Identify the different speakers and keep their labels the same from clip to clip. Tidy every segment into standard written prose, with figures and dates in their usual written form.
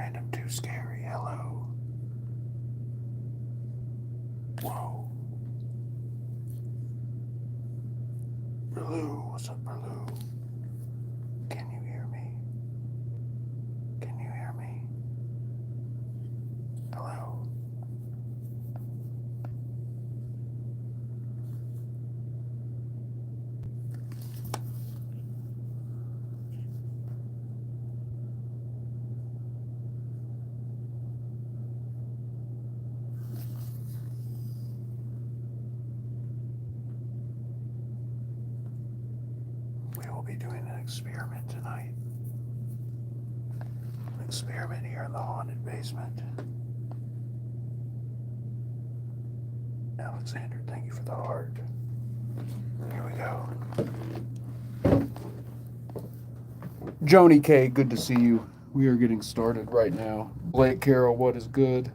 Speaker 1: random too scary. Hello. Whoa. Berlou, what's up, Berlou? Can you hear me? Can you hear me? Hello. We will be doing an experiment tonight. An experiment here in the haunted basement. Alexander, thank you for the heart. Here we go. Joni K, good to see you. We are getting started right now. Blake Carroll, what is good?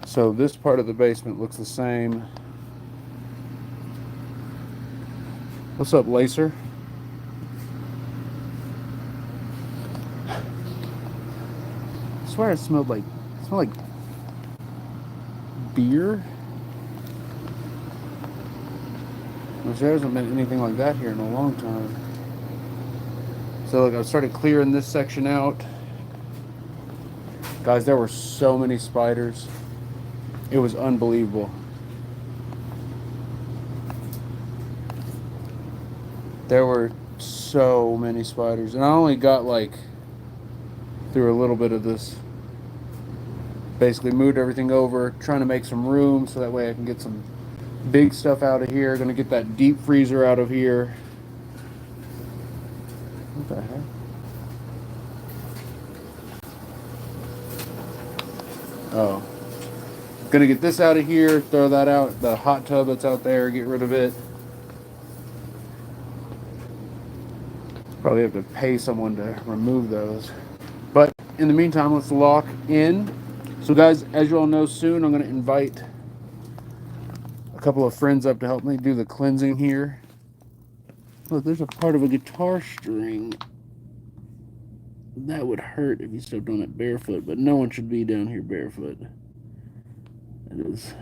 Speaker 1: So this part of the basement looks the same. What's up, Lacer? I swear it smelled like beer. Which there hasn't been anything like that here in a long time. So look, I started clearing this section out. Guys, there were so many spiders. It was unbelievable. There were so many spiders. And I only got like through a little bit of this. Basically moved everything over, trying to make some room so that way I can get some big stuff out of here. Gonna get that deep freezer out of here. What the heck? Oh. Gonna get this out of here, throw that out, the hot tub that's out there, get rid of it. Probably have to pay someone to remove those. But in the meantime, let's lock in. So guys, as you all know, soon I'm gonna invite a couple of friends up to help me do the cleansing here. Look, there's a part of a guitar string. That would hurt if you stepped on it barefoot, but no one should be down here barefoot. It is.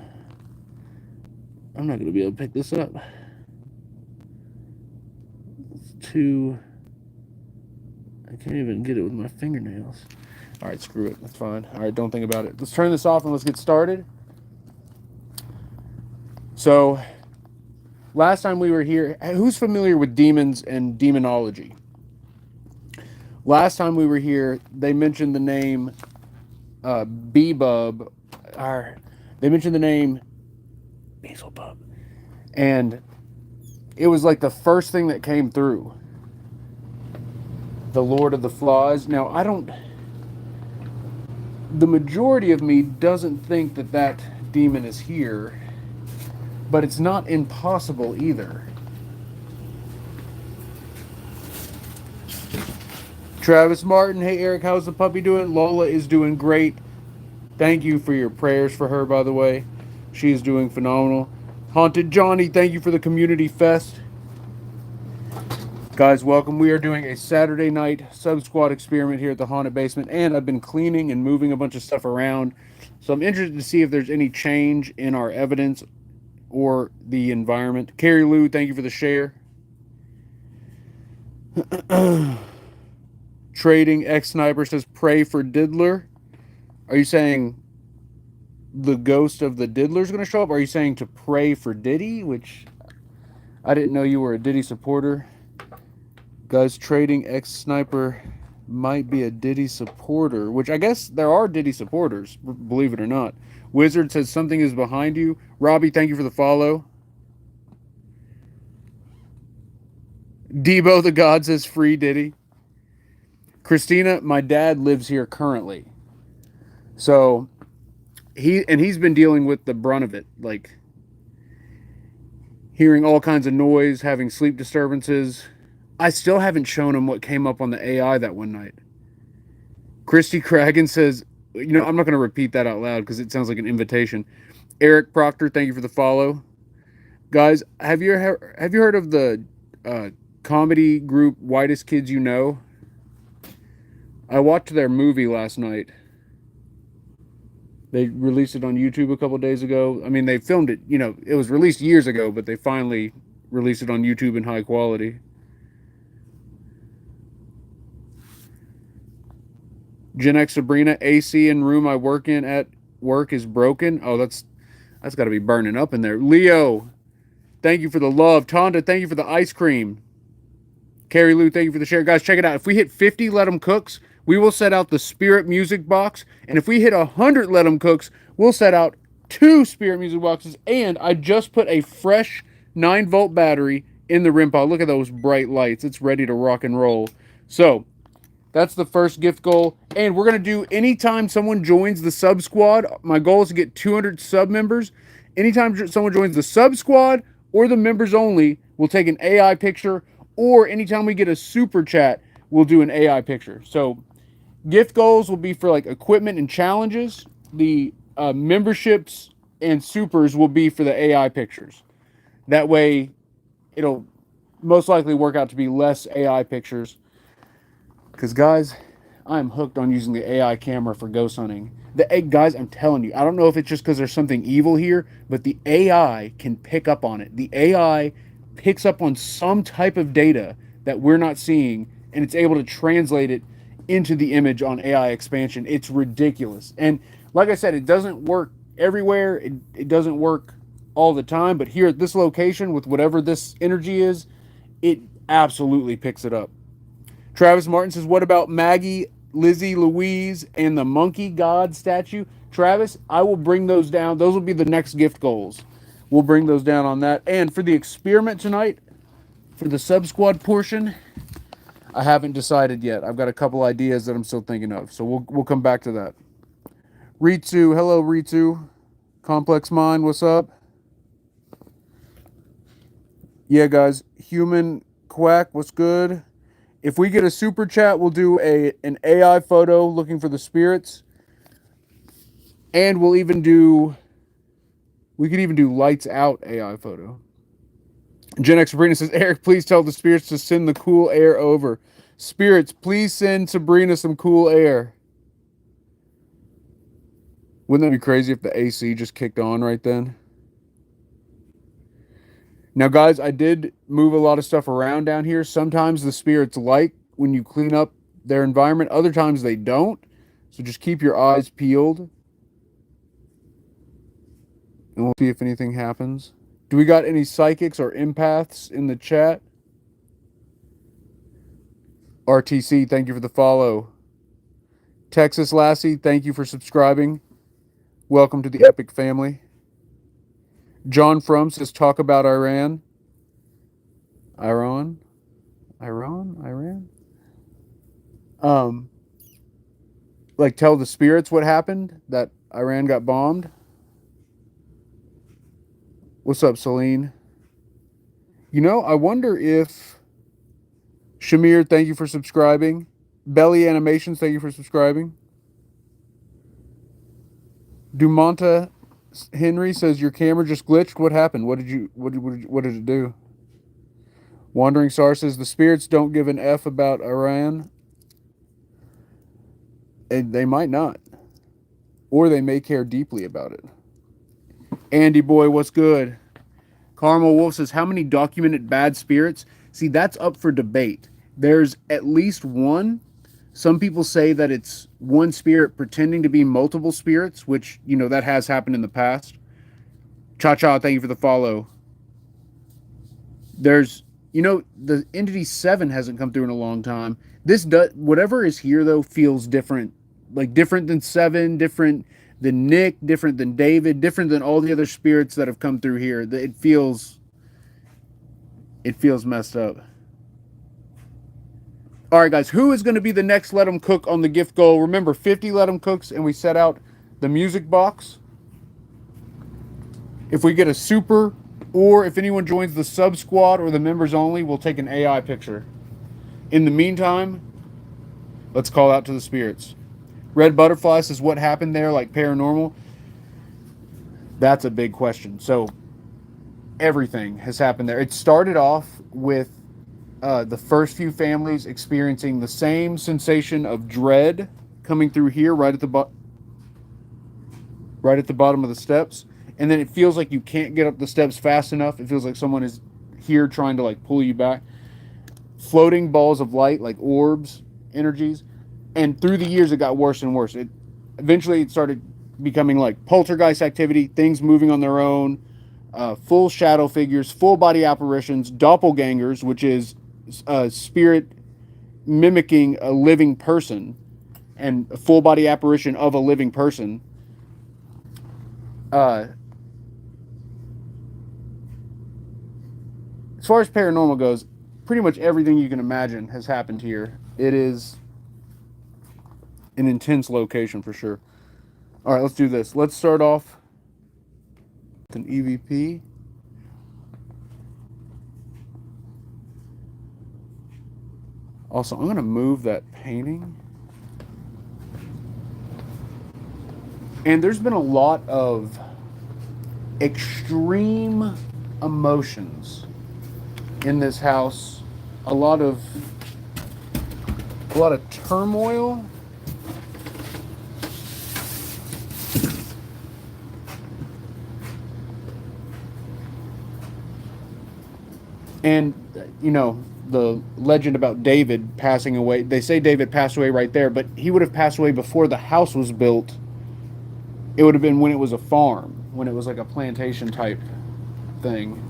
Speaker 1: I'm not going to be able to pick this up. It's too. I can't even get it with my fingernails. All right, screw it. That's fine. All right, don't think about it. Let's turn this off and let's get started. So, last time we were here, who's familiar with demons and demonology? Last time we were here, they mentioned the name Beelzebub, or they mentioned the name Beelzebub, and it was like the first thing that came through. The Lord of the Flies. Now, the majority of me doesn't think that that demon is here, but it's not impossible either. Travis Martin, hey Eric, how's the puppy doing? Lola is doing great. Thank you for your prayers for her, by the way. She is doing phenomenal. Haunted Johnny, thank you for the community fest. Guys, welcome. We are doing a Saturday night sub-squad experiment here at the Haunted Basement, and I've been cleaning and moving a bunch of stuff around. So I'm interested to see if there's any change in our evidence or the environment. Carrie Lou, thank you for the share. Trading X Sniper says, pray for Diddler. Are you saying the ghost of the Diddler is going to show up? Or are you saying to pray for Diddy? Which, I didn't know you were a Diddy supporter. Guys, Trading X Sniper might be a Diddy supporter. Which I guess there are Diddy supporters, believe it or not. Wizard says something is behind you. Robbie, thank you for the follow. Debo the God says free Diddy. Christina, my dad lives here currently. So, he's been dealing with the brunt of it. Like, hearing all kinds of noise, having sleep disturbances. I still haven't shown him what came up on the AI that one night. Christy Cragen says, I'm not going to repeat that out loud because it sounds like an invitation. Eric Proctor, thank you for the follow. Guys, have you heard of the comedy group Whitest Kids You Know? I watched their movie last night. They released it on YouTube a couple days ago. I mean, they filmed it, it was released years ago, but they finally released it on YouTube in high quality. Gen X Sabrina, AC in room I work in at work is broken. Oh, that's got to be burning up in there. Leo, thank you for the love. Tonda, thank you for the ice cream. Carrie Lou, thank you for the share. Guys, check it out. If we hit 50 Let 'em Cooks, we will set out the Spirit Music Box. And if we hit 100 Let 'em Cooks, we'll set out 2 Spirit Music Boxes. And I just put a fresh 9-volt battery in the RIM pod. Look at those bright lights. It's ready to rock and roll. So, that's the first gift goal. And we're going to do anytime someone joins the sub squad. My goal is to get 200 sub members. Anytime someone joins the sub squad or the members only, we'll take an AI picture. Or anytime we get a super chat, we'll do an AI picture. So gift goals will be for like equipment and challenges. The memberships and supers will be for the AI pictures. That way, it'll most likely work out to be less AI pictures. Because, guys, I'm hooked on using the AI camera for ghost hunting. Guys, I'm telling you, I don't know if it's just because there's something evil here, but the AI can pick up on it. The AI picks up on some type of data that we're not seeing, and it's able to translate it into the image on AI expansion. It's ridiculous. And like I said, it doesn't work everywhere. It doesn't work all the time, but here at this location with whatever this energy is, it absolutely picks it up. Travis Martin says, what about Maggie, Lizzy, Louise, and the monkey god statue? Travis, I will bring those down. Those will be the next gift goals. We'll bring those down on that. And for the experiment tonight, for the sub squad portion, I haven't decided yet. I've got a couple ideas that I'm still thinking of. So we'll come back to that. Ritsu, hello Ritsu. Complex Mind, what's up? Yeah, guys. Human Quack, what's good? If we get a super chat, we'll do an AI photo looking for the spirits. And we could even do lights out AI photo. Gen X Sabrina says, Eric, please tell the spirits to send the cool air over. Spirits, please send Sabrina some cool air. Wouldn't that be crazy if the AC just kicked on right then? Now, guys, I did move a lot of stuff around down here. Sometimes the spirits like when you clean up their environment. Other times they don't. So just keep your eyes peeled. And we'll see if anything happens. Do we got any psychics or empaths in the chat? RTC, thank you for the follow. Texas Lassie, thank you for subscribing. Welcome to the Epic family. John Frum says, talk about Iran. Iran? Like tell the spirits what happened, that Iran got bombed. What's up, Celine? I wonder if Shamir, thank you for subscribing. Belly Animations, thank you for subscribing. Dumonta Henry says your camera just glitched. What happened? What did it do? Wandering Star says the spirits don't give an F about Iran. And they might not. Or they may care deeply about it. Andy boy, what's good? Carmel Wolf says, how many documented bad spirits? See, that's up for debate. There's at least one. Some people say that it's one spirit pretending to be multiple spirits, which, that has happened in the past. Cha-Cha, thank you for the follow. There's, the Entity 7 hasn't come through in a long time. Whatever is here, though, feels different. Like, different than 7, different than Nick, different than David, different than all the other spirits that have come through here. It feels messed up. All right, guys, who is going to be the next Let 'em Cook on the gift goal? Remember, 50 Let 'em Cooks, and we set out the music box. If we get a super, or if anyone joins the sub squad or the members only, we'll take an AI picture. In the meantime, let's call out to the spirits. red butterfly says what happened there, like paranormal. That's a big question. So everything has happened there. It started off with the first few families experiencing the same sensation of dread coming through here, right at the bottom of the steps, and then it feels like you can't get up the steps fast enough. It feels like someone is here trying to like pull you back. Floating balls of light, like orbs, energies, and through the years it got worse and worse. It started becoming like poltergeist activity, things moving on their own, full shadow figures, full body apparitions, doppelgangers, which is a spirit mimicking a living person, and a full body apparition of a living person. Uh, as far as paranormal goes, pretty much everything you can imagine has happened here. It is an intense location for sure. All right, let's do this. Let's start off with an EVP. Also, I'm going to move that painting. And there's been a lot of extreme emotions in this house. A lot of turmoil. And you know, the legend about David passing away. They say David passed away right there, but he would have passed away before the house was built. It would have been when it was a farm, when it was like a plantation type thing.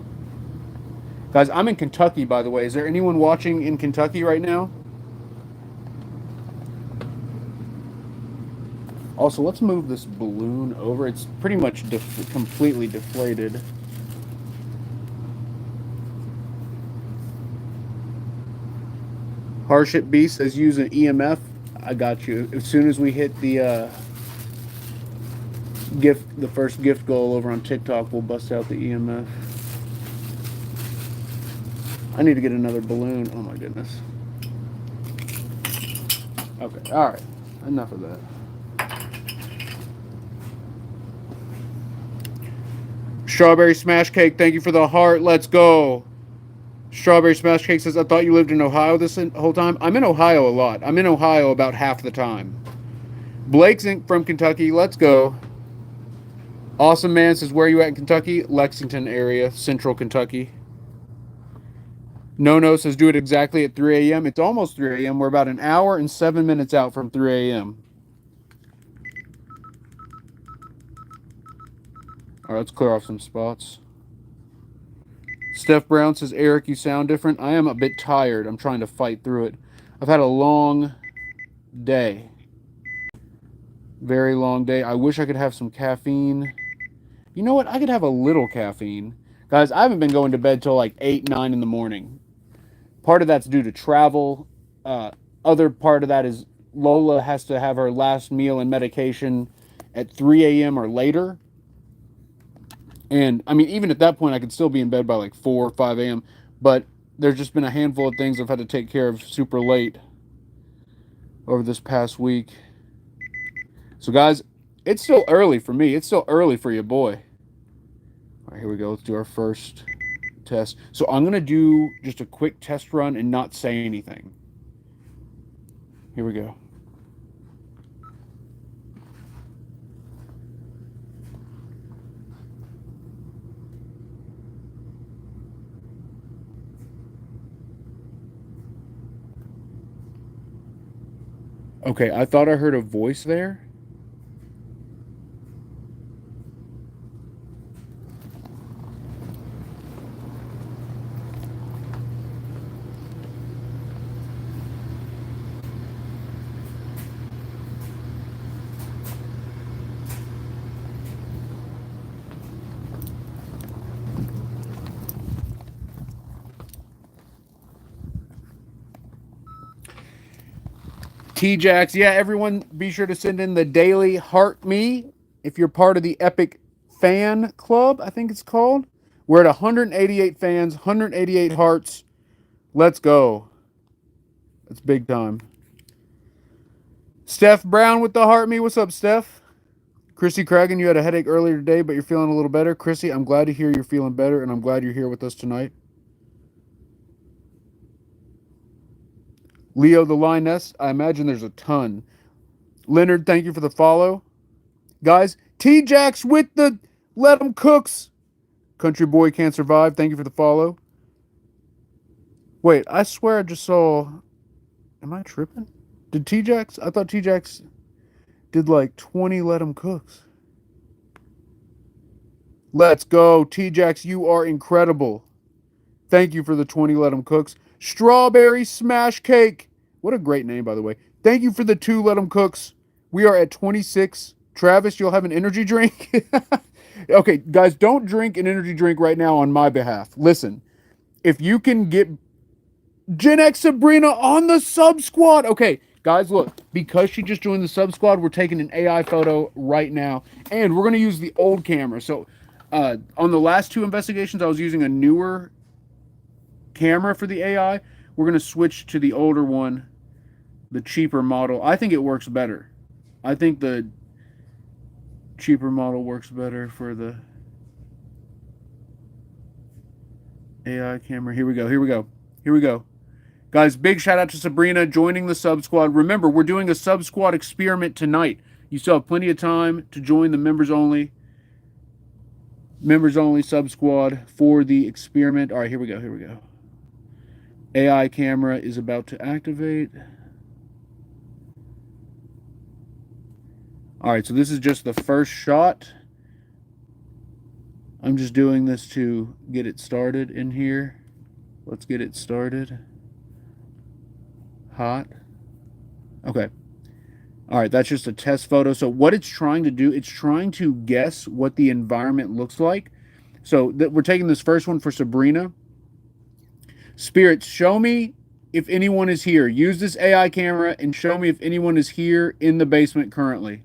Speaker 1: Guys, I'm in Kentucky, by the way. Is there anyone watching in Kentucky right now? Also, let's move this balloon over. It's pretty much completely deflated. Harshit Beast says use an EMF. I got you. As soon as we hit the the first gift goal over on TikTok, we'll bust out the EMF. I need to get another balloon. Oh my goodness. Okay, all right. Enough of that. Strawberry Smash Cake, thank you for the heart. Let's go. Strawberry Smash Cake says, I thought you lived in Ohio this whole time. I'm in Ohio a lot. I'm in Ohio about half the time. Blake's from Kentucky. Let's go. Awesome Man says, where are you at in Kentucky? Lexington area, central Kentucky. No says, do it exactly at 3 a.m. It's almost 3 a.m. We're about an hour and 7 minutes out from 3 a.m. All right, let's clear off some spots. Steph Brown says, Eric, you sound different. I am a bit tired. I'm trying to fight through it. I've had a long day. Very long day. I wish I could have some caffeine. You know what? I could have a little caffeine. Guys, I haven't been going to bed till like 8, 9 in the morning. Part of that's due to travel. Other part of that is Lola has to have her last meal and medication at 3 a.m. or later. And I mean, even at that point, I could still be in bed by like 4 or 5 a.m. But there's just been a handful of things I've had to take care of super late over this past week. So, guys, it's still early for me. It's still early for your boy. All right, here we go. Let's do our first test. So I'm going to do just a quick test run and not say anything. Here we go. Okay, I thought I heard a voice there. T-Jax, yeah, everyone be sure to send in the daily heart me if you're part of the Epic Fan Club, I think it's called. We're at 188 fans, 188 hearts. Let's go. That's big time. Steph Brown with the heart me. What's up, Steph? Chrissy Cragen, you had a headache earlier today, but you're feeling a little better. Chrissy, I'm glad to hear you're feeling better, and I'm glad you're here with us tonight. Leo the Lioness, I imagine there's a ton. Leonard, thank you for the follow. Guys, T-Jax with the Let 'em Cooks. Country Boy Can't Survive, thank you for the follow. Wait, I swear I just saw... Am I tripping? Did T-Jax? I thought T-Jax did like 20 Let 'em Cooks. Let's go. T-Jax, you are incredible. Thank you for the 20 Let 'em Cooks. Strawberry Smash Cake. What a great name, by the way. Thank you for the 2 Let 'em Cooks. We are at 26. Travis, you'll have an energy drink? Okay, guys, don't drink an energy drink right now on my behalf. Listen, if you can get Gen X Sabrina on the sub squad. Okay, guys, look, because she just joined the sub squad, we're taking an AI photo right now, and we're going to use the old camera. So, on the last 2 investigations, I was using a newer camera for the AI. We're going to switch to the older one, the cheaper model. I think it works better. I think the cheaper model works better for the AI camera. Here we go. Here we go. Here we go. Guys, big shout out to Sabrina joining the sub squad. Remember, we're doing a sub squad experiment tonight. You still have plenty of time to join the members only sub squad for the experiment. All right, here we go. Here we go. AI camera is about to activate. All right, so this is just the first shot. I'm just doing this to get it started in here. Let's get it started. Hot. Okay. All right, that's just a test photo. So what it's trying to do, it's trying to guess what the environment looks like. So we're taking this first one for Sabrina. Spirits, show me if anyone is here. Use this AI camera and show me if anyone is here in the basement currently.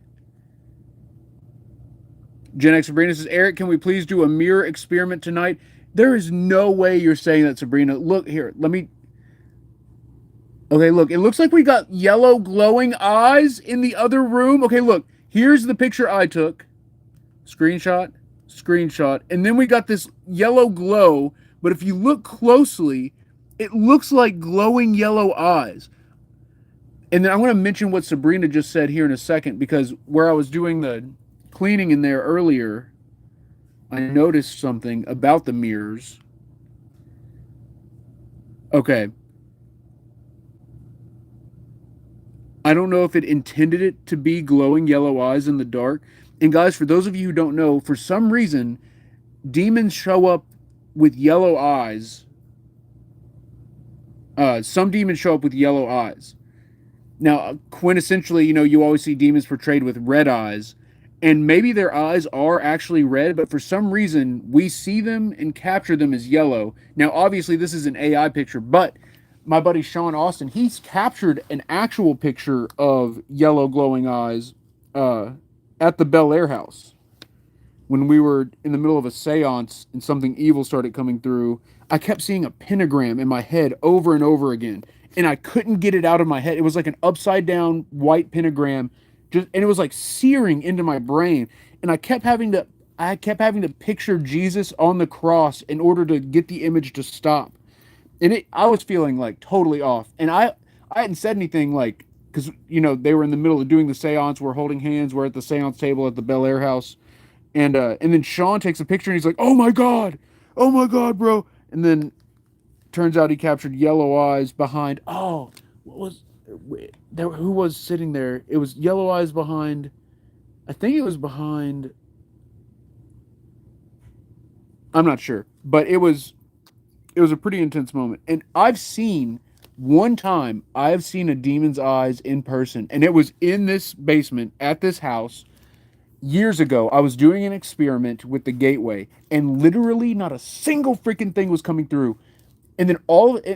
Speaker 1: Gen X Sabrina says, Eric, can we please do a mirror experiment tonight? There is no way you're saying that, Sabrina. Look here, let me... Okay, look, it looks like we got yellow glowing eyes in the other room. Okay, look, here's the picture I took. Screenshot, screenshot. And then we got this yellow glow, but if you look closely, it looks like glowing yellow eyes. And then I'm going to mention what Sabrina just said here in a second, because where I was doing the cleaning in there earlier, I noticed something about the mirrors. Okay. I don't know if it intended it to be glowing yellow eyes in the dark. And guys, for those of you who don't know, for some reason, demons show up with yellow eyes. Some demons show up with yellow eyes. Now, quintessentially, you always see demons portrayed with red eyes. And maybe their eyes are actually red, but for some reason, we see them and capture them as yellow. Now, obviously, this is an AI picture, but my buddy Sean Austin, he's captured an actual picture of yellow glowing eyes at the Bel Air house. When we were in the middle of a seance and something evil started coming through, I kept seeing a pentagram in my head over and over again. And I couldn't get it out of my head. It was like an upside down white pentagram, and it was like searing into my brain. And I kept having to picture Jesus on the cross in order to get the image to stop. And I was feeling like totally off. And I hadn't said anything, like, because, they were in the middle of doing the seance. We're holding hands. We're at the seance table at the Bel Air house. And then Sean takes a picture and he's like, oh my God, bro. And then turns out he captured yellow eyes behind, who was sitting there? It was yellow eyes behind, I think it was behind, I'm not sure, but it was a pretty intense moment. And I've seen a demon's eyes in person, and it was in this basement at this house. Years ago, I was doing an experiment with the gateway, and literally not a single freaking thing was coming through. And then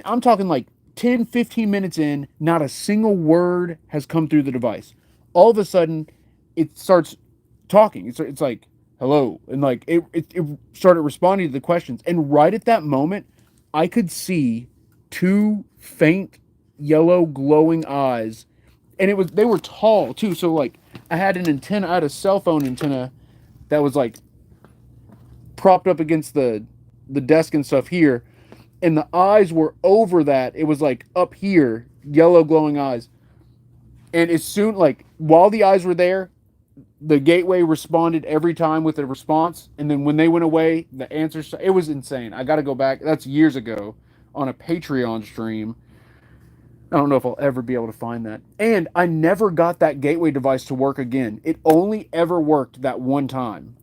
Speaker 1: I'm talking like 10, 15 minutes in, not a single word has come through the device. All of a sudden, it starts talking. It's like, hello. And like, it started responding to the questions. And right at that moment, I could see 2 faint yellow glowing eyes and they were tall too. So like I had an antenna, I had a cell phone antenna that was like propped up against the desk and stuff here, and the eyes were over that. It was like up here, yellow glowing eyes. And as soon like while the eyes were there, the gateway responded every time with a response, and then when they went away, the answer, it was insane. I got to go back. That's years ago on a Patreon stream. I don't know if I'll ever be able to find that. And I never got that gateway device to work again. It only ever worked that one time.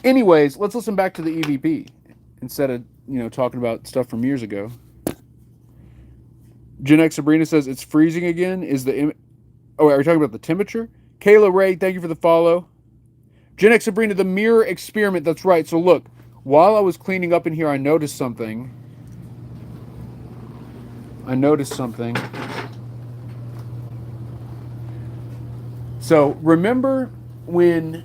Speaker 1: Anyways, let's listen back to the EVP instead of, talking about stuff from years ago. Gen X Sabrina says it's freezing again. Oh, are we talking about the temperature? Kayla Ray, thank you for the follow. Gen X Sabrina, the mirror experiment. That's right. So look, while I was cleaning up in here, I noticed something. So remember when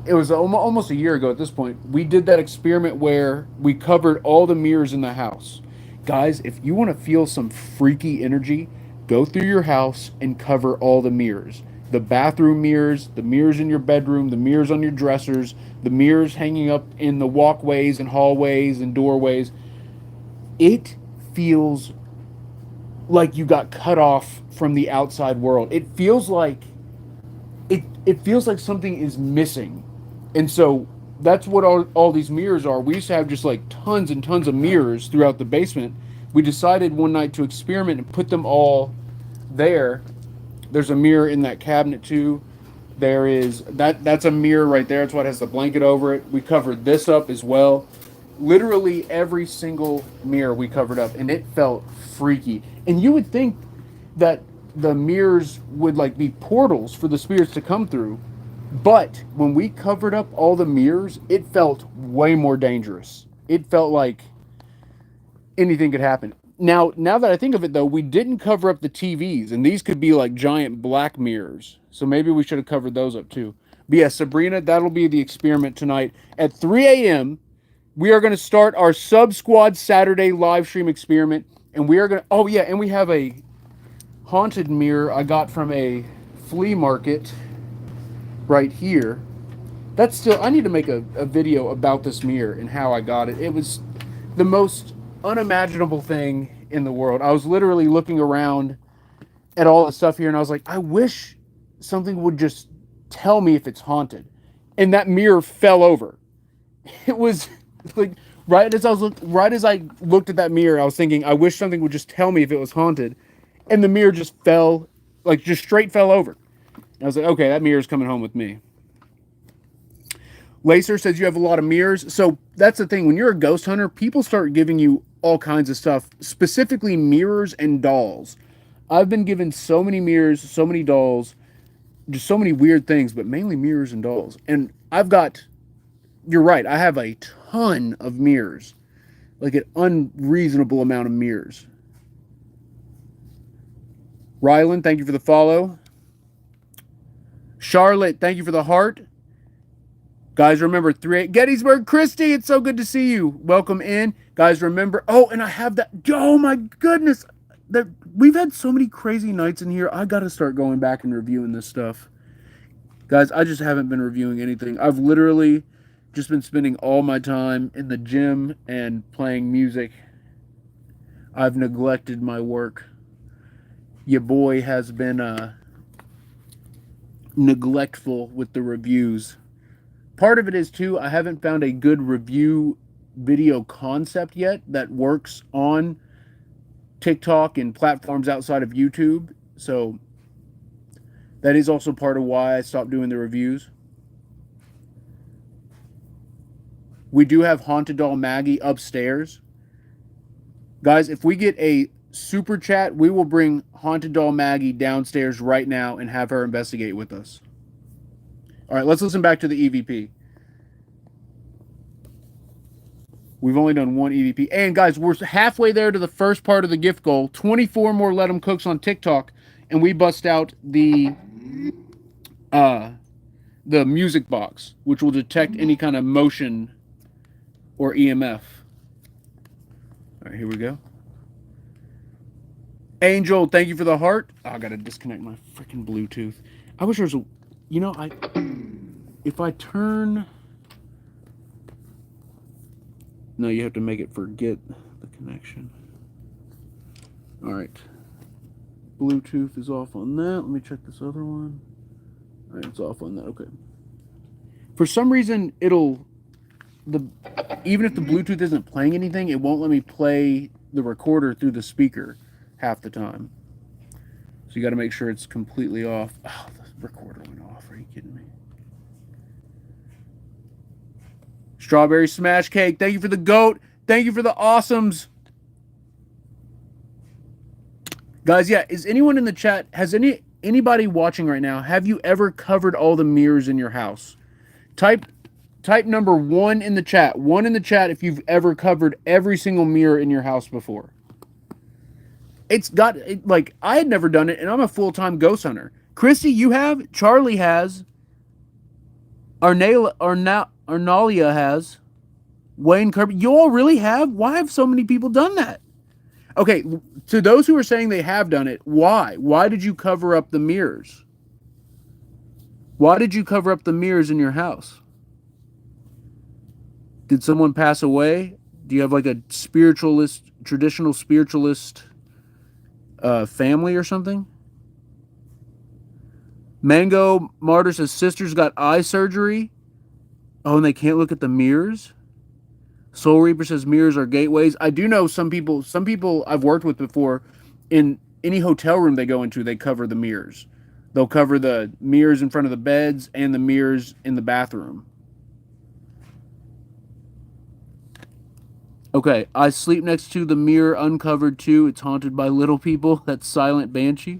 Speaker 1: it was almost a year ago at this point, we did that experiment where we covered all the mirrors in the house. Guys, if you want to feel some freaky energy, go through your house and cover all the mirrors. The bathroom mirrors, the mirrors in your bedroom, the mirrors on your dressers, the mirrors hanging up in the walkways and hallways and doorways. It feels like you got cut off from the outside world. It feels like something is missing. And so that's what all these mirrors are. We used to have just like tons and tons of mirrors throughout the basement. We decided one night to experiment and put them all there. There's a mirror in that cabinet too. There is that's a mirror right there. It's what has the blanket over it. We covered this up as well. Literally every single mirror we covered up, and it felt freaky. And you would think that the mirrors would like be portals for the spirits to come through. But when we covered up all the mirrors, it felt way more dangerous. It felt like anything could happen. Now that I think of it, though, we didn't cover up the TVs, and these could be like giant black mirrors. So maybe we should have covered those up too. But yeah, Sabrina, that'll be the experiment tonight at 3 a.m. We are going to start our Sub Squad Saturday live stream experiment, and we are going to. Oh yeah, and we have a haunted mirror I got from a flea market right here. That's still, I need to make a video about this mirror and how I got it. It was the most unimaginable thing in the world. I was literally looking around at all the stuff here, and I was like, I wish something would just tell me if it's haunted. And that mirror fell over. It was like right as I looked at that mirror, I was thinking, I wish something would just tell me if it was haunted. And the mirror just fell, like just straight fell over. I was like, okay, that mirror's coming home with me. Lacer says you have a lot of mirrors. So that's the thing. When you're a ghost hunter, people start giving you all kinds of stuff, specifically mirrors and dolls. I've been given so many mirrors, so many dolls, just so many weird things, but mainly mirrors and dolls. And you're right, I have a ton of mirrors, like an unreasonable amount of mirrors. Rylan, thank you for the follow. Charlotte, thank you for the heart. Guys, remember, Gettysburg Christie, it's so good to see you. Welcome in. Guys, remember, and I have that, oh my goodness. We've had so many crazy nights in here. I got to start going back and reviewing this stuff. Guys, I just haven't been reviewing anything. I've literally just been spending all my time in the gym and playing music. I've neglected my work. Your boy has been neglectful with the reviews. Part of it is too, I haven't found a good review video concept yet that works on TikTok and platforms outside of YouTube. So that is also part of why I stopped doing the reviews. We do have Haunted Doll Maggie upstairs. Guys, if we get a super chat, we will bring Haunted Doll Maggie downstairs right now and have her investigate with us. All right, let's listen back to the EVP. We've only done one EVP. And guys, we're halfway there to the first part of the gift goal. 24 more Let 'em Cooks on TikTok. And we bust out the music box, which will detect any kind of motion or EMF. All right, here we go. Angel, thank you for the heart. Oh, I gotta disconnect my freaking Bluetooth. I wish there was a. You know, I. If I turn. No, you have to make it forget the connection. All right. Bluetooth is off on that. Let me check this other one. All right, it's off on that. Okay. For some reason, it'll the even if the Bluetooth isn't playing anything, it won't let me play the recorder through the speaker half the time. So you got to make sure it's completely off. Oh, the recorder went off. Are you kidding me? Strawberry Smash Cake. Thank you for the goat. Thank you for the awesomes. Guys, yeah, is anyone in the chat, has anybody watching right now, have you ever covered all the mirrors in your house? Type number 1 in the chat. 1 in the chat if you've ever covered every single mirror in your house before. It's got, like, I had never done it, and I'm a full-time ghost hunter. Christy, you have. Charlie has. Arnalia has. Wayne Kirby. You all really have? Why have so many people done that? Okay, to those who are saying they have done it, why? Why did you cover up the mirrors? Why did you cover up the mirrors in your house? Did someone pass away? Do you have like a spiritualist, traditional spiritualist family or something? Mango Martyr says sisters got eye surgery. Oh, and they can't look at the mirrors? Soul Reaper says mirrors are gateways. I do know some people I've worked with before, in any hotel room they go into, they cover the mirrors. They'll cover the mirrors in front of the beds and the mirrors in the bathroom. Okay, I sleep next to the mirror uncovered too. It's haunted by little people. That's Silent Banshee.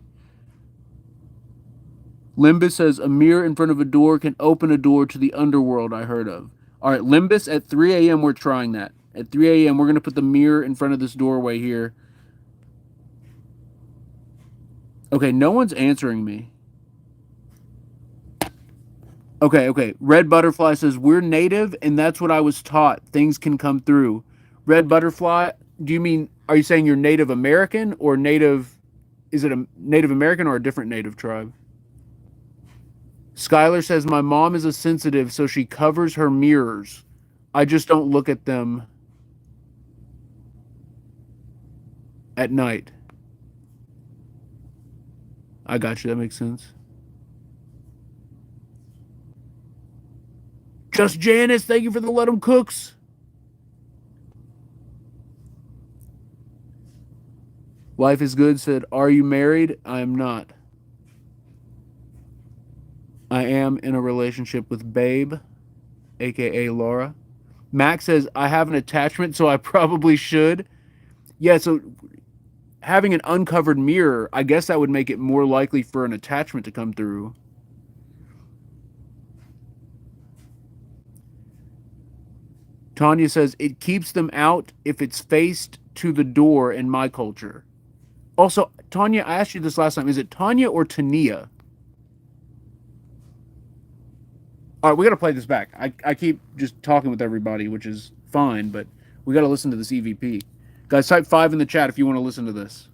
Speaker 1: Limbus says a mirror in front of a door can open a door to the underworld I heard of. All right, Limbus, at 3 a.m. we're trying that. At 3 a.m. we're going to put the mirror in front of this doorway here. Okay, no one's answering me. Okay. Red Butterfly says, we're native, and that's what I was taught. Things can come through. Red Butterfly, do you mean, are you saying you're Native American or Native, is it a Native American or a different Native tribe? Skylar says, my mom is a sensitive, so she covers her mirrors. I just don't look at them at night. I got you. That makes sense. Just Janice, thank you for the Let 'em Cooks. Life is Good said, are you married? I am not. I am in a relationship with Babe, aka Laura. Max says, I have an attachment, so I probably should. Yeah, so having an uncovered mirror, I guess that would make it more likely for an attachment to come through. Tanya says, it keeps them out if it's faced to the door in my culture. Also, Tanya, I asked you this last time. Is it Tanya or Tania? All right, we got to play this back. I keep just talking with everybody, which is fine, but we got to listen to this EVP. Guys, type 5 in the chat if you want to listen to this.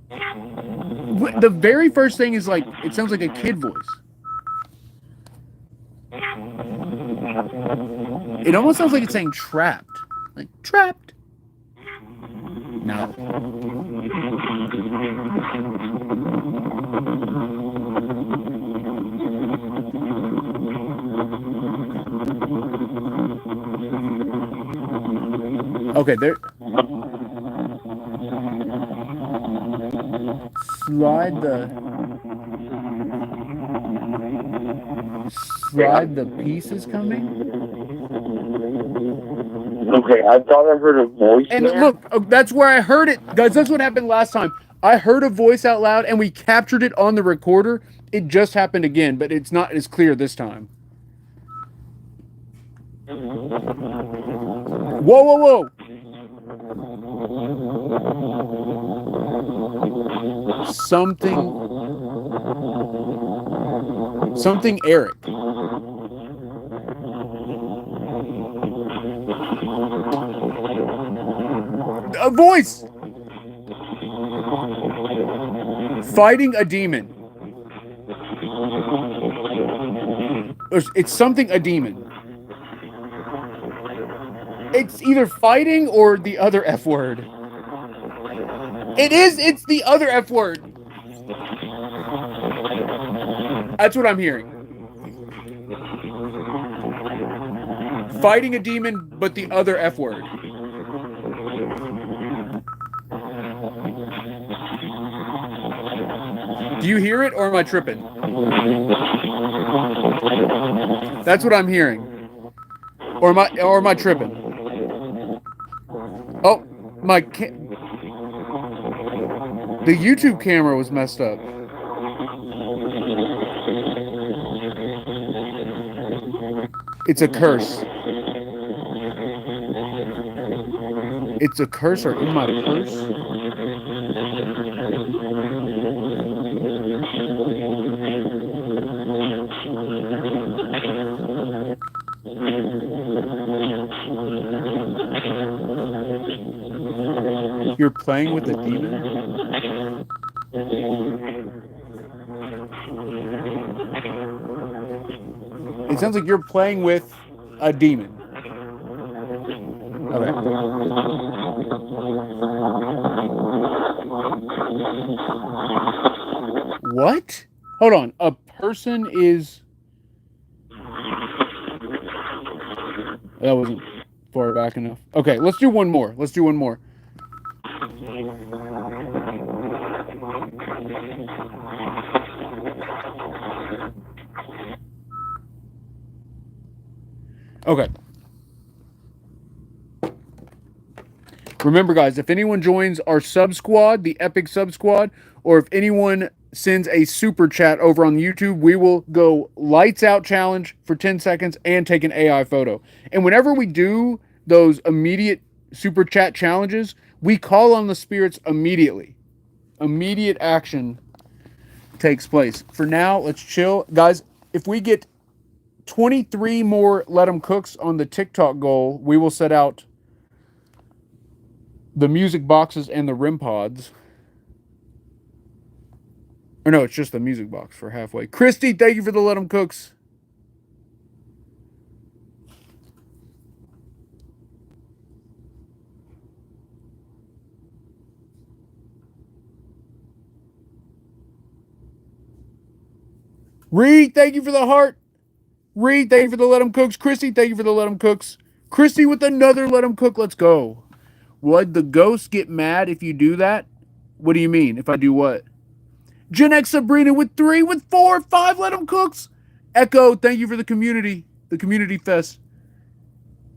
Speaker 1: The very first thing is like, it sounds like a kid voice. It almost sounds like it's saying trapped. Like, trapped. No. Okay, there. Slide the pieces coming.
Speaker 2: Okay, I thought I heard a voice.
Speaker 1: And there. Look, that's where I heard it, guys. That's what happened last time. I heard a voice out loud, and we captured it on the recorder. It just happened again, but it's not as clear this time. Whoa! Something Eric. voice. Fighting a demon. It's something a demon. It's either fighting or the other F word. It's the other F word. That's what I'm hearing. Fighting a demon, but the other F word. Do you hear it or am I tripping? That's what I'm hearing. Or am I tripping? Oh, the YouTube camera was messed up. It's a curse. It's a curse or in my purse? You're playing with a demon? It sounds like you're playing with a demon. Okay. What? Hold on. A person is... That wasn't far back enough. Okay, let's do one more. Let's do one more. Okay. Remember, guys, if anyone joins our sub squad, the Epic sub squad, or if anyone sends a super chat over on YouTube, we will go lights out challenge for 10 seconds and take an AI photo. And whenever we do those immediate super chat challenges, we call on the spirits immediately. Immediate action takes place. For now, let's chill. Guys, if we get 23 more Let 'em Cooks on the TikTok goal, we will set out the music boxes and the REM pods. Or no, it's just the music box for halfway. Christy, thank you for the Let 'em Cooks. Reed, thank you for the heart. Reed, thank you for the Let 'em Cooks. Christy, thank you for the Let 'em Cooks. Christy with another Let 'em Cook. Let's go. Would the ghost get mad if you do that? What do you mean? If I do what? Gen X Sabrina with 3, with 4, 5 Let 'em Cooks. Echo, thank you for the community fest.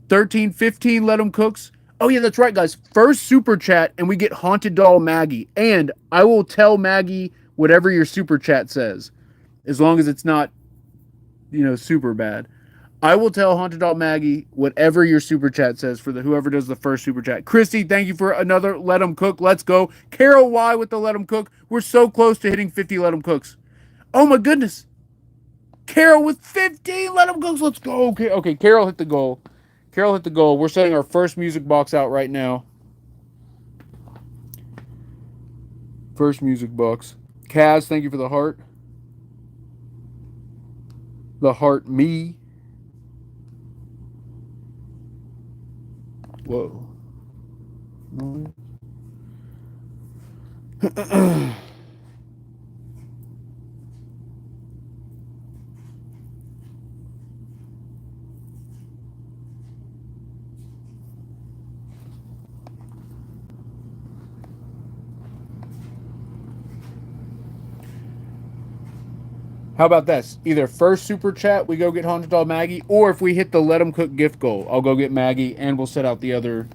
Speaker 1: 13, 15 Let 'em Cooks. Oh yeah, that's right, guys. First super chat and we get Haunted Doll Maggie. And I will tell Maggie whatever your super chat says. As long as it's not, super bad. I will tell Haunted Doll Maggie whatever your super chat says for whoever does the first super chat. Christy, thank you for another Let 'em Cook. Let's go. Carol Y with the Let 'em Cook. We're so close to hitting 50 Let 'em Cooks. Oh my goodness. Carol with 15 Let 'em Cooks. Let's go. Okay, Carol hit the goal. We're setting our first music box out right now. First music box. Kaz, thank you for the heart. The heart me. Whoa. How about this? Either first super chat, we go get Haunted Doll Maggie, or if we hit the Let 'em Cook gift goal, I'll go get Maggie, and we'll set out the other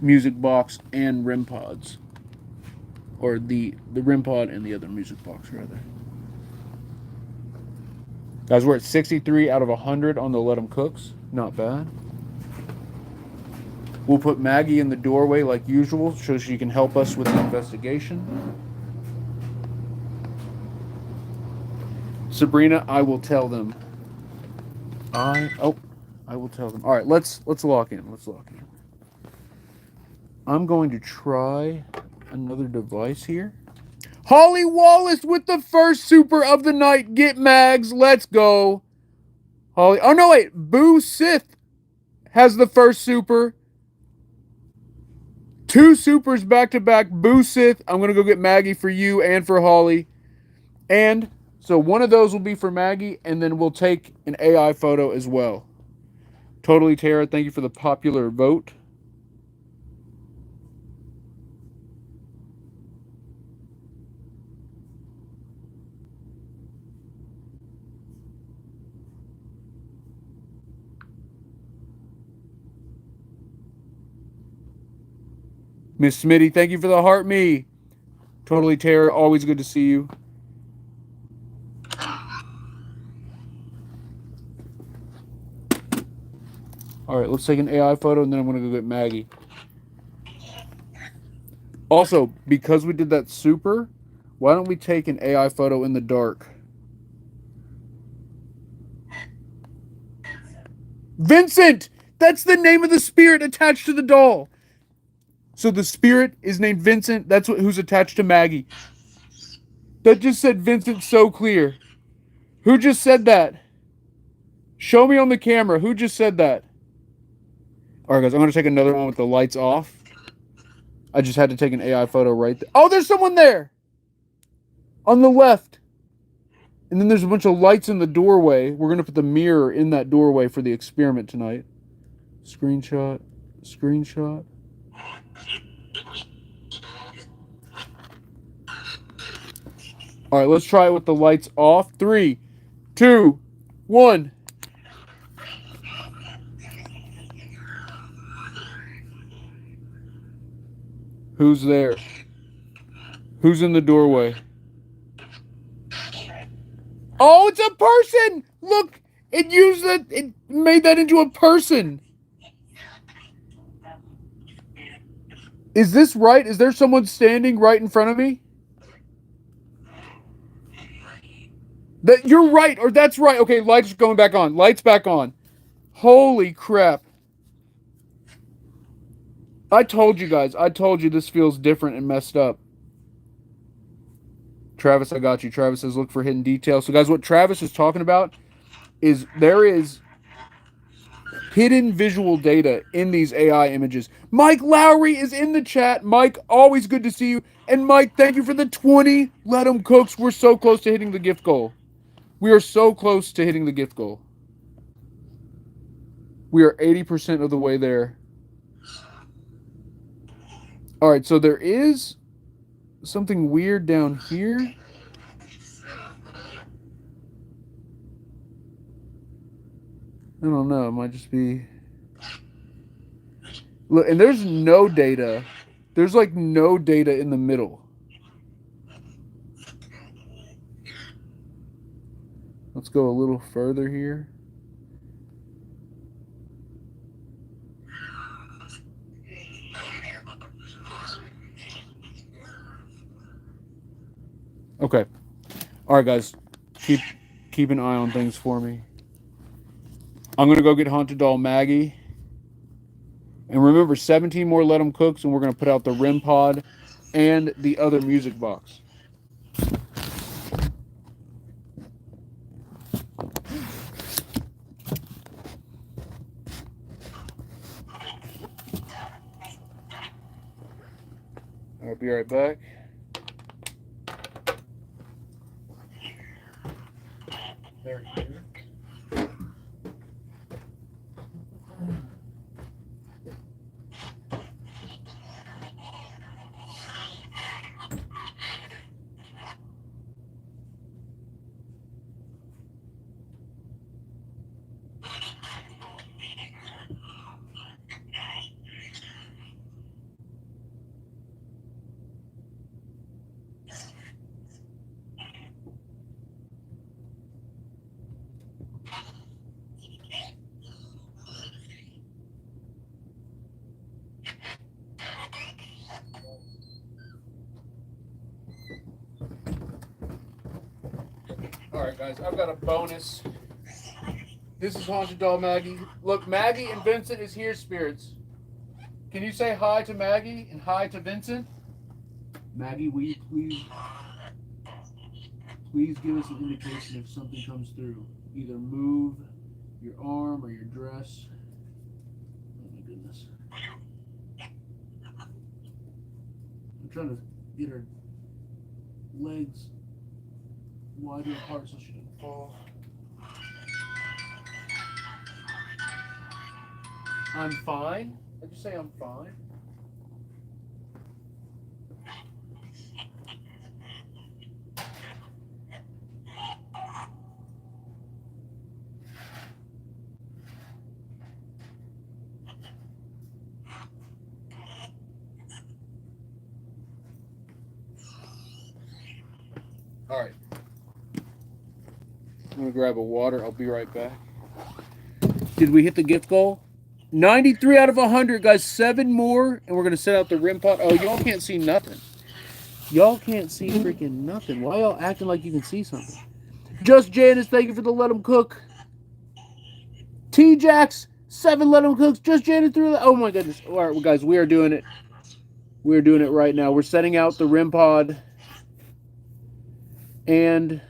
Speaker 1: music box and REM pods. Or the REM pod and the other music box, rather. Guys, we're at 63 out of 100 on the Let 'em Cooks. Not bad. We'll put Maggie in the doorway like usual so she can help us with the investigation. Sabrina, I will tell them. I will tell them. All right, let's lock in. I'm going to try another device here. Holly Wallace with the first super of the night. Get mags. Let's go. Holly. Oh, no, wait. Boo Sith has the first super. 2 supers back to back. Boo Sith. I'm going to go get Maggie for you and for Holly. And so one of those will be for Maggie, and then we'll take an AI photo as well. Totally Tara, thank you for the popular vote. Miss Smitty, thank you for the heart me. Totally Tara, always good to see you. All right, let's take an AI photo, and then I'm going to go get Maggie. Also, because we did that super, why don't we take an AI photo in the dark? Vincent! That's the name of the spirit attached to the doll. So the spirit is named Vincent. That's who's attached to Maggie. That just said Vincent so clear. Who just said that? Show me on the camera. Who just said that? All right, guys, I'm going to take another one with the lights off. I just had to take an AI photo right there. Oh, there's someone there! On the left. And then there's a bunch of lights in the doorway. We're going to put the mirror in that doorway for the experiment tonight. Screenshot. Screenshot. All right, let's try it with the lights off. 3, 2, 1. Who's there? Who's in the doorway? Oh, it's a person! Look, it used that. It made that into a person. Is this right? Is there someone standing right in front of me? That you're right, or that's right. Okay, lights going back on. Lights back on. Holy crap. I told you guys. I told you this feels different and messed up. Travis, I got you. Travis says look for hidden details. So guys, what Travis is talking about is there is hidden visual data in these AI images. Mike Lowry is in the chat. Mike, always good to see you. And Mike, thank you for the 20 Let 'em Cooks. We're so close to hitting the gift goal. We are so close to hitting the gift goal. We are 80% of the way there. All right, so there is something weird down here. I don't know. It might just be... Look, and there's no data. There's like no data in the middle. Let's go a little further here. Okay. All right, guys. Keep an eye on things for me. I'm going to go get Haunted Doll Maggie. And remember, 17 more Let 'em Cooks, and we're going to put out the REM pod and the other music box. I'll be right back. There you go. Alright guys, I've got a bonus. This is Haunted Doll Maggie. Look, Maggie and Vincent is here, spirits. Can you say hi to Maggie and hi to Vincent? Maggie, will you please give us an indication if something comes through. Either move your arm or your dress. Oh my goodness. I'm trying to get her legs wider apart so she doesn't fall. I'm fine. Did you say I'm fine? All right. I'm gonna grab a water. I'll be right back. Did we hit the gift goal? 93 out of 100, guys. 7 more, and we're gonna set out the rim pot. Oh, y'all can't see nothing. Y'all can't see freaking nothing. Why y'all acting like you can see something? Just Janice, thank you for the let 'em cook. T-Jax, 7 let 'em cooks. Just Janice through the. Oh my goodness. All right, well, guys, we are doing it. We're doing it right now. We're setting out the rim pod, and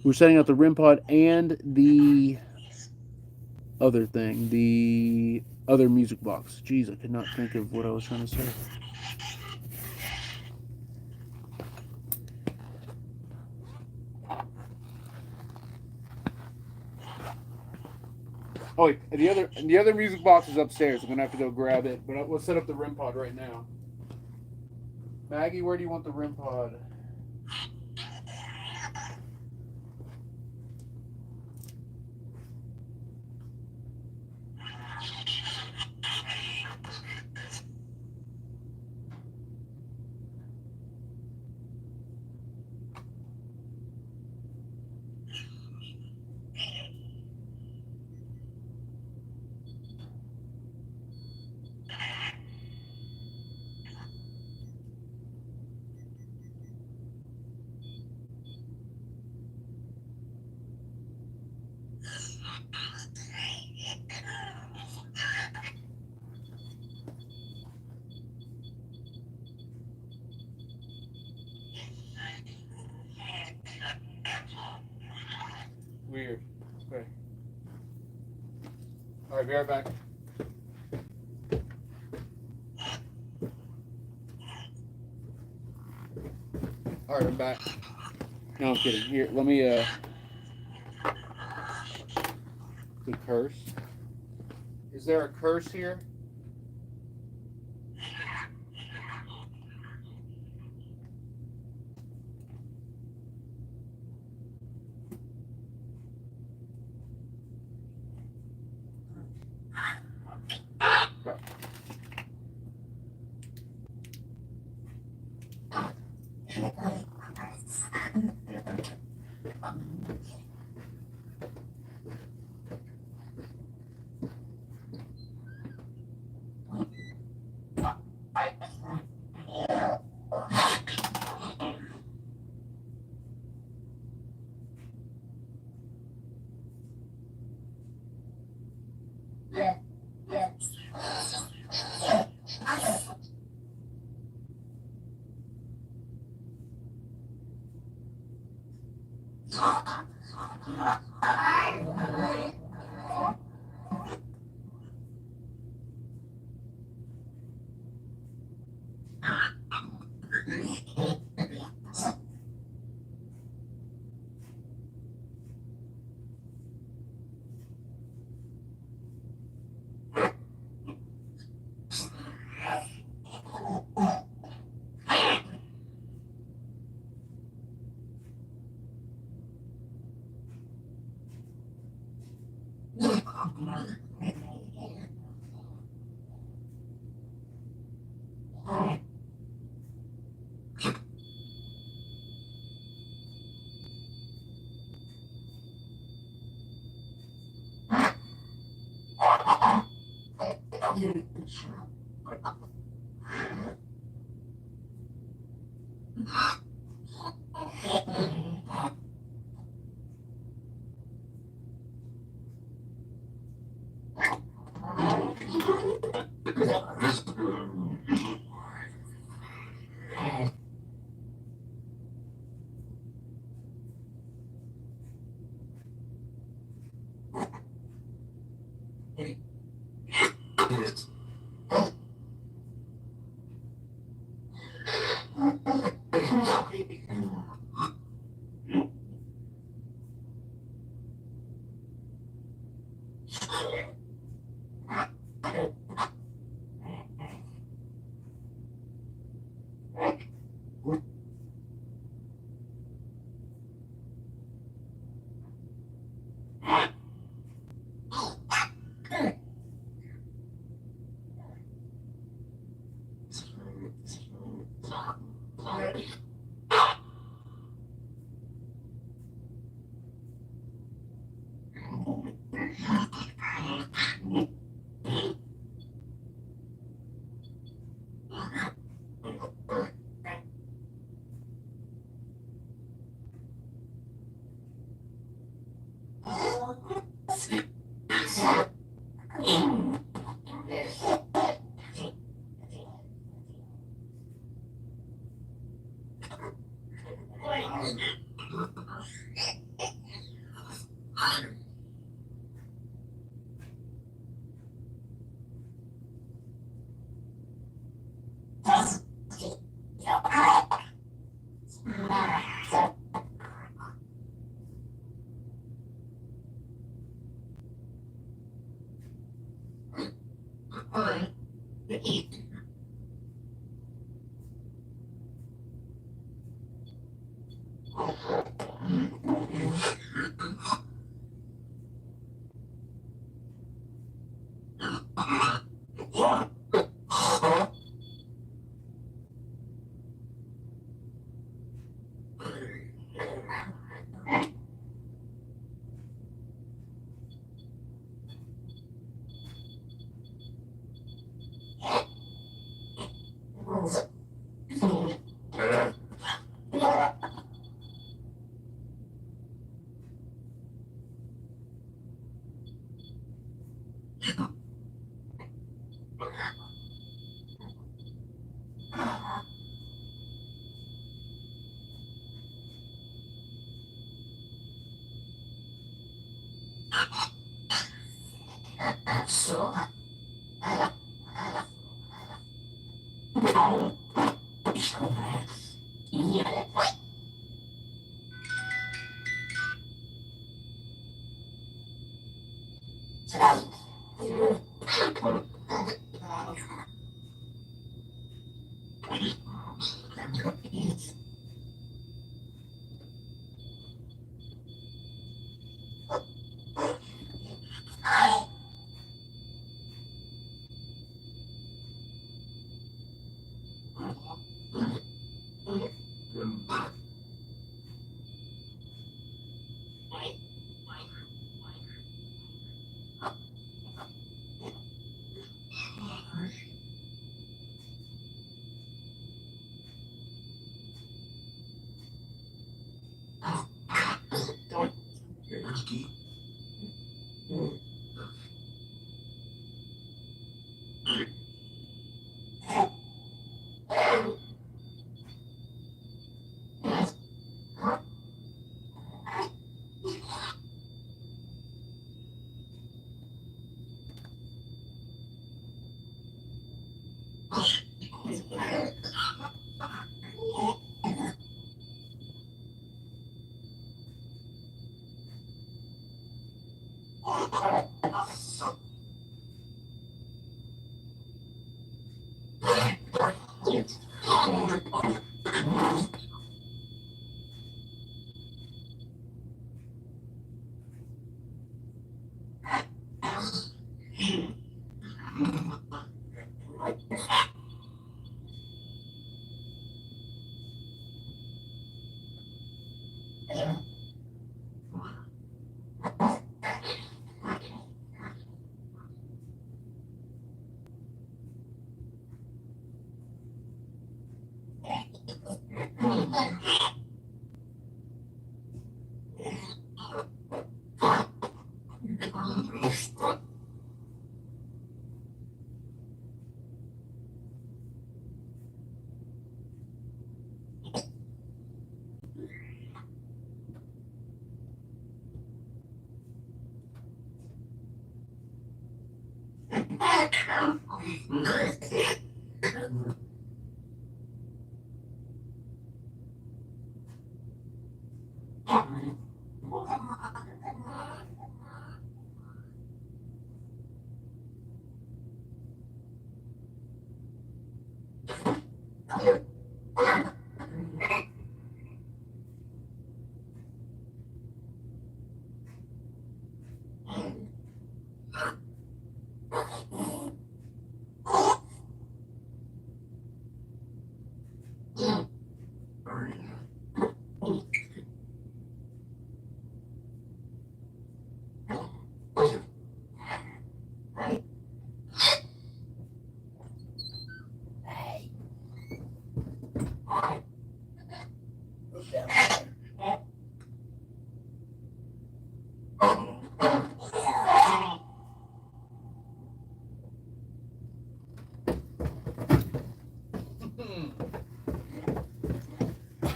Speaker 1: we're setting out the rim pod and the other thing, the other music box. Jeez, I could not think of what I was trying to say. Oh, wait, the other music box is upstairs. I'm gonna have to go grab it, but let's set up the rim pod right now. Maggie, where do you want the rim pod? Weird. Okay. All right, be right back. All right, I'm back. No, I'm kidding. Here, let me, the curse. Is there a curse here?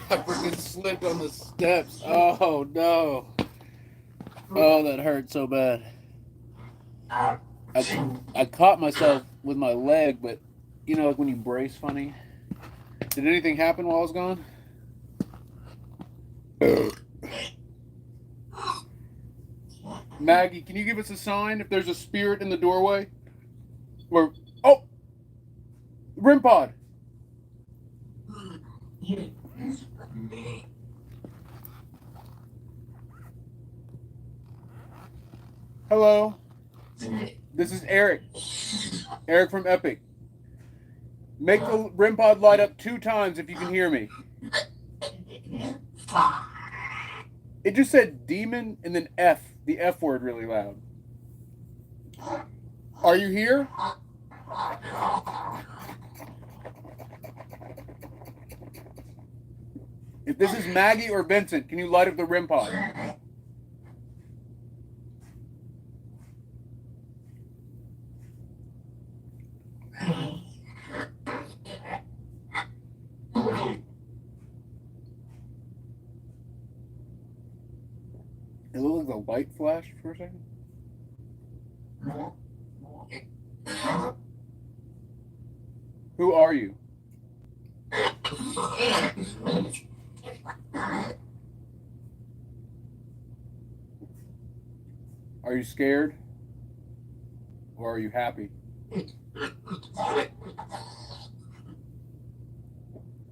Speaker 1: I freaking slipped on the steps. Oh no. Oh, that hurt so bad. I caught myself with my leg, but you know, like when you brace funny. Did anything happen while I was gone? Maggie, can you give us a sign if there's a spirit in the doorway? Or oh, REM pod. Hello. This is Eric. Eric from Epic. Make the REM pod light up 2 times if you can hear me. It just said demon and then F, the F word really loud. Are you here? If this is Maggie or Vincent, can you light up the REM pod? It looked like the light flashed for a second. Who are you? Are you scared? Or are you happy?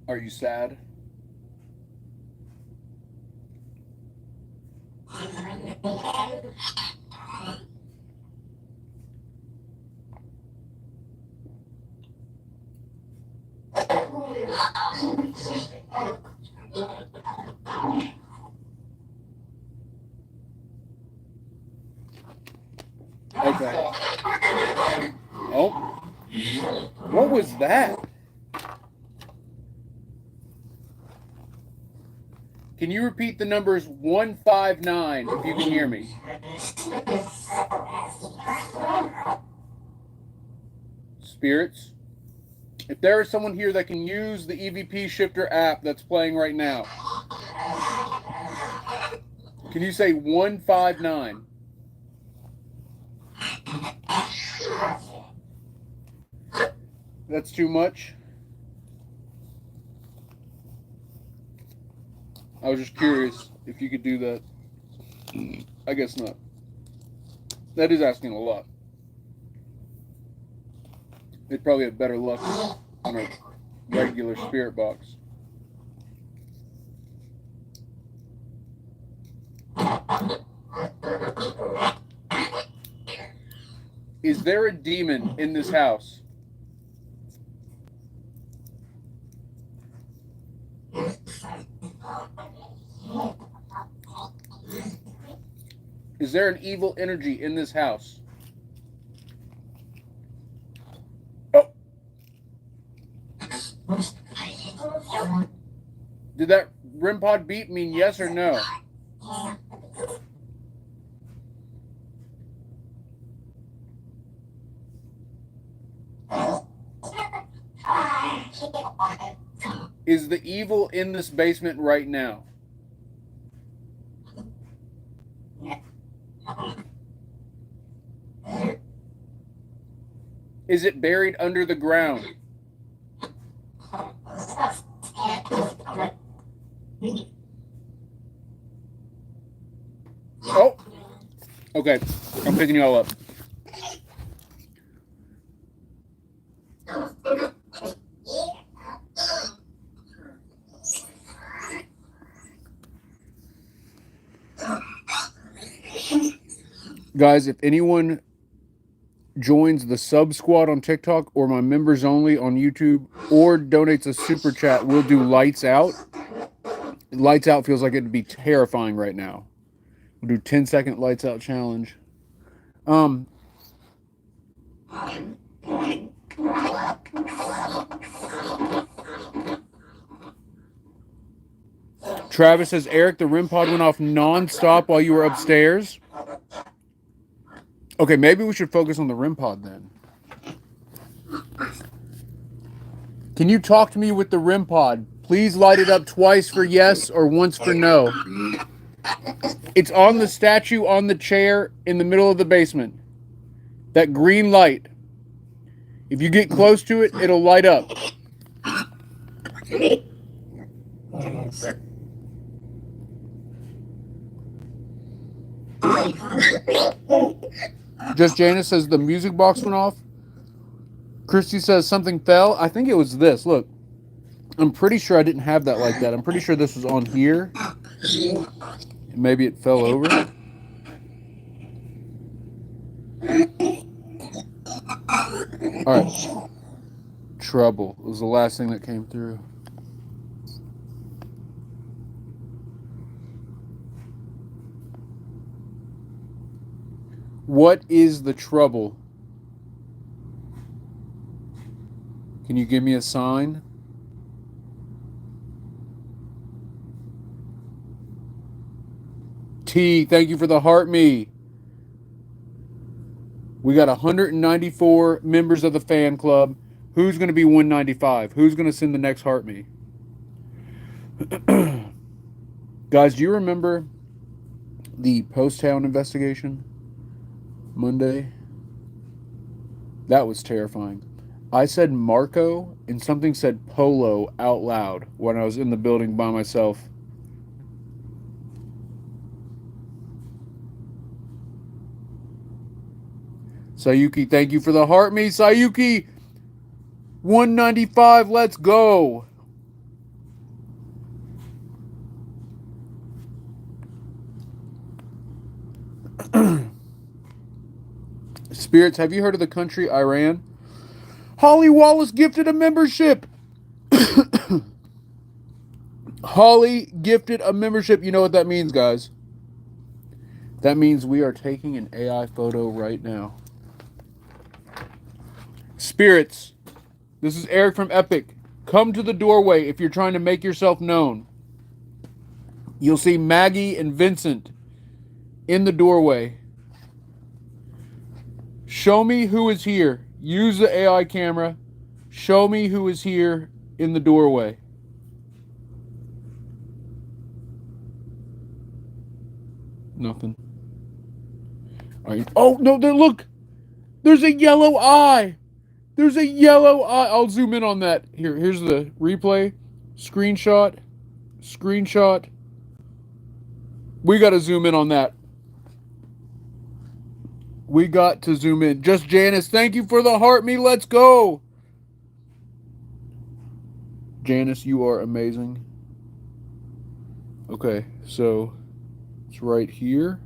Speaker 1: Are you sad? Okay. Oh. What was that? Can you repeat the numbers 159 if you can hear me? Spirits? If there is someone here that can use the EVP Shifter app that's playing right now, can you say 159? That's too much? I was just curious if you could do that. I guess not. That is asking a lot. They'd probably have better luck on a regular spirit box. Is there a demon in this house? Is there an evil energy in this house? Oh! Did that REM pod beep mean yes or no? Is the evil in this basement right now? Is it buried under the ground? Oh! Okay, I'm picking you all up. Guys, if anyone joins the sub squad on TikTok or my members only on YouTube or donates a super chat, we'll do lights out. Lights out feels like it'd be terrifying right now. We'll do 10-second lights out challenge. Travis says, Eric, the REM pod went off non-stop while you were upstairs. Okay, maybe we should focus on the REM pod then. Can you talk to me with the REM pod? Please light it up twice for yes or once for no. It's on the statue on the chair in the middle of the basement. That green light. If you get close to it, it'll light up. Just Janice says the music box went off. Christy says something fell. I think it was this. Look. I'm pretty sure I didn't have that like that. I'm pretty sure this was on here. Maybe it fell over. Alright. Trouble was the last thing that came through. What is the trouble? Can you give me a sign? T, thank you for the heart me. We got 194 members of the fan club. Who's going to be 195? Who's going to send the next heart me? Guys, do you remember the Post Town investigation? Monday? That was terrifying. I said Marco and something said Polo out loud when I was in the building by myself. Sayuki, thank you for the heart me. Sayuki, 195, let's go. Spirits, have you heard of the country Iran? Holly Wallace gifted a membership. Holly gifted a membership. You know what that means, guys? That means we are taking an AI photo right now. Spirits, this is Eric from Epic. Come to the doorway if you're trying to make yourself known. You'll see Maggie and Vincent in the doorway. Show me who is here. Use the AI camera. Show me who is here in the doorway. Nothing. All right. Oh, no, there, look. There's a yellow eye. There's a yellow eye. I'll zoom in on that. Here's the replay. Screenshot. Screenshot. We got to zoom in on that. We got to zoom in. Just Janice, thank you for the heart me. Let's go. Janice, you are amazing. Okay, so it's right here.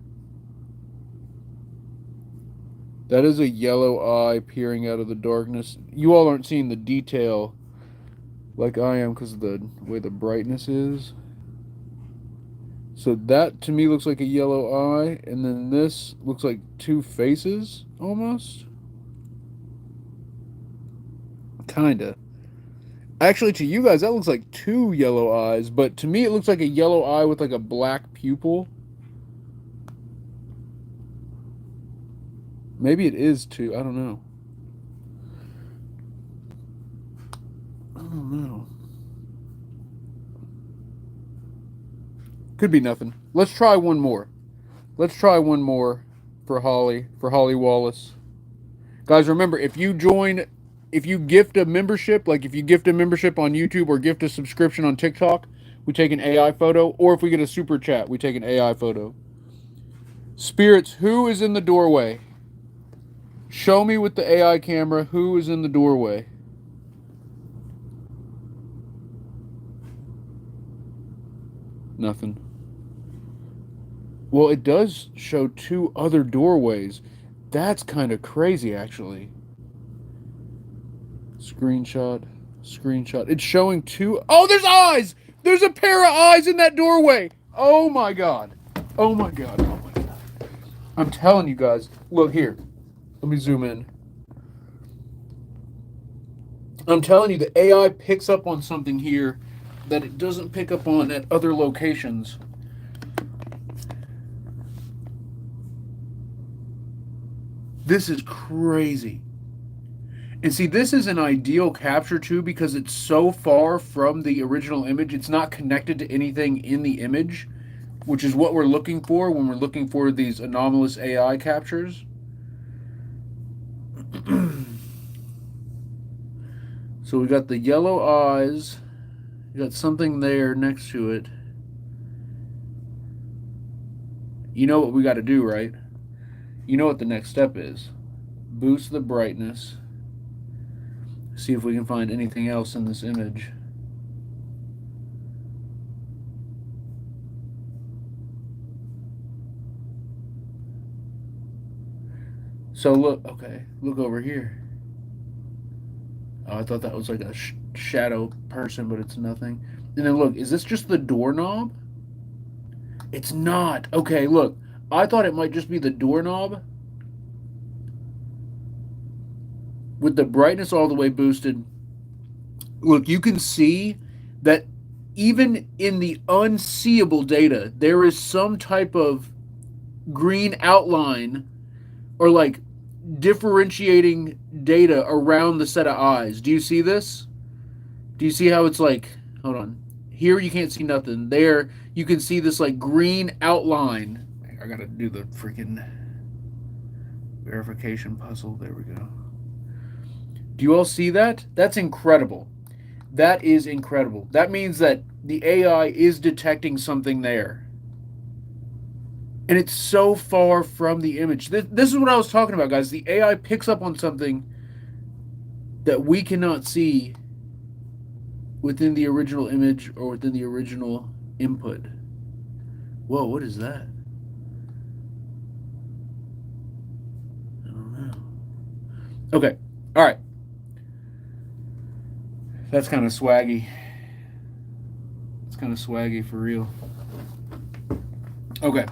Speaker 1: That is a yellow eye peering out of the darkness. You all aren't seeing the detail like I am because of the way the brightness is. So that to me looks like a yellow eye, and then this looks like two faces almost. Kinda. Actually, to you guys, that looks like two yellow eyes, but to me it looks like a yellow eye with like a black pupil. Maybe it is two. I don't know. I don't know. Could be nothing. Let's try one more. Let's try one more for Holly Wallace. Guys, remember, if you gift a membership, like if you gift a membership on YouTube or gift a subscription on TikTok, we take an AI photo. Or if we get a super chat, we take an AI photo. Spirits, who is in the doorway? Show me with the AI camera who is in the doorway. Nothing. Well, it does show two other doorways. That's kind of crazy, actually. Screenshot. Screenshot. It's showing two. Oh, there's eyes! There's a pair of eyes in that doorway! Oh my god. Oh my god. Oh my god. I'm telling you guys. Look here. Let me zoom in. I'm telling you, the AI picks up on something here that it doesn't pick up on at other locations. This is crazy. And see, this is an ideal capture too because it's so far from the original image. It's not connected to anything in the image, which is what we're looking for when we're looking for these anomalous AI captures. So we got the yellow eyes. We got something there next to it. You know what we got to do, right? You know what the next step is. Boost the brightness. See if we can find anything else in this image. So look, okay, look over here. Oh, I thought that was like a shadow person, but it's nothing. And then look, is this just the doorknob? It's not. Okay, look, I thought it might just be the doorknob with the brightness all the way boosted. Look, you can see that even in the unseeable data, there is some type of green outline or like differentiating data around the set of eyes. Do you see this? Do you see how it's like, hold on. Here you can't see nothing. There you can see this like green outline. I gotta do the freaking verification puzzle. There we go. Do you all see that? That's incredible. That is incredible. That means that the AI is detecting something there. And it's so far from the image. This is what I was talking about, guys. The AI picks up on something that we cannot see within the original image or within the original input. Whoa, what is that? I don't know. Okay, all right. That's kind of swaggy. It's kind of swaggy for real. Okay.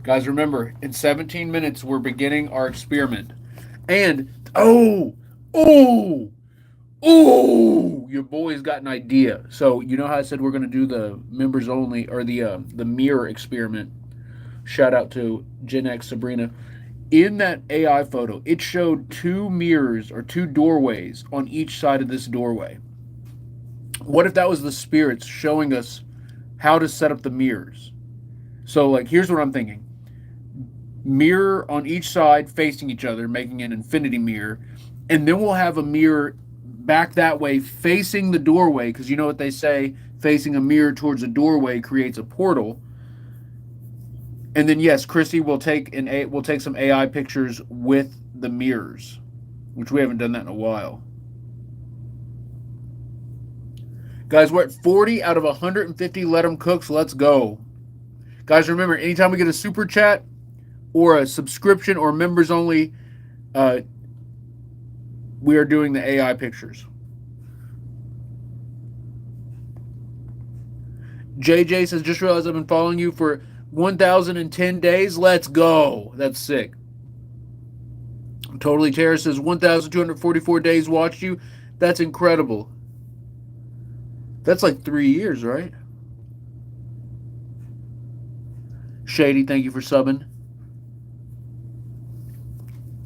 Speaker 1: Guys, remember, in 17 minutes, we're beginning our experiment. And, oh, your boy's got an idea. So, you know how I said we're going to do the members only, or the mirror experiment? Shout out to Gen X Sabrina. In that AI photo, it showed two mirrors or two doorways on each side of this doorway. What if that was the spirits showing us how to set up the mirrors? So, like, here's what I'm thinking: mirror on each side facing each other, making an infinity mirror, and then we'll have a mirror back that way facing the doorway, because you know what they say, facing a mirror towards a doorway creates a portal. And then yes, Chrissy will take some AI pictures with the mirrors, which we haven't done that in a while. Guys, we're at 40 out of 150 Let 'em Cooks. Let's go. Guys, remember, anytime we get a super chat or a subscription or members only, we are doing the AI pictures. JJ says, just realized I've been following you for 1,010 days. Let's go. That's sick. Totally Terror says 1,244 days watched you. That's incredible. That's like 3 years, right? Shady, thank you for subbing.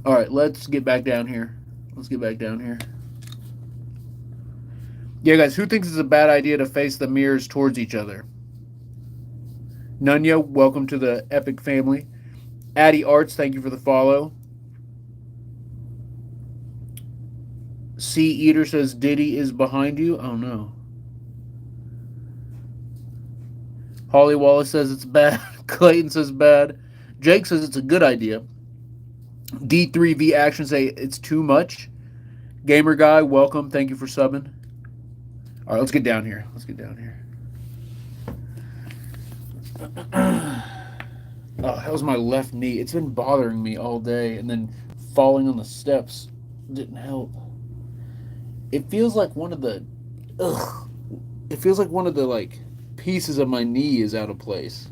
Speaker 1: All right, let's get back down here. Yeah, guys, who thinks it's a bad idea to face the mirrors towards each other? Nunya, welcome to the Epic family. Addy Arts, thank you for the follow. Sea Eater says Diddy is behind you. Oh no. Holly Wallace says it's bad. Clayton says bad. Jake says it's a good idea. D3V Action say it's too much. Gamer Guy, welcome. Thank you for subbing. All right, let's get down here. Oh, that was my left knee. It's been bothering me all day, and then falling on the steps didn't help. It feels like one of the, ugh. It feels like one of the pieces of my knee is out of place.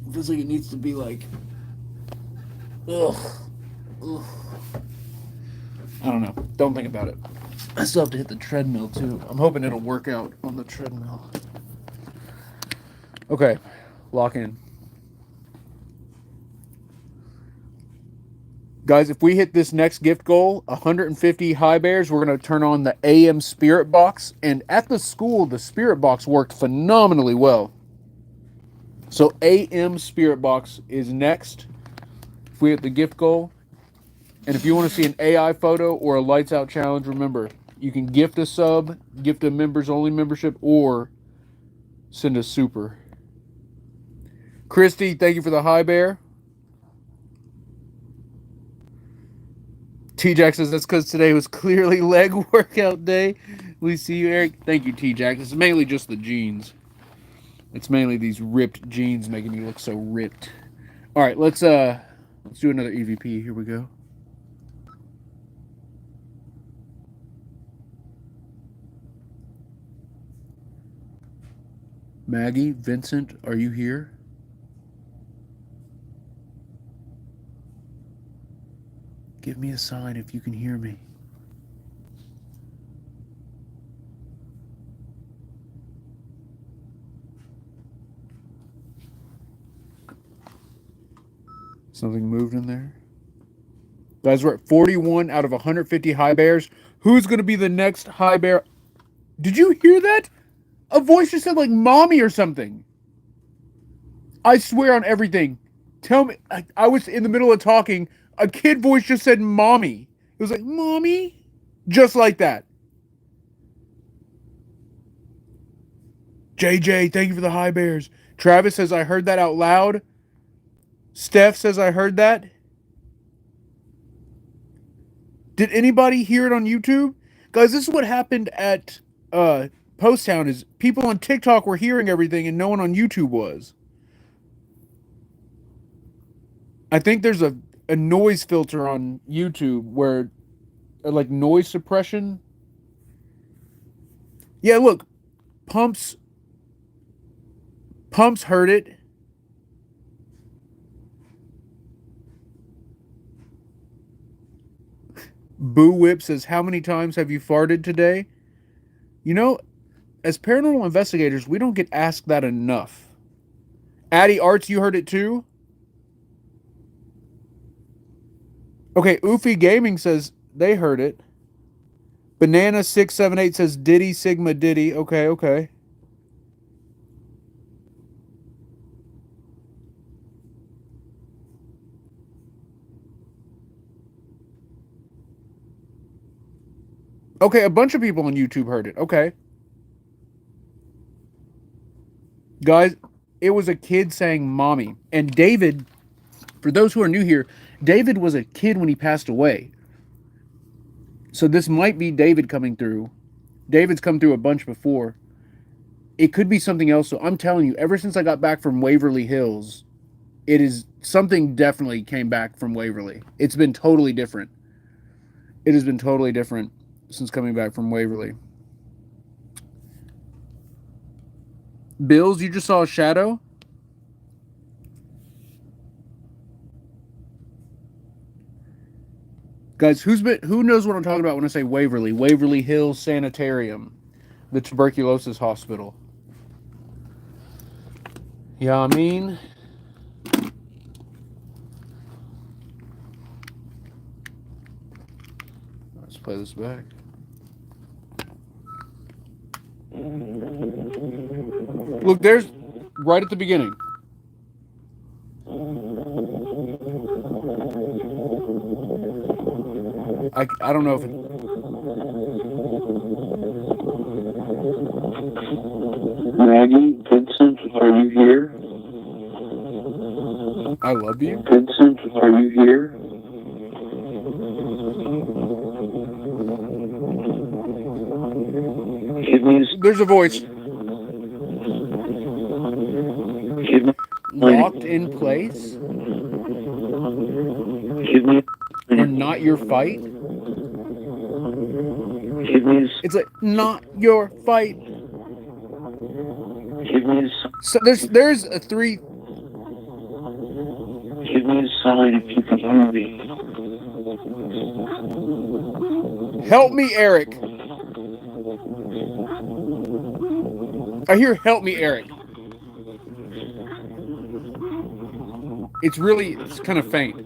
Speaker 1: It feels like it needs to be ugh, ugh. I don't know. Don't think about it. I still have to hit the treadmill too. I'm hoping it'll work out on the treadmill. Okay, lock in. Guys, if we hit this next gift goal, 150 high bears, we're going to turn on the AM Spirit Box. And at the school, the Spirit Box worked phenomenally well. So AM Spirit Box is next. If we hit the gift goal. And if you want to see an AI photo or a lights out challenge, remember, you can gift a sub, gift a members only membership, or send a super. Christy, thank you for the high bear. T-Jack says that's because today was clearly leg workout day. We see you, Eric. Thank you, T-Jack. It's mainly just the jeans. It's mainly these ripped jeans making me look so ripped. All right, let's do another EVP. Here we go. Maggie, Vincent, are you here? Give me a sign if you can hear me. Something moved in there. Guys, we're at 41 out of 150 high bears. Who's going to be the next high bear? Did you hear that? A voice just said mommy or something. I swear on everything. Tell me, I was in the middle of talking. A kid voice just said mommy. It was like, mommy? Just like that. JJ, thank you for the high bears. Travis says, I heard that out loud. Steph says, I heard that. Did anybody hear it on YouTube? Guys, this is what happened at Post Town is people on TikTok were hearing everything and no one on YouTube was. I think there's a noise filter on YouTube where noise suppression. Yeah, look, Pumps heard it. Boo Whip says, how many times have you farted today? You know, as paranormal investigators, we don't get asked that enough. Addy Arts, you heard it too? Okay, Oofy Gaming says they heard it. Banana678 says Diddy Sigma Diddy. Okay, okay. Okay, a bunch of people on YouTube heard it. Okay. Guys, it was a kid saying mommy. And David, for those who are new here, David was a kid when he passed away. So this might be David coming through. David's come through a bunch before. It could be something else. So I'm telling you, ever since I got back from Waverly Hills, it is something definitely came back from Waverly. It's been totally different. It has been totally different since coming back from Waverly. Bills, you just saw a shadow? Guys, who knows what I'm talking about when I say Waverly? Waverly Hills Sanitarium, the tuberculosis hospital. Yeah, I mean, let's play this back. Look, there's right at the beginning. I don't know if it.
Speaker 2: Maggie, Vincent, are you here?
Speaker 1: I love you.
Speaker 2: Vincent, are you here?
Speaker 1: There's a voice. in place
Speaker 2: Give me
Speaker 1: or not your fight.
Speaker 2: give me
Speaker 1: It's like not your fight.
Speaker 2: give me
Speaker 1: So there's a three.
Speaker 2: give me a sign if you can hear me.
Speaker 1: Help me, Eric. I hear help me, Eric. It's kind of faint.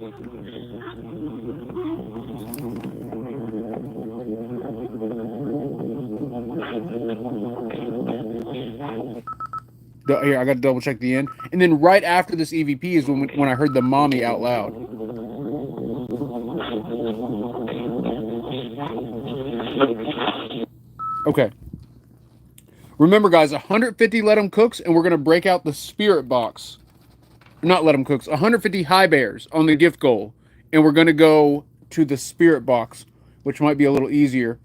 Speaker 1: Here, I got to double check the end. And then right after this EVP is when I heard the mommy out loud. Okay. Remember, guys, 150 let 'em cooks, and we're going to break out the spirit box. Not let 'em cooks, 150 high bears on the gift goal. And we're going to go to the spirit box, which might be a little easier.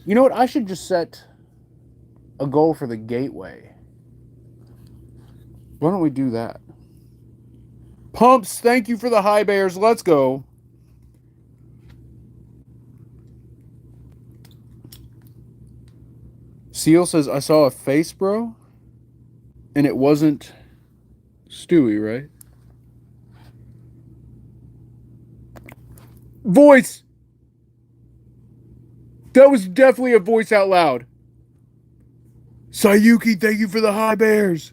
Speaker 1: You know what? I should just set a goal for the gateway. Why don't we do that? Pumps, thank you for the high bears. Let's go. Seal says, I saw a face, bro. And it wasn't Stewie, right? Voice! That was definitely a voice out loud. Sayuki, thank you for the high bears.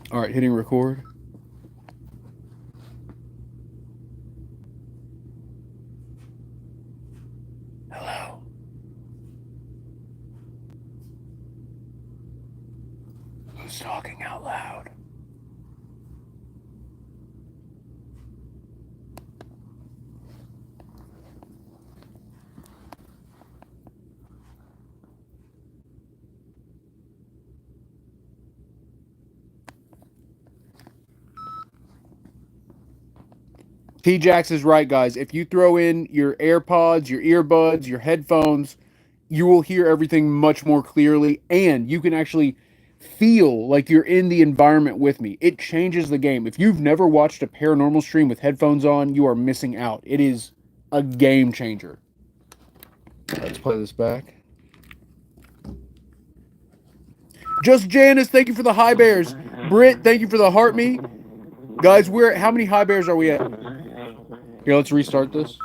Speaker 1: All right, hitting record. Hello. Who's talking out loud? T-Jax is right, guys. If you throw in your AirPods, your earbuds, your headphones, you will hear everything much more clearly, and you can actually feel like you're in the environment with me. It changes the game. If you've never watched a paranormal stream with headphones on, you are missing out. It is a game changer. Let's play this back. Just Janice, thank you for the high bears. Britt, thank you for the heart me. Guys, how many high bears are we at? Here, let's restart this.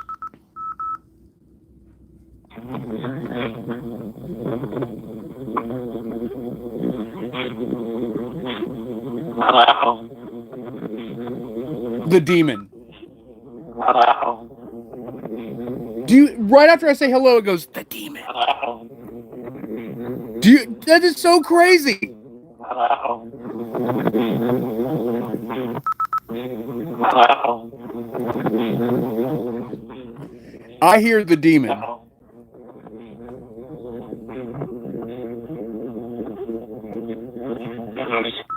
Speaker 2: Hello.
Speaker 1: The demon.
Speaker 2: Hello.
Speaker 1: Right after I say hello, it goes, the demon.
Speaker 2: Hello.
Speaker 1: That is so crazy.
Speaker 2: Hello. Hello.
Speaker 1: I hear the demon.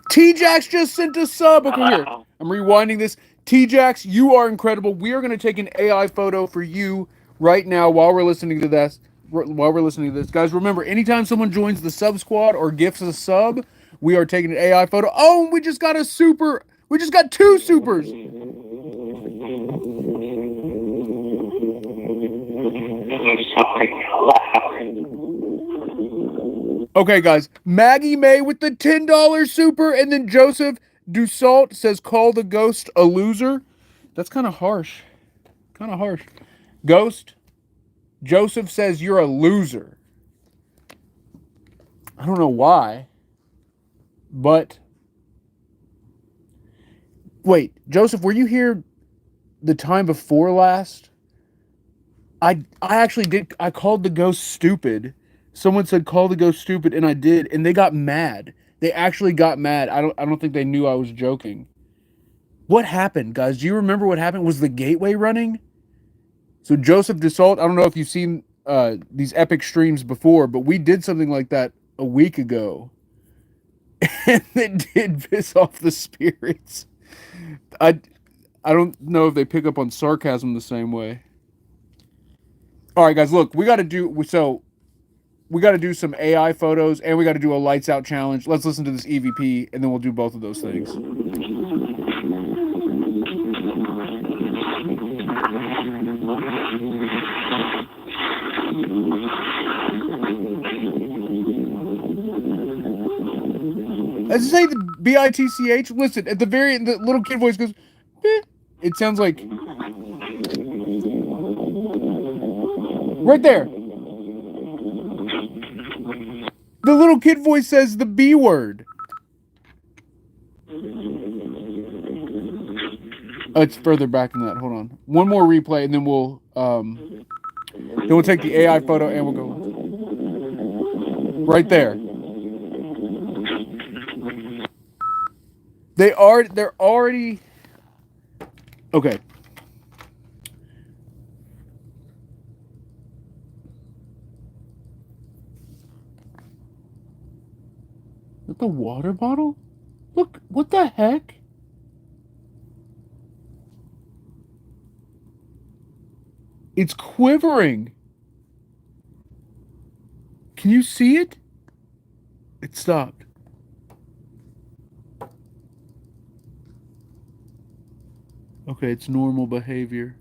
Speaker 1: T-Jax just sent a sub. Okay, here. I'm rewinding this. T-Jax, you are incredible. We are going to take an AI photo for you right now while we're listening to this. Guys, remember, anytime someone joins the sub squad or gifts a sub, we are taking an AI photo. Oh, we just got a super. We just got 2 supers. Okay, guys. Maggie May with the $10 super, and then Joseph Dussault says, call the ghost a loser. That's kind of harsh. Ghost, Joseph says you're a loser. I don't know why, but wait, Joseph, were you here the time before last? I actually did. I called the ghost stupid. Someone said call the ghost stupid, and I did, and they got mad. They actually got mad. I don't think they knew I was joking. What happened, guys? Do you remember what happened? Was the gateway running? So Joseph Dussault, I don't know if you've seen these epic streams before, but we did something like that a week ago. And it did piss off the spirits. I don't know if they pick up on sarcasm the same way. All right, guys, look, we got to do some AI photos and we got to do a lights out challenge. Let's listen to this EVP and then we'll do both of those things. As I say the BITCH, listen, at the very end, the little kid voice goes, "Beh." It sounds like right there. The little kid voice says the B word. Oh, it's further back than that. Hold on. One more replay and then we'll take the AI photo and we'll go right there. They're already okay. With the water bottle? Look, what the heck? It's quivering. Can you see it? It stopped. Okay, it's normal behavior.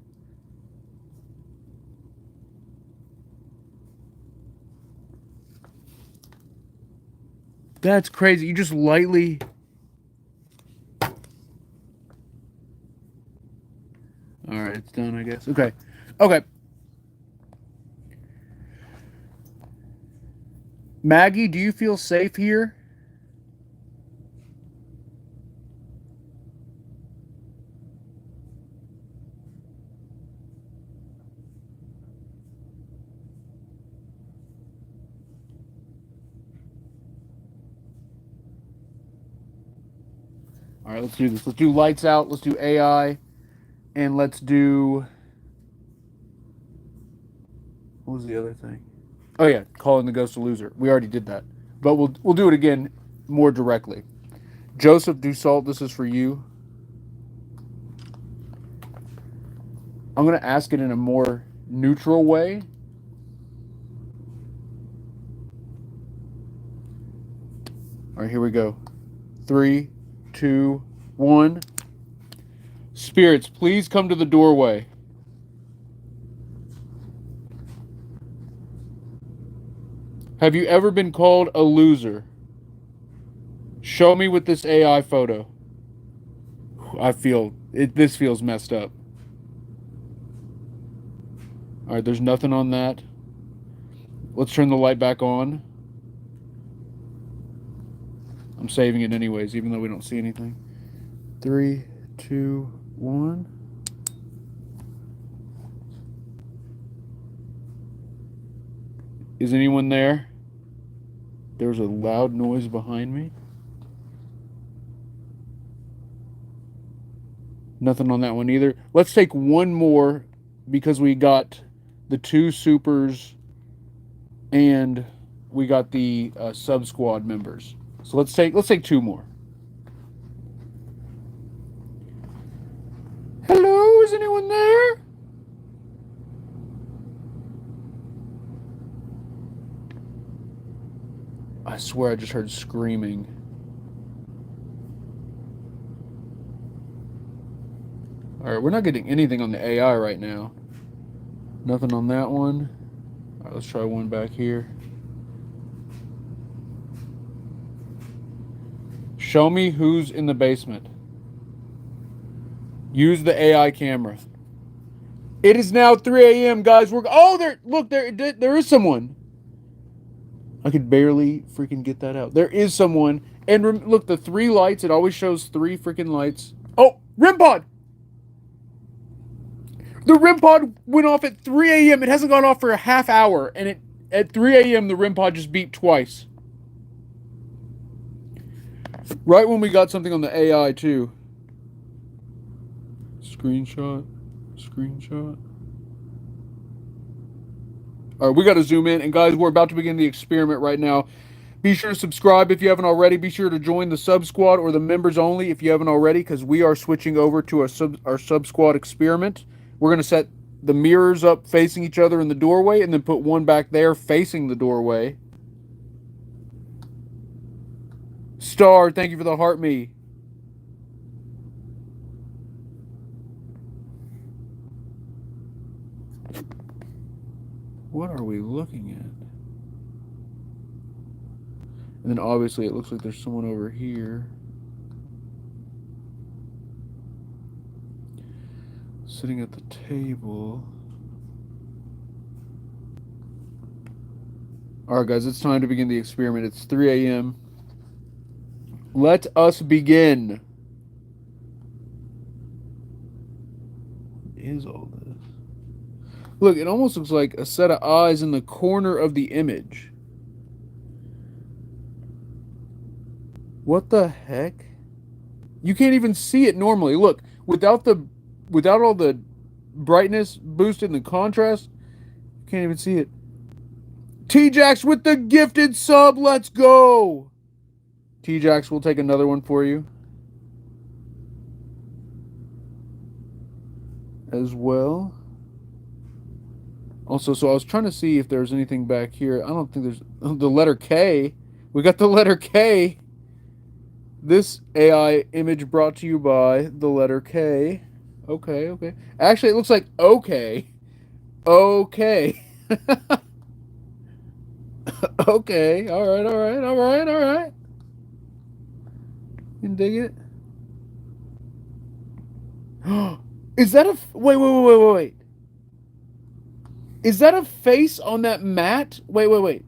Speaker 1: That's crazy. You just lightly... Alright, it's done, I guess. Okay. Okay. Maggie, do you feel safe here? All right, let's do this. Let's do lights out. Let's do AI. And let's do... What was the other thing? Oh, yeah. Calling the ghost a loser. We already did that. But we'll do it again more directly. Joseph Dussault, this is for you. I'm going to ask it in a more neutral way. All right, here we go. 3, 2, 1. Spirits, please come to the doorway. Have you ever been called a loser? Show me with this AI photo. This feels messed up. All right, there's nothing on that. Let's turn the light back on. I'm saving it anyways, even though we don't see anything. 3, 2, 1. Is anyone there? There's a loud noise behind me. Nothing on that one either. Let's take one more because we got the 2 supers and we got the sub squad members. So let's take 2 more. Hello, is anyone there? I swear I just heard screaming. Alright, we're not getting anything on the AI right now. Nothing on that one. Alright, let's try one back here. Show me who's in the basement. Use the AI camera. It is now 3 a.m., guys. There is someone. I could barely freaking get that out. There is someone. And look, the 3 lights, it always shows 3 freaking lights. Oh, REM pod! The REM pod went off at 3 a.m. It hasn't gone off for a half hour. And at 3 a.m., the REM pod just beeped twice. Right when we got something on the AI, too. Screenshot. All right, we got to zoom in. And guys, we're about to begin the experiment right now. Be sure to subscribe if you haven't already. Be sure to join the sub squad or the members only if you haven't already, because we are switching over to our sub squad experiment. We're going to set the mirrors up facing each other in the doorway, and then put one back there facing the doorway. Star, thank you for the heart me. What are we looking at? And then obviously it looks like there's someone over here. Sitting at the table. Alright guys, it's time to begin the experiment. It's 3 a.m. Let us begin. What is all this? Look, it almost looks like a set of eyes in the corner of the image. What the heck? You can't even see it normally. Look, without all the brightness boosted and the contrast, you can't even see it. T-Jax with the gifted sub, let's go! T-Jax will take another one for you. As well. Also, so I was trying to see if there's anything back here. I don't think there's... The letter K. We got the letter K. This AI image brought to you by the letter K. Okay, okay. Actually, it looks like okay. Okay. Okay. Alright, alright, alright, alright. You can dig it? Is that a... Wait. Is that a face on that mat? Wait.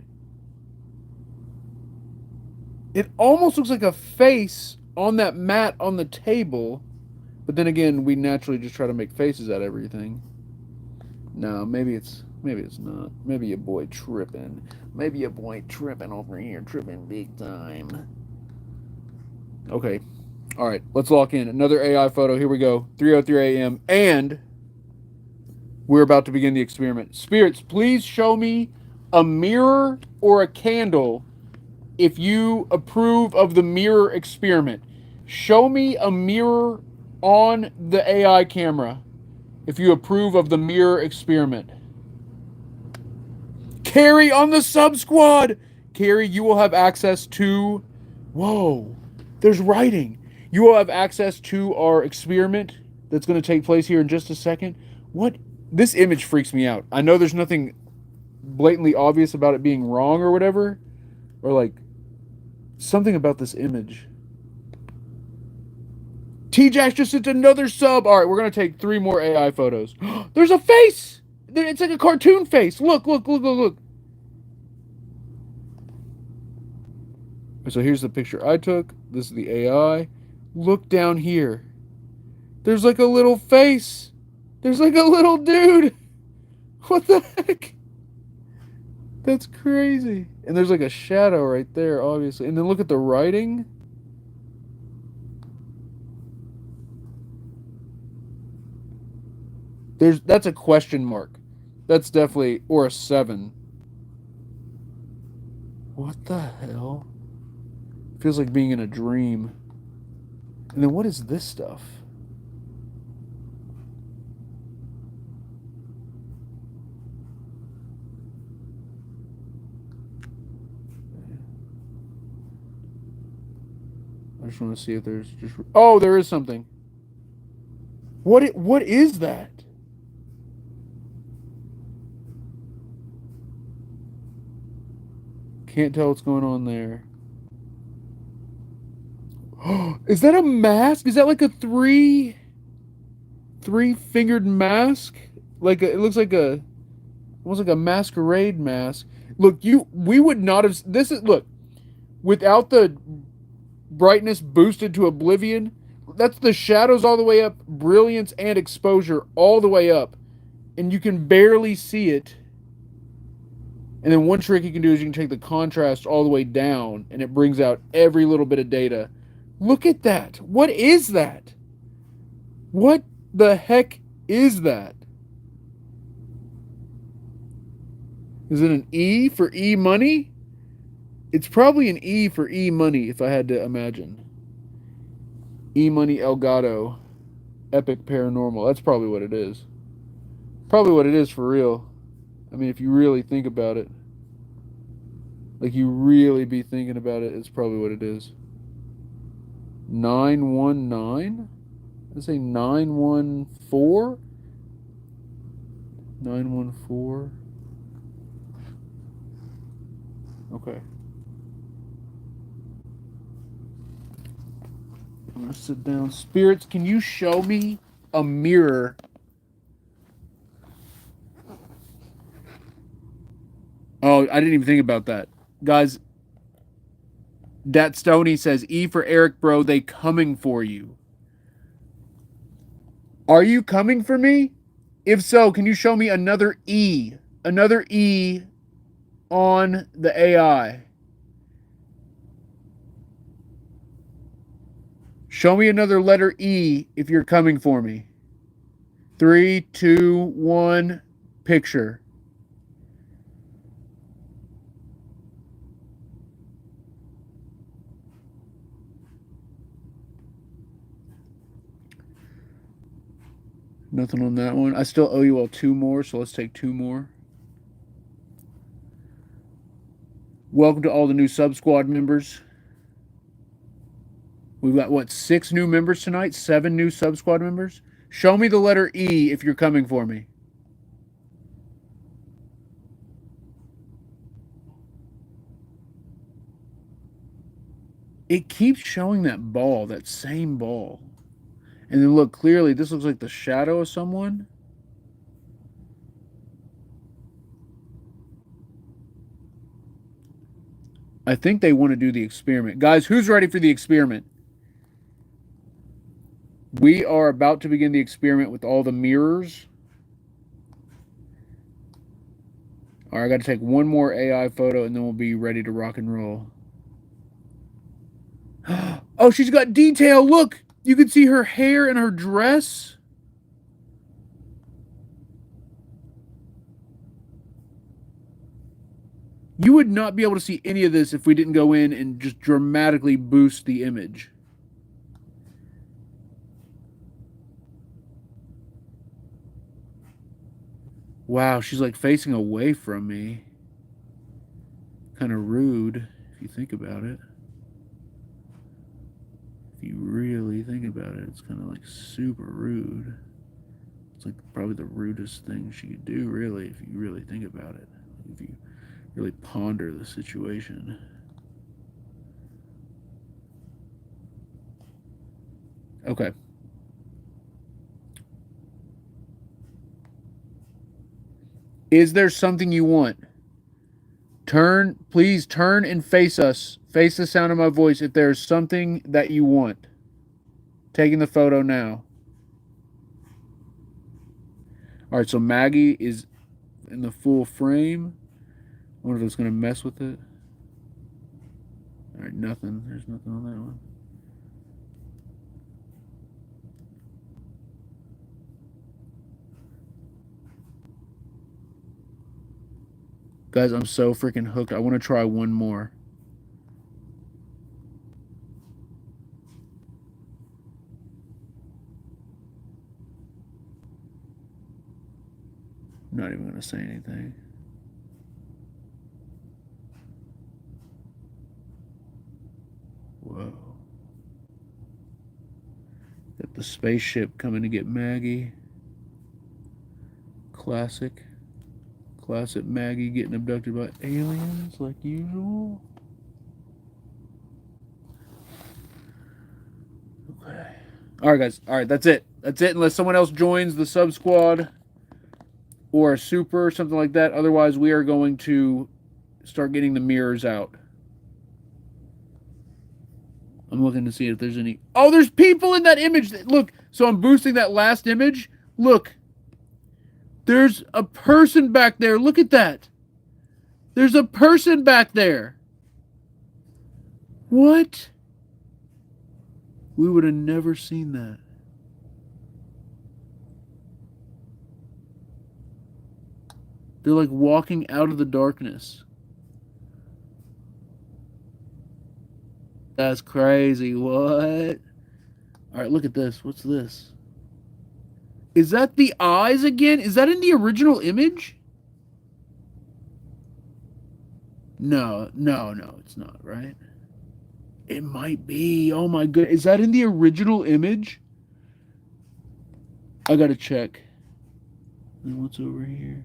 Speaker 1: It almost looks like a face on that mat on the table. But then again, we naturally just try to make faces at everything. No, maybe it's not. Maybe your boy tripping. Maybe your boy tripping over here. Tripping big time. Okay. Alright, let's lock in. Another AI photo. Here we go. 3:03 a.m. And we're about to begin the experiment. Spirits, please show me a mirror or a candle if you approve of the mirror experiment. Show me a mirror on the AI camera if you approve of the mirror experiment. Carrie on the sub squad! Carrie, you will have access to... Whoa. There's writing. You will have access to our experiment that's going to take place here in just a second. What? This image freaks me out. I know there's nothing blatantly obvious about it being wrong or whatever. Or like... Something about this image. T-Jax just sent another sub. Alright, we're going to take 3 more AI photos. There's a face! It's like a cartoon face. Look. So here's the picture I took. This is the AI. Look down here. There's like a little face. There's like a little dude. What the heck? That's crazy. And there's like a shadow right there, obviously. And then look at the writing. That's a question mark. That's definitely, or a 7. What the hell? Feels like being in a dream. And then what is this stuff? I just want to see if there's just... Oh, there is something. What is that? Can't tell what's going on there. Is that a mask? Is that like a three-fingered mask? Like it looks like almost like a masquerade mask. Look, we would not have... Look, without the brightness boosted to oblivion, that's the shadows all the way up, brilliance and exposure all the way up, and you can barely see it. And then one trick you can do is you can take the contrast all the way down, and it brings out every little bit of data. Look at that. What is that? What the heck is that? Is it an E for E-money? It's probably an E for E-money, if I had to imagine. E-money Elgato. Epic Paranormal. That's probably what it is. Probably what it is for real. I mean, if you really think about it. Like, you really be thinking about it, it's probably what it is. 919? I say 914? 914. Okay. I'm gonna sit down. Spirits, can you show me a mirror? Oh, I didn't even think about that. Guys, Dat Stoney says, E for Eric, bro, they coming for you. Are you coming for me? If so, can you show me another E? Another E on the AI. Show me another letter E if you're coming for me. 3, 2, 1, picture. Nothing on that one. I still owe you all 2 more, so let's take 2 more. Welcome to all the new Sub Squad members. We've got, what, 6 new members tonight? 7 new Sub Squad members? Show me the letter E if you're coming for me. It keeps showing that ball, that same ball. And then look, clearly, this looks like the shadow of someone. I think they want to do the experiment. Guys, who's ready for the experiment? We are about to begin the experiment with all the mirrors. All right, I got to take one more AI photo and then we'll be ready to rock and roll. Oh, she's got detail. Look, you can see her hair and her dress. You would not be able to see any of this if we didn't go in and just dramatically boost the image. Wow, she's like facing away from me. Kind of rude if you think about it. If you really think about it, it's kind of like super rude. It's like probably the rudest thing she could do, really, if you really think about it. If you really ponder the situation. Okay. Is there something you want? Please turn and face us. Face the sound of my voice if there's something that you want. Taking the photo now. All right, so Maggie is in the full frame. I wonder if it's going to mess with it. All right, nothing. There's nothing on that one. Guys, I'm so freaking hooked. I want to try one more. I'm not even going to say anything. Whoa. Got the spaceship coming to get Maggie. Classic. Classic Maggie getting abducted by aliens like usual. Okay. All right, guys. All right, that's it. That's it. Unless someone else joins the sub squad or a super or something like that. Otherwise, we are going to start getting the mirrors out. I'm looking to see if there's any. Oh, there's people in that image. Look, so I'm boosting that last image. Look, there's a person back there. Look at that. There's a person back there. What? We would have never seen that. They're like walking out of the darkness. That's crazy. What? All right, look at this. What's this? Is that the eyes again? Is that in the original image? No, it's not, right? It might be. Oh my god. Is that in the original image? I gotta check. And what's over here?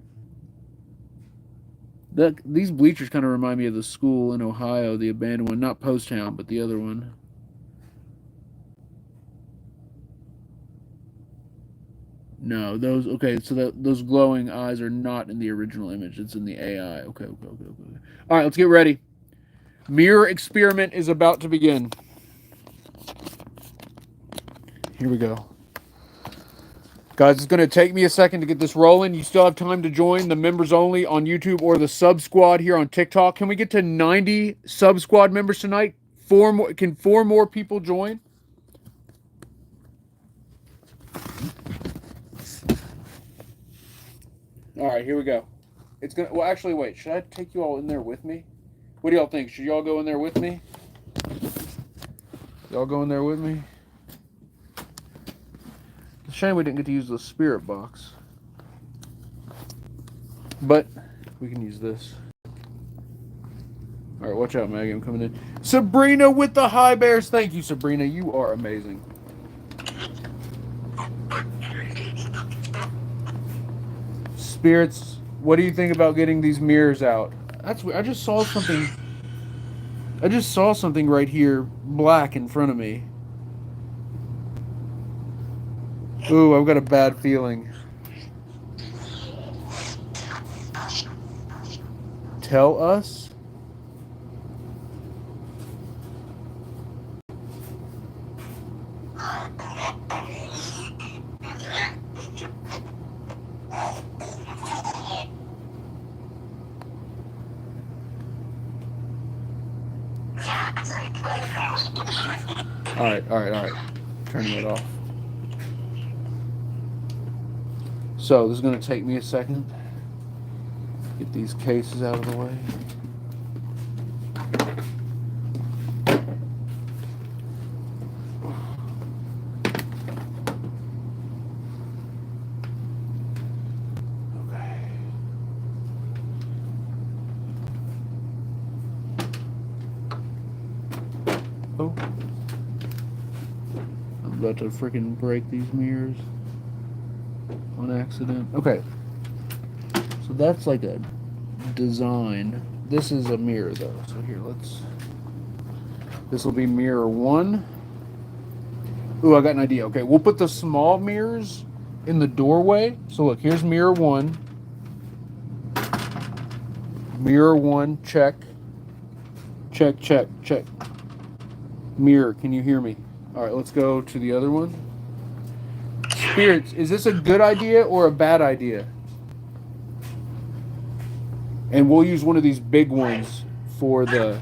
Speaker 1: These bleachers kind of remind me of the school in Ohio, the abandoned one. Not Post Town, but the other one. No, those okay. So those glowing eyes are not in the original image. It's in the AI. Okay. All right, let's get ready. Mirror experiment is about to begin. Here we go. Guys, it's going to take me a second to get this rolling. You still have time to join the members only on YouTube or the sub squad here on TikTok. Can we get to 90 sub squad members tonight? Can 4 more people join? All right, here we go. It's gonna. Well, actually, wait. Should I take you all in there with me? What do y'all think? Should y'all go in there with me? Y'all go in there with me? It's a shame we didn't get to use the spirit box. But we can use this. All right, watch out, Maggie. I'm coming in. Sabrina with the high bears. Thank you, Sabrina. You are amazing. Spirits, what do you think about getting these mirrors out? I just saw something. I just saw something right here, black in front of me. Ooh, I've got a bad feeling. Tell us? All right. Turning it off. So, this is going to take me a second. Get these cases out of the way. Okay. Oh. I'm about to freaking break these mirrors on accident. Okay. So that's like a design. This is a mirror though. So here, this will be mirror 1. Ooh, I got an idea. Okay, we'll put the small mirrors in the doorway. So look, here's mirror 1. Mirror 1, check. Check. Mirror, can you hear me? All right, let's go to the other one. Spirits, is this a good idea or a bad idea? And we'll use one of these big ones for the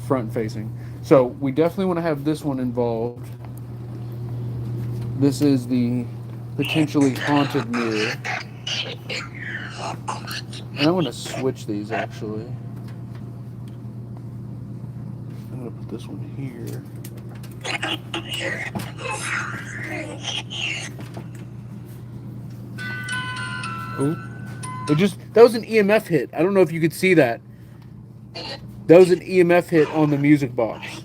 Speaker 1: front facing. So we definitely want to have this one involved. This is the potentially haunted mirror. And I'm going to switch these actually. I'm going to put this one here. Oh. That was an EMF hit. I don't know if you could see that. That was an EMF hit on the music box.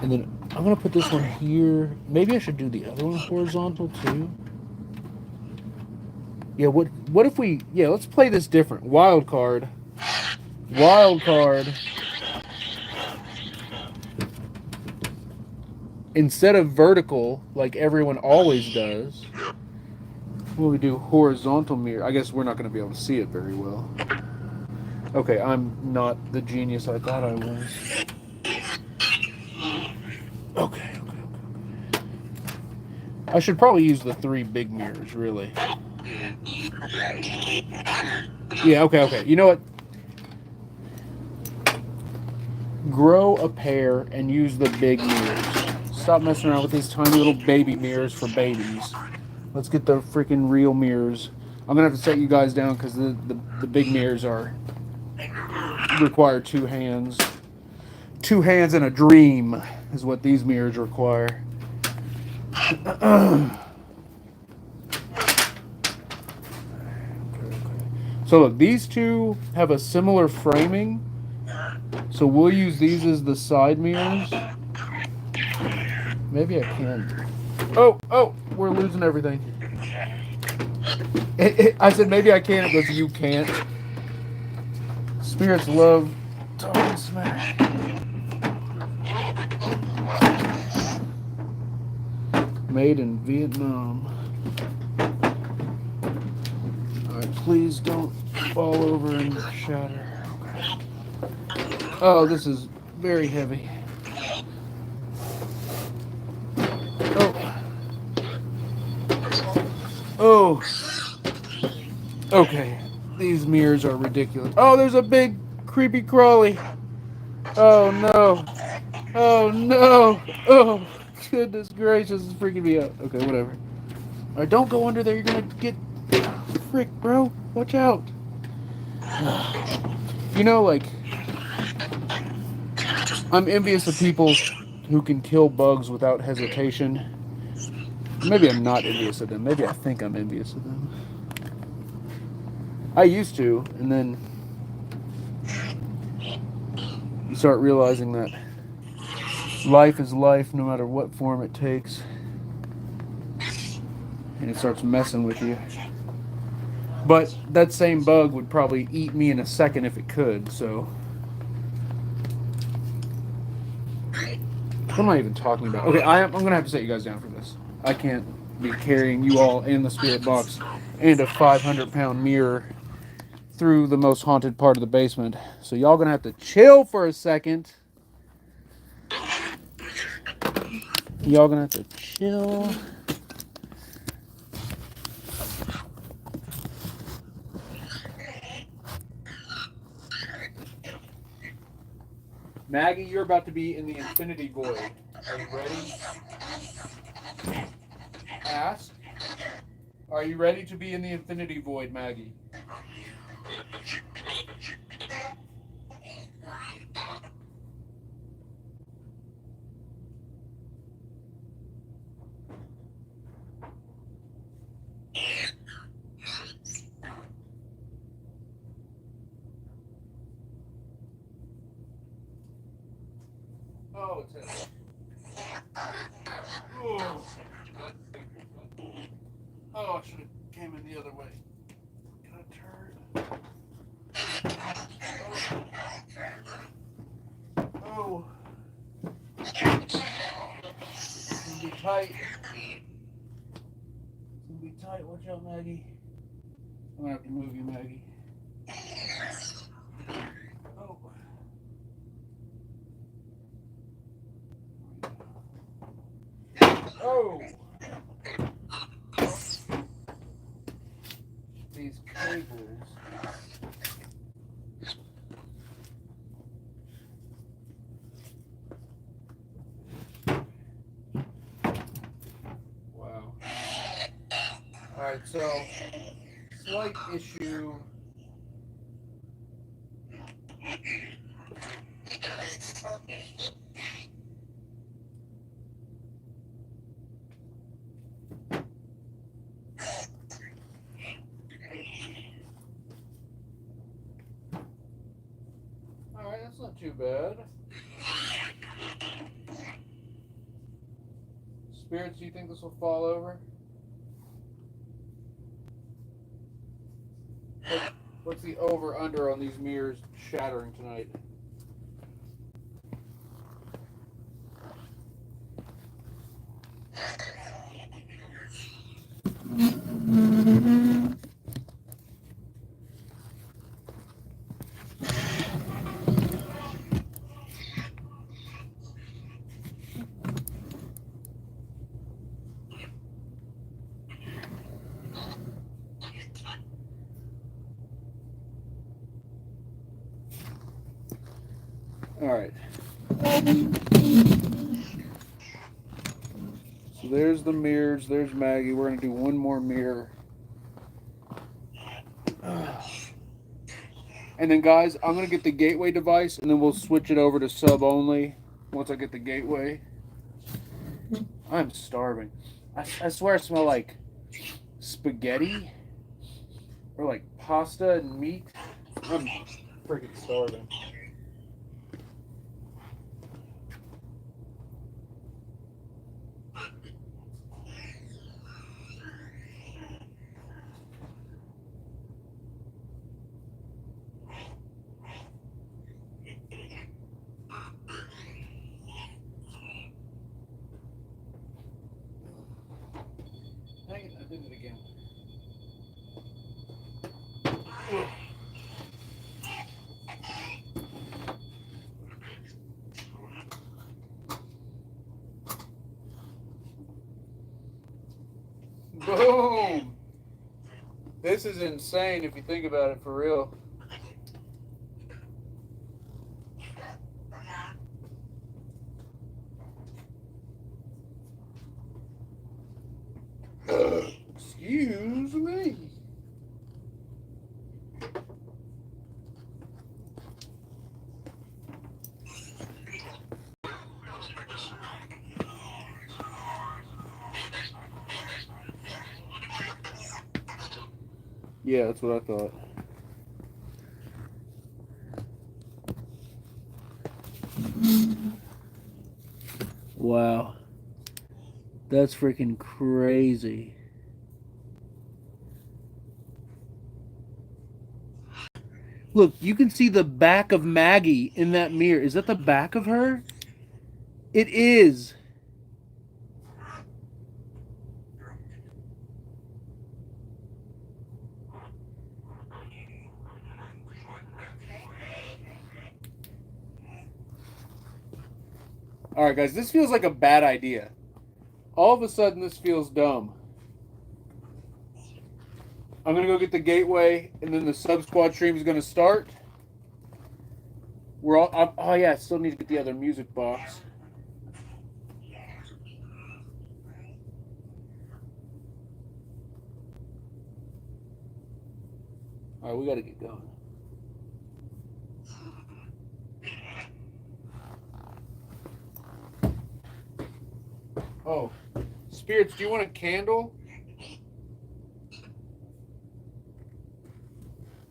Speaker 1: And then I'm going to put this one here. Maybe I should do the other one horizontal too. Yeah, what if we... Yeah, let's play this different. Wild card. Instead of vertical, like everyone always does, when we do horizontal mirror, I guess we're not going to be able to see it very well. Okay, I'm not the genius I thought I was. Okay. I should probably use the 3 big mirrors, really. Yeah, okay. You know what? Grow a pair and use the big mirrors. Stop messing around with these tiny little baby mirrors for babies. Let's get the freaking real mirrors. I'm gonna have to set you guys down because the big mirrors require 2 hands. 2 hands and a dream is what these mirrors require. So look, these two have a similar framing. So we'll use these as the side mirrors. Maybe I can. Oh, we're losing everything. I said maybe I can. It goes, you can't. Spirits love talking smack. Made in Vietnam. Alright, please don't fall over and shatter. Okay. Oh, this is very heavy. Oh. Oh. Okay. These mirrors are ridiculous. Oh, there's a big creepy crawly. Oh no. Oh no. Oh, goodness gracious, it's freaking me out. Okay, whatever. Alright, don't go under there. You're gonna get... Frick, bro. Watch out. You know, like... I'm envious of people who can kill bugs without hesitation. Maybe I'm not envious of them. Maybe I think I'm envious of them. I used to, and then... you start realizing that life is life no matter what form it takes. And it starts messing with you. But that same bug would probably eat me in a second if it could, so... what am I even talking about? Okay, I'm going to have to set you guys down for this. I can't be carrying you all in the spirit box and a 500-pound mirror through the most haunted part of the basement. So y'all going to have to chill for a second. Y'all going to have to chill. Maggie, you're about to be in the infinity void. Are you ready? Ask. Are you ready to be in the infinity void, Maggie? Oh, it's heavy. Oh, I should have came in the other way. Get a turn. Oh. It's gonna be tight. It's gonna be tight. Watch out, Maggie. I'm gonna have to move you, Maggie. Oh. Oh. These cables. Wow. Alright, so slight issue. Alright, that's not too bad. Spirits, do you think this will fall over? What's the over-under on these mirrors shattering tonight? Alright. So there's the mirrors, there's Maggie. We're going to do one more mirror. And then guys, I'm going to get the gateway device and then we'll switch it over to sub only once I get the gateway. I'm starving. I swear I smell like spaghetti or like pasta and meat. I'm freaking starving. Dang it, I did it again. Boom! This is insane if you think about it for real. Excuse me. Yeah, that's what I thought. Wow. That's freaking crazy. Look, you can see the back of Maggie in that mirror. Is that the back of her? It is. All right, guys, this feels like a bad idea. All of a sudden, this feels dumb. I'm gonna go get the gateway, and then the sub squad stream is gonna start. We're all. Oh yeah, I still need to get the other music box. All right, we gotta get going. Oh, spirits, do you want a candle?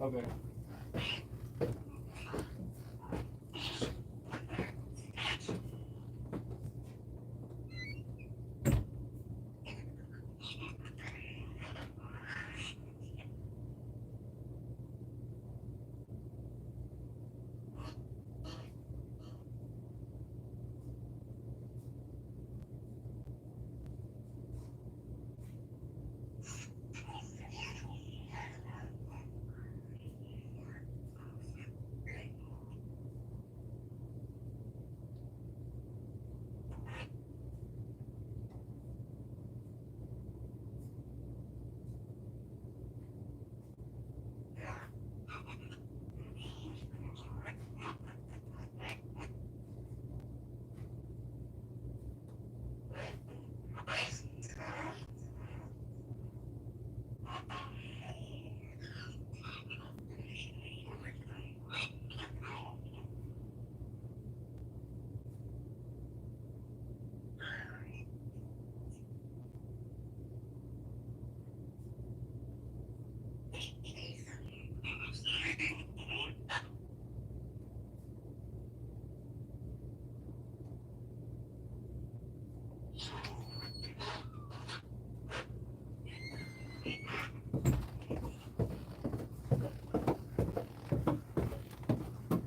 Speaker 1: Okay.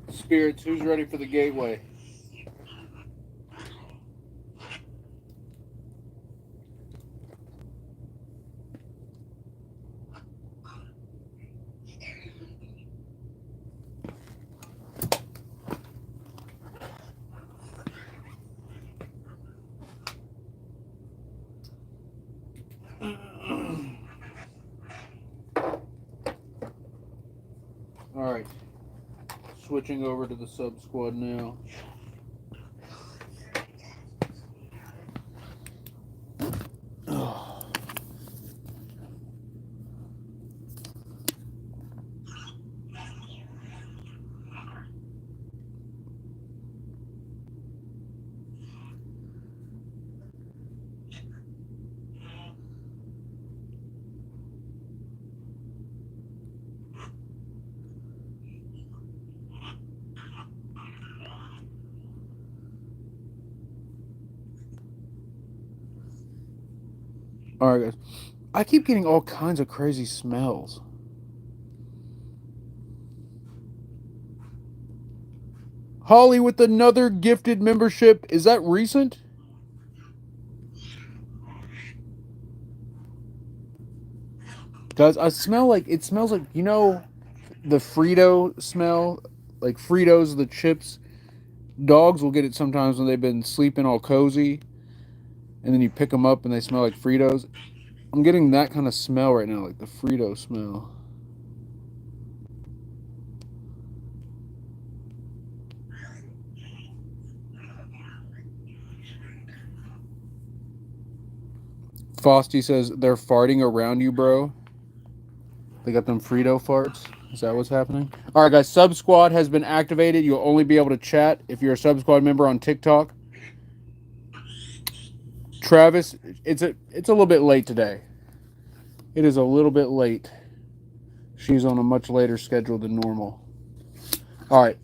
Speaker 1: Spirits, who's ready for the gateway? All right. Switching over to the sub squad now. All right, guys. I keep getting all kinds of crazy smells. Holly with another gifted membership. Is that recent? Guys, I smell like it smells like the Frito smell, like Fritos, the chips. Dogs will get it sometimes when they've been sleeping all cozy, and then you pick them up and they smell like Fritos. I'm getting that kind of smell right now, like the Frito smell. Frosty says they're farting around you, bro. They got them Frito farts. Is that what's happening? All right, guys. Sub Squad has been activated. You'll only be able to chat if you're a Sub Squad member on TikTok. Travis, it's a little bit late today. It is a little bit late. She's on a much later schedule than normal. All right,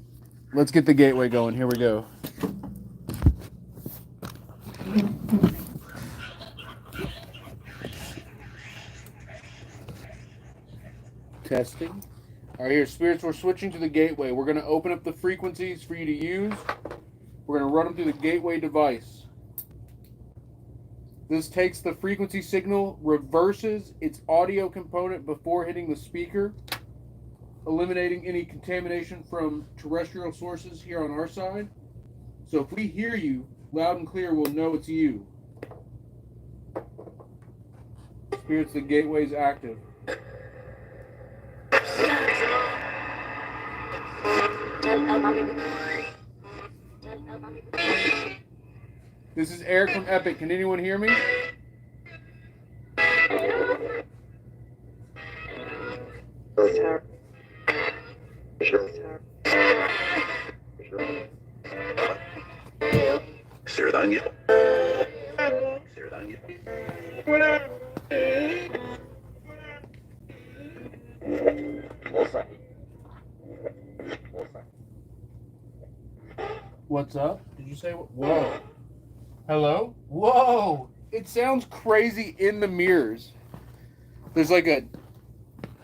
Speaker 1: let's get the gateway going. Here we go. Testing. All right, here, spirits, we're switching to the gateway. We're going to open up the frequencies for you to use. We're going to run them through the gateway device. This takes the frequency signal, reverses its audio component before hitting the speaker, eliminating any contamination from terrestrial sources here on our side. So if we hear you loud and clear, we'll know it's you. Spirits, the gateway is active. This is Eric from Epic. Can anyone hear me? What's up? Did you say what? Whoa. Hello? Whoa! It sounds crazy in the mirrors. There's like a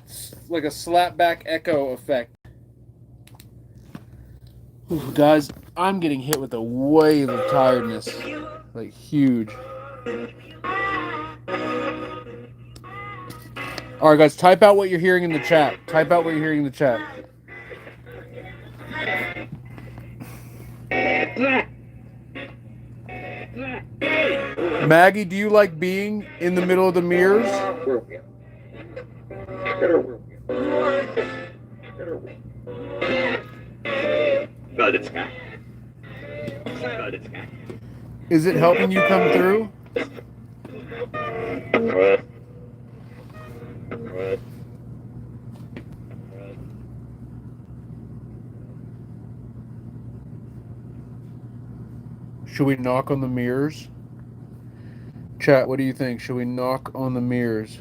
Speaker 1: slapback echo effect. Ooh, guys, I'm getting hit with a wave of tiredness. Like huge. Alright guys, type out what you're hearing in the chat. Type out what you're hearing in the chat. Maggie, do you like being in the middle of the mirrors? Is it helping you come through? Should we knock on the mirrors? Chat, what do you think? Should we knock on the mirrors?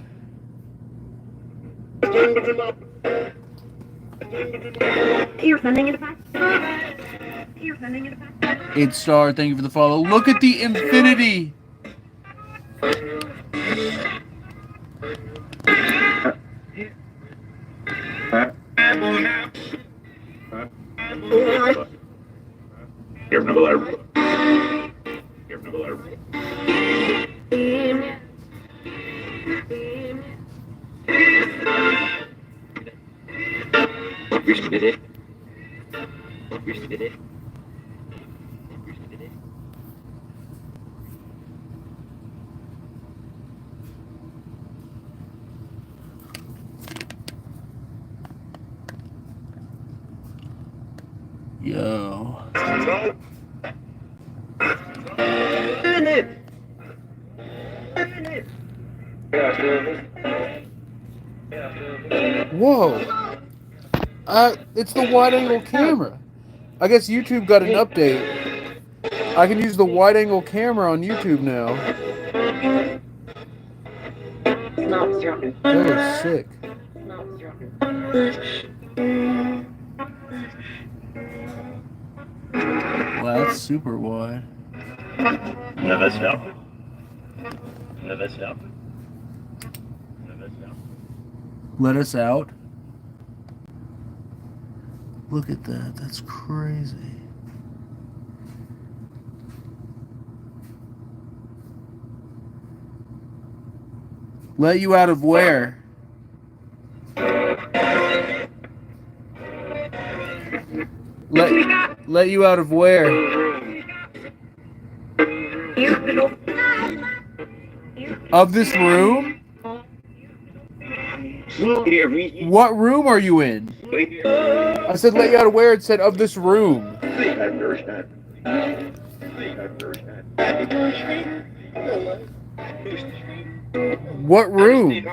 Speaker 1: 8-star, thank you for the follow. Look at the infinity! Yo. Whoa. It's the wide angle camera. I guess YouTube got an update. I can use the wide angle camera on YouTube now. That was sick. Wow, that's super wide.
Speaker 3: Never stop. Never stop.
Speaker 1: Let us out. Look at that. That's crazy. Let you out of where? Let you out of where? Of this room? What room are you in? I said let you out of where? It said of this room. What room?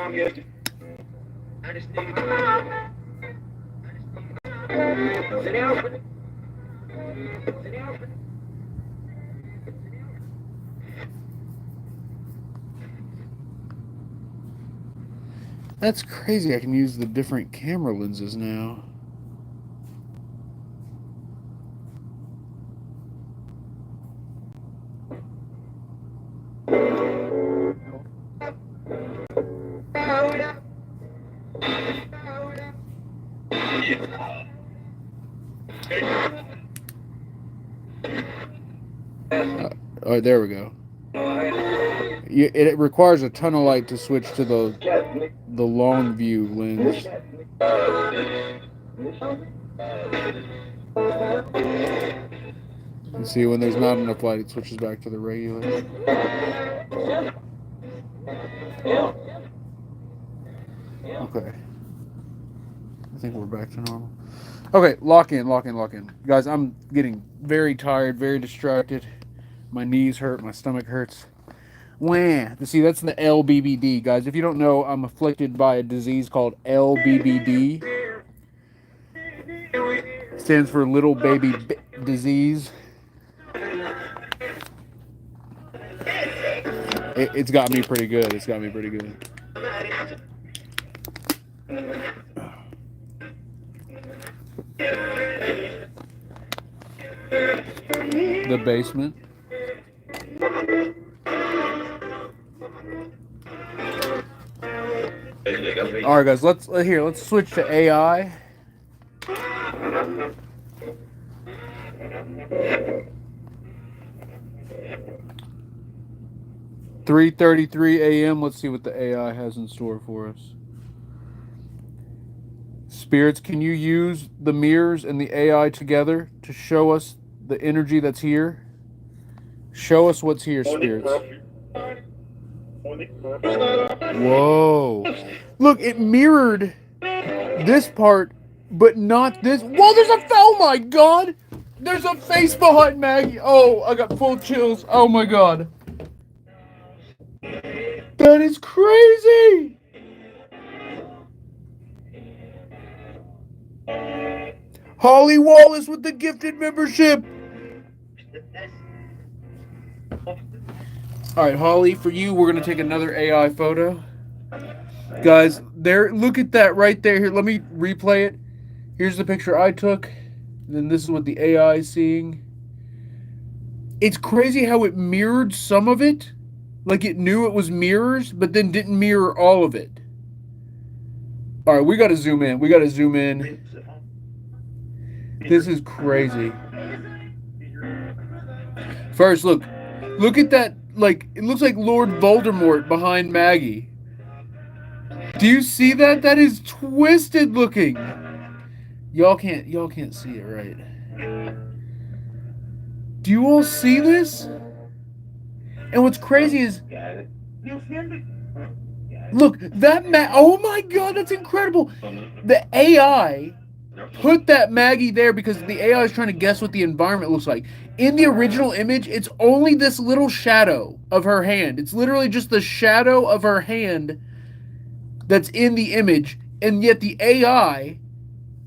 Speaker 1: That's crazy. I can use the different camera lenses now. All right, there we go. It requires a ton of light to switch to the long view lens. You see, when there's not enough light, it switches back to the regular. Okay. I think we're back to normal. Okay, lock in. Guys, I'm getting very tired, very distracted. My knees hurt, my stomach hurts. Wah. See, that's the LBBD, guys. If you don't know, I'm afflicted by a disease called LBBD. Stands for little baby disease. It's got me pretty good. The basement. All right, guys. Let's switch to AI. $3:33 a.m. Let's see what the AI has in store for us. Spirits, can you use the mirrors and the AI together to show us the energy that's here? Show us what's here, spirits. Whoa. Look, it mirrored this part, but not this. Whoa, oh my God. There's a face behind Maggie. Oh, I got full chills. Oh my God. That is crazy. Holly Wallace with the gifted membership. Alright, Holly, for you, we're going to take another AI photo. Guys, look at that right there. Here, let me replay it. Here's the picture I took. Then this is what the AI is seeing. It's crazy how it mirrored some of it. Like it knew it was mirrors, but then didn't mirror all of it. Alright, we got to zoom in. This is crazy. First, look at that. Like, it looks like Lord Voldemort behind Maggie. Do you see that? That is twisted looking. Y'all can't see it, right? Do you all see this? And what's crazy is, look, oh my God, that's incredible. The AI put that Maggie there because the AI is trying to guess what the environment looks like. In the original image, it's only this little shadow of her hand. It's literally just the shadow of her hand that's in the image, and yet the AI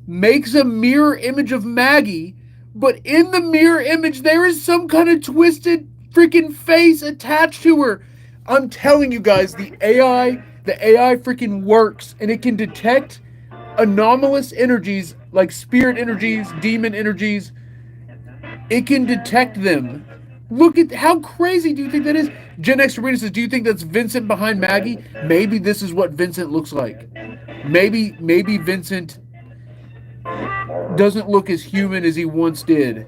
Speaker 1: makes a mirror image of Maggie, but in the mirror image, there is some kind of twisted freaking face attached to her. I'm telling you guys, the AI freaking works, and it can detect anomalous energies like spirit energies, demon energies. It can detect them. Look at how crazy do you think that is? Gen X Arena says, do you think that's Vincent behind Maggie? Maybe this is what Vincent looks like. Maybe Vincent doesn't look as human as he once did.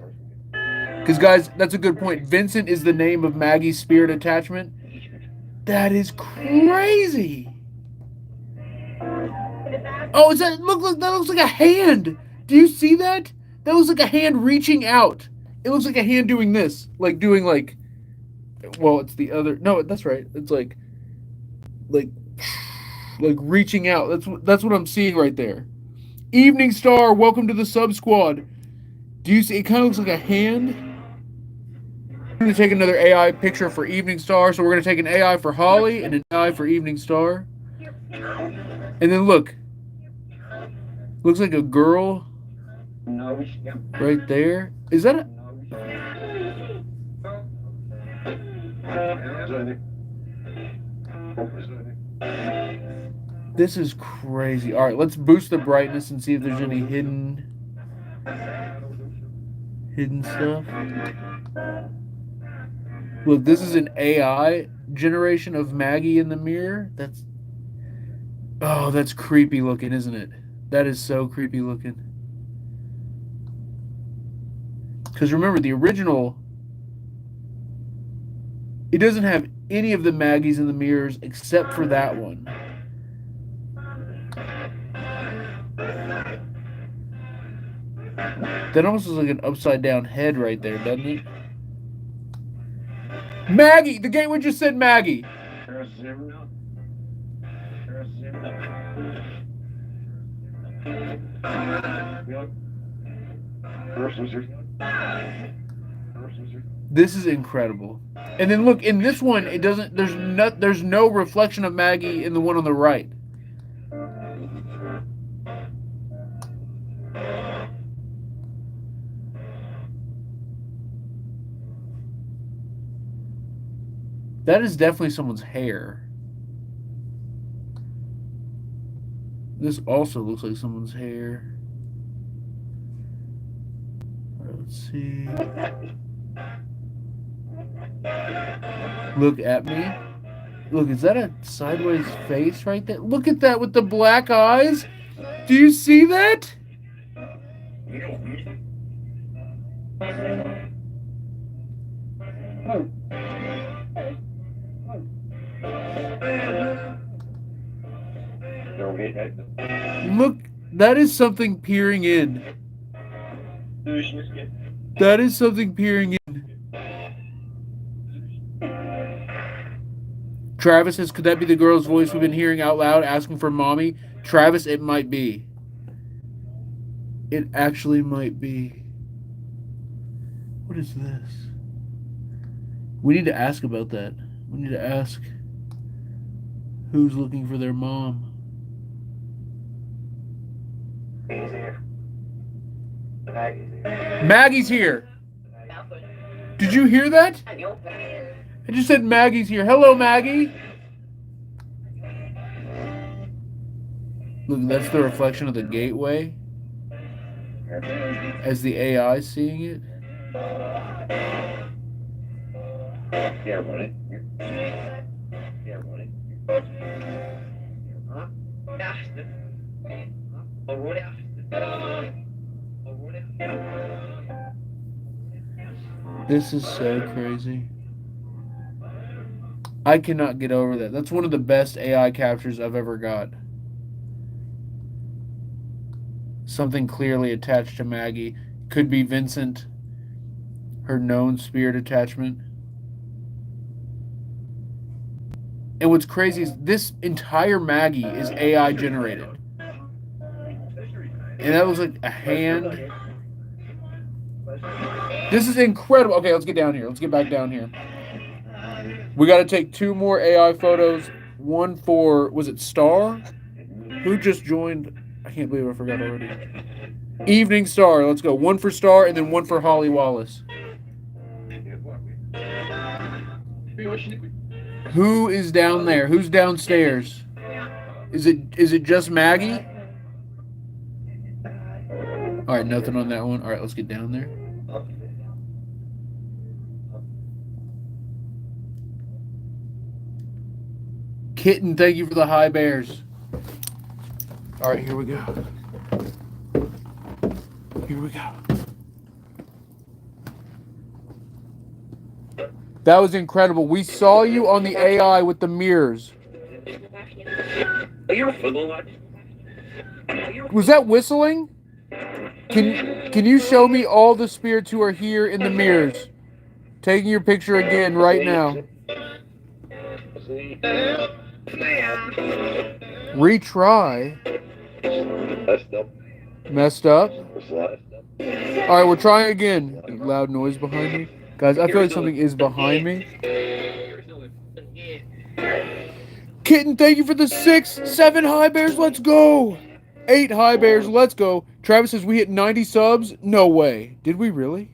Speaker 1: Because, guys, that's a good point. Vincent is the name of Maggie's spirit attachment. That is crazy. Oh, is that that looks like a hand? Do you see that? That looks like a hand reaching out. It looks like a hand doing this, like doing like. Well, it's the other. No, that's right. It's like reaching out. That's what I'm seeing right there. Evening Star, welcome to the Sub Squad. Do you see? It kind of looks like a hand. I'm going to take another AI picture for Evening Star. So we're going to take an AI for Holly and an AI for Evening Star. And then look. Looks like a girl right there. Is that a... This is crazy. All right, let's boost the brightness and see if there's any hidden stuff. Look, this is an AI generation of Maggie in the mirror. That's creepy looking, isn't it? That is so creepy looking. Because remember, the original, it doesn't have any of the Maggies in the mirrors except for that one. That almost looks like an upside down head right there, doesn't it? Maggie! The gateway just said Maggie. This is incredible. And then look, in this one, it doesn't. There's no reflection of Maggie in the one on the right. That is definitely someone's hair. This also looks like someone's hair. Let's see. Look at me. Look, is that a sideways face right there? Look at that with the black eyes. Do you see that? Look, that is something peering in. That is something peering in. Travis says, could that be the girl's voice we've been hearing out loud asking for mommy? Travis, it might be. It actually might be. What is this? We need to ask about that. We need to ask who's looking for their mom. Maggie's here. Did you hear that? I just said Maggie's here. Hello, Maggie. Look, that's the reflection of the gateway as the AI seeing it. Yeah, buddy. Yeah, buddy. This is so crazy. I cannot get over that. That's one of the best AI captures I've ever got. Something clearly attached to Maggie. Could be Vincent, her known spirit attachment. And what's crazy is this entire Maggie is AI generated. And that looks like a hand. This is incredible. Okay, let's get down here. Let's get back down here. We got to take 2 more AI photos. One for, was it Star? Who just joined? I can't believe I forgot already. Evening Star. Let's go. 1 for Star and then 1 for Holly Wallace. Who is down there? Who's downstairs? Is it just Maggie? All right, nothing on that one. All right, let's get down there. Kitten, thank you for the high bears. All right, here we go. Here we go. That was incredible. We saw you on the AI with the mirrors. Was that whistling? Can you show me all the spirits who are here in the mirrors? Taking your picture again right now. Retry. Messed up. Alright, we're trying again. Loud noise behind me. Guys, I feel like something is behind me. Kitten, thank you for the 6, 7 high bears. Let's go. 8 high bears. Let's go. Travis says we hit 90 subs. No way. Did we really?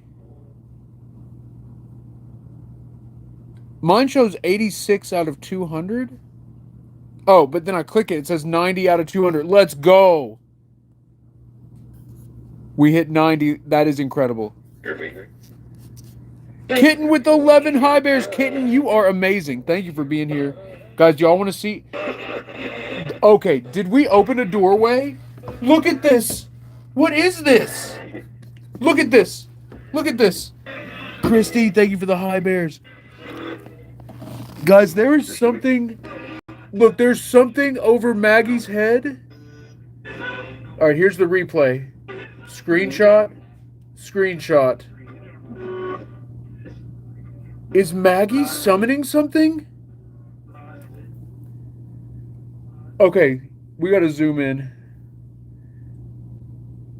Speaker 1: Mine shows 86 out of 200. Oh, but then I click it. It says 90 out of 200. Let's go. We hit 90. That is incredible. Kitten with 11 high bears. Kitten, you are amazing. Thank you for being here. Guys, y'all want to see? Okay, did we open a doorway? Look at this. What is this? Look at this. Look at this. Christy, thank you for the high bears. Guys, there is something. Look, there's something over Maggie's head. All right, here's the replay. Screenshot. Screenshot. Is Maggie summoning something? Okay, we gotta zoom in.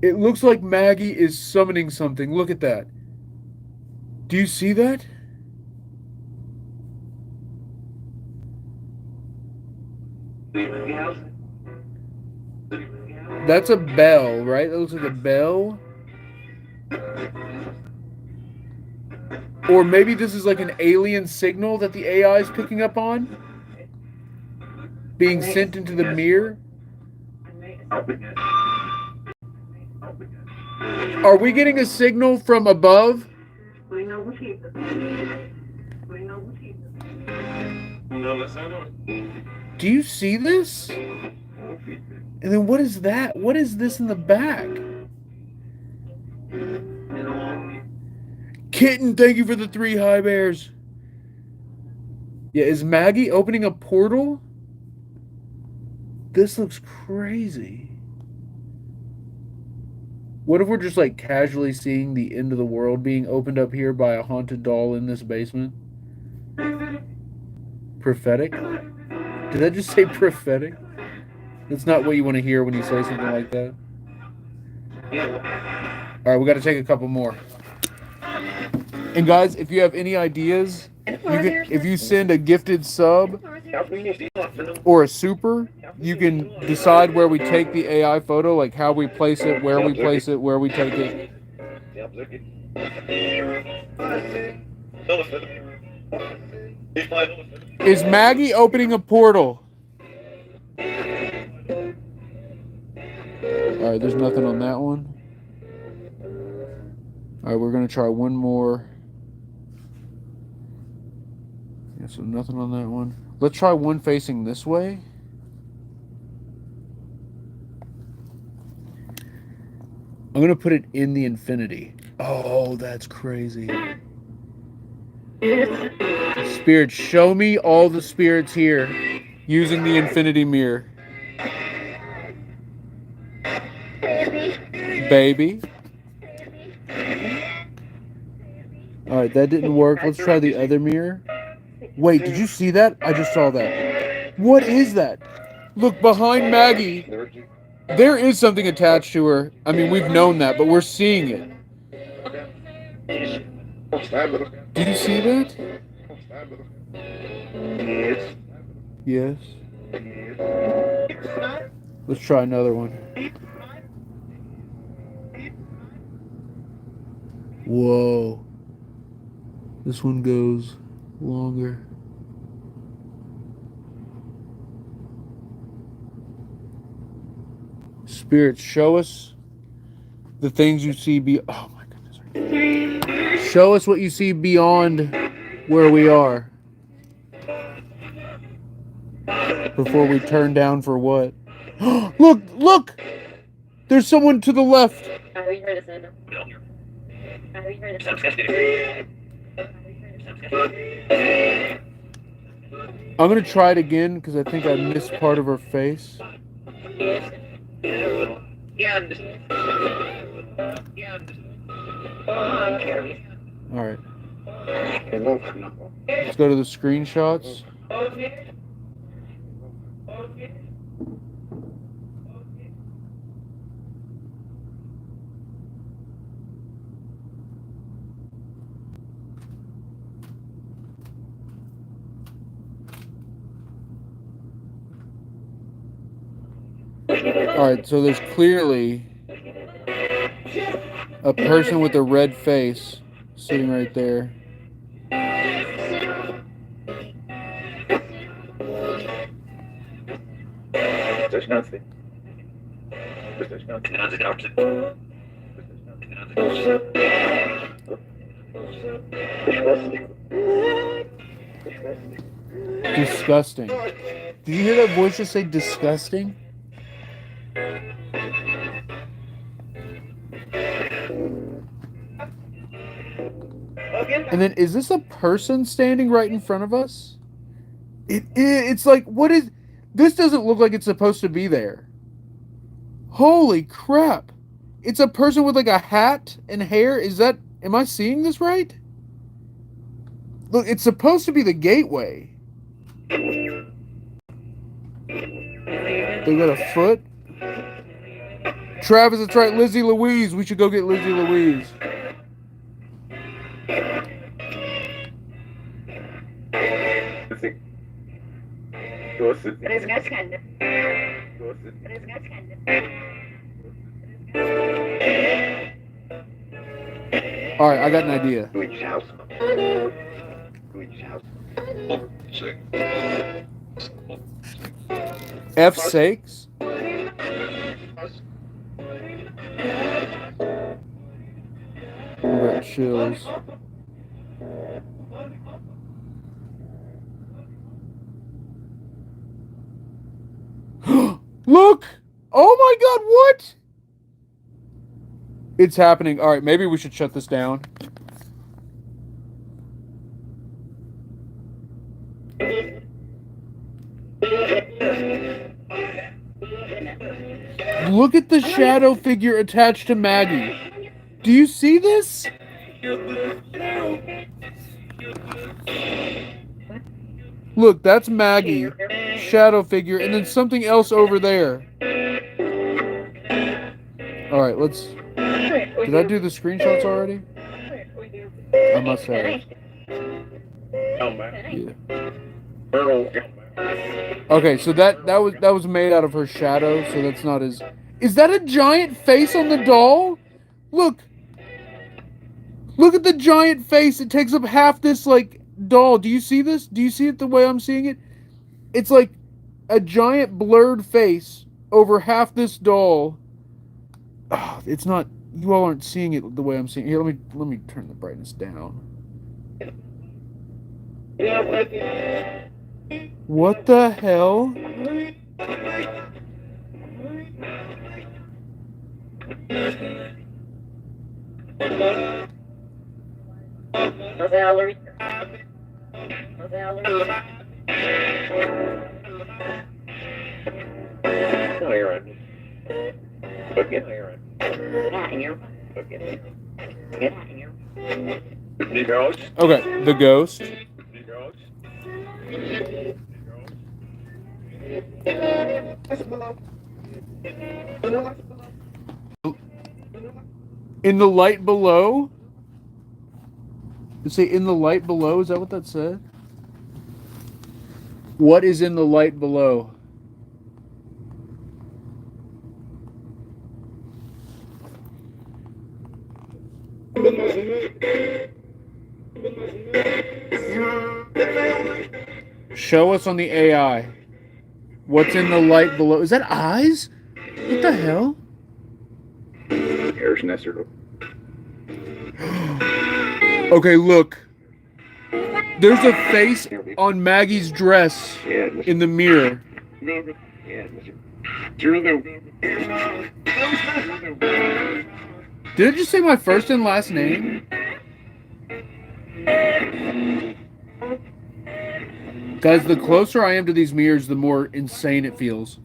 Speaker 1: It looks like Maggie is summoning something. Look at that. Do you see that? That's a bell, right? That looks like a bell. Or maybe this is like an alien signal that the AI is picking up on, being sent into the mirror. Are we getting a signal from above? Do you see this? And then what is that? What is this in the back? Kitten, thank you for the 3 high bears. Yeah, is Maggie opening a portal? This looks crazy. What if we're just like casually seeing the end of the world being opened up here by a haunted doll in this basement? Prophetic? Did I just say prophetic? That's not what you want to hear when you say something like that. Alright, we got to take a couple more. And guys, if you have any ideas, if you send a gifted sub or a super, you can decide where we take the AI photo, like how we place it, where we place it, where we take it. Is Maggie opening a portal? Alright, there's nothing on that one. Alright, we're going to try one more. Yeah, so nothing on that one. Let's try one facing this way. I'm going to put it in the infinity. Oh, that's crazy. Spirits, show me all the spirits here using the infinity mirror. Baby. Alright, that didn't work. Let's try the other mirror. Wait, did you see that? I just saw that. What is that? Look, behind Maggie, there is something attached to her. I mean, we've known that, but we're seeing it. Did you see that? Yes. Let's try another one. Whoa. This one goes longer. Spirits, show us the things you see oh my goodness. Show us what you see beyond where we are. Before we turn down for what? Look! Look! There's someone to the left. I'm gonna try it again because I think I missed part of her face. Alright. Let's go to the screenshots. Alright, so there's clearly a person with a red face sitting right there. Disgusting. Did you hear that voice just say disgusting? And then, is this a person standing right in front of us? It's like, what is... This doesn't look like it's supposed to be there. Holy crap. It's a person with like a hat and hair. Is that... Am I seeing this right? Look, it's supposed to be the gateway. They got a foot. Travis, it's right. Lizzy Louise. We should go get Lizzy Louise. Alright, I got an idea. F6? I got chills. Look! Oh my god, what? It's happening. Alright, maybe we should shut this down. Look at the shadow figure attached to Maggie. Do you see this? Look, that's Maggie, shadow figure, and then something else over there. Alright, let's... Did I do the screenshots already? I must have. Yeah. Okay, so that was made out of her shadow, so that's not as... Is that a giant face on the doll? Look! Look at the giant face. It takes up half this, like, doll. Do you see this? Do you see it the way I'm seeing it? It's like a giant blurred face over half this doll. Oh, it's not... You all aren't seeing it the way I'm seeing it. Here, let me turn the brightness down. What the hell? Okay, the ghost. In the light below? Did it say in the light below? Is that what that said? What is in the light below? Show us on the AI. What's in the light below? Is that eyes? What the hell? Okay, look. There's a face on Maggie's dress in the mirror. Did it just say my first and last name? Guys, the closer I am to these mirrors, the more insane it feels.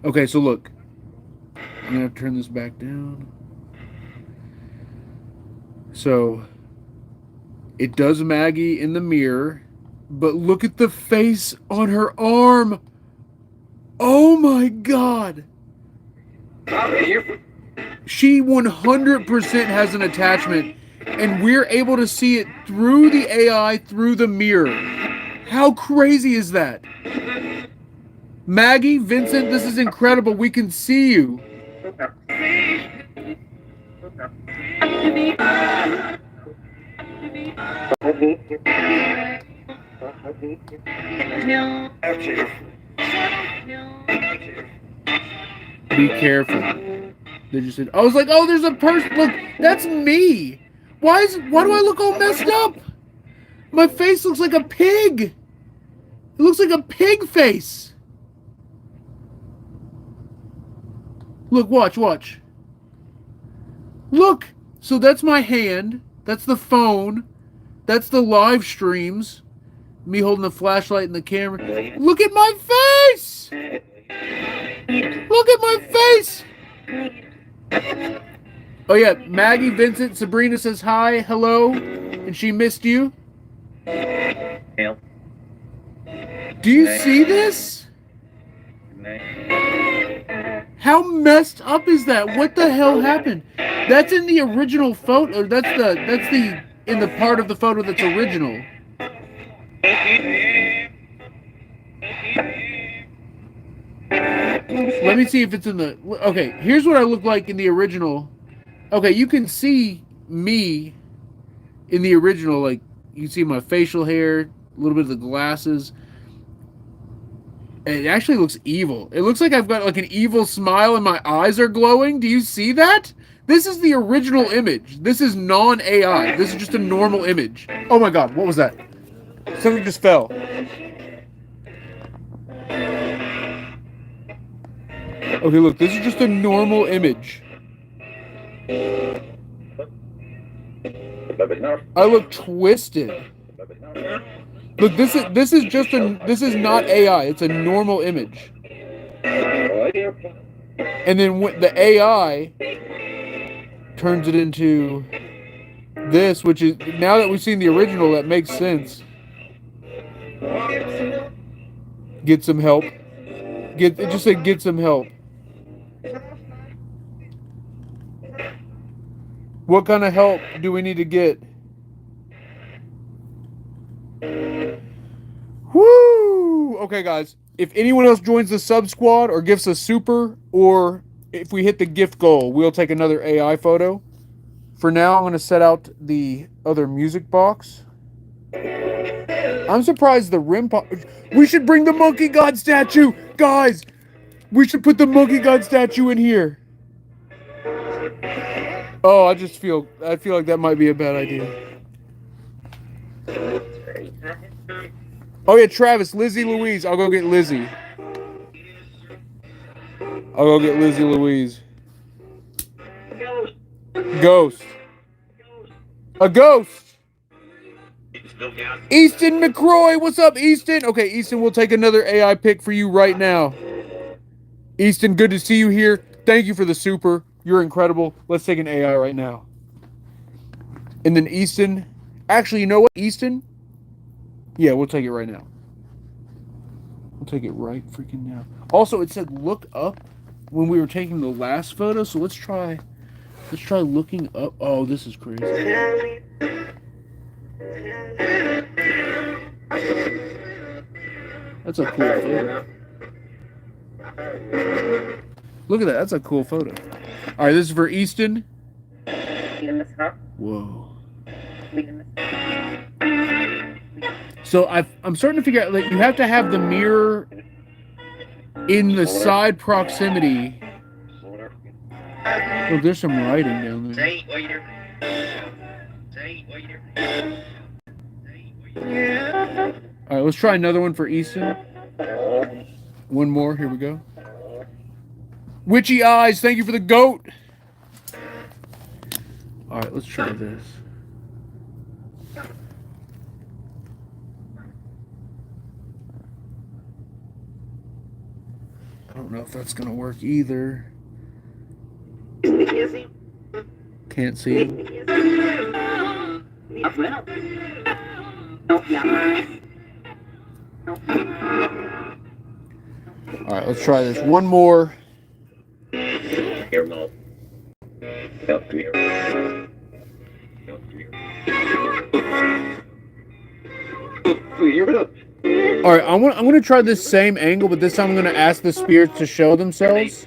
Speaker 1: Okay, so look. I'm going to turn this back down. So, it does Maggie in the mirror, but look at the face on her arm. Oh my God. She 100% has an attachment, and we're able to see it through the AI, through the mirror. How crazy is that? Maggie, Vincent, this is incredible. We can see you. Be careful. They just said, I was like, oh, there's a person. Look, that's me. Why do I look all messed up? My face looks like a pig. It looks like a pig face. Look, watch. Look. So that's my hand. That's the phone. That's the live streams. Me holding the flashlight and the camera. Look at my face. Look at my face. Oh yeah, Maggie, Vincent, Sabrina says hi, hello, and she missed you. Do you see this? How messed up is that? What the hell happened? That's in the original photo. That's the in the part of the photo that's original. Let me see if it's in the... Okay, here's what I look like in the original. Okay, you can see me in the original. Like, you can see my facial hair, a little bit of the glasses. It actually looks evil. It looks like I've got like an evil smile and my eyes are glowing. Do you see that? This is the original image. This is non-AI. This is just a normal image. Oh my God, what was that? Something just fell. Okay, look, this is just a normal image. I look twisted. Look, this is not AI. It's a normal image. And then when the AI turns it into this, which is, now that we've seen the original, that makes sense. Get some help. It just said get some help. What kind of help do we need to get? Woo! Okay, guys. If anyone else joins the sub squad or gives a super, or if we hit the gift goal, we'll take another AI photo. For now, I'm going to set out the other music box. I'm surprised the rim pop... We should bring the monkey god statue! Guys! We should put the monkey god statue in here. Oh, I feel like that might be a bad idea. Oh yeah, Travis, Lizzy Louise. I'll go get Lizzy. I'll go get Lizzy Louise. Ghost. A ghost. Easton McCroy, what's up, Easton? Okay, Easton, we'll take another AI pick for you right now. Easton, good to see you here. Thank you for the super. You're incredible. Let's take an AI right now. And then Easton. Actually, you know what, Easton? Yeah, we'll take it right now. We'll take it right freaking now. Also, it said look up when we were taking the last photo, so let's try looking up. Oh, this is crazy. That's a cool photo. Look at that. That's a cool photo. All right, this is for Easton. Whoa. So I'm starting to figure out, like, you have to have the mirror in the side proximity. Oh, there's some writing down there. All right, let's try another one for Easton. One more. Here we go. Witchy eyes, thank you for the goat. All right, let's try this. I don't know if that's gonna work either. Can't see him. All right, let's try this one more. All right, I'm gonna try this same angle, but this time I'm gonna ask the spirits to show themselves.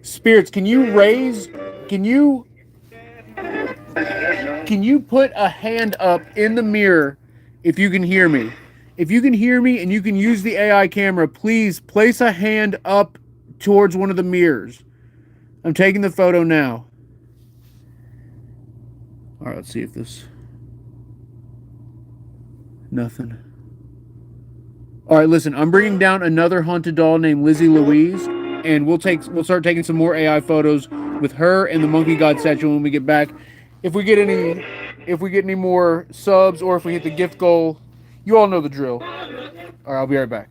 Speaker 1: Spirits, can you raise? Can you put a hand up in the mirror if you can hear me? If you can hear me and you can use the AI camera, please place a hand up towards one of the mirrors. I'm taking the photo now. All right, let's see if this. Nothing. All right, listen. I'm bringing down another haunted doll named Lizzy Louise, and we'll start taking some more AI photos with her and the monkey god statue when we get back. If we get any more subs or if we hit the gift goal, you all know the drill. All right, I'll be right back.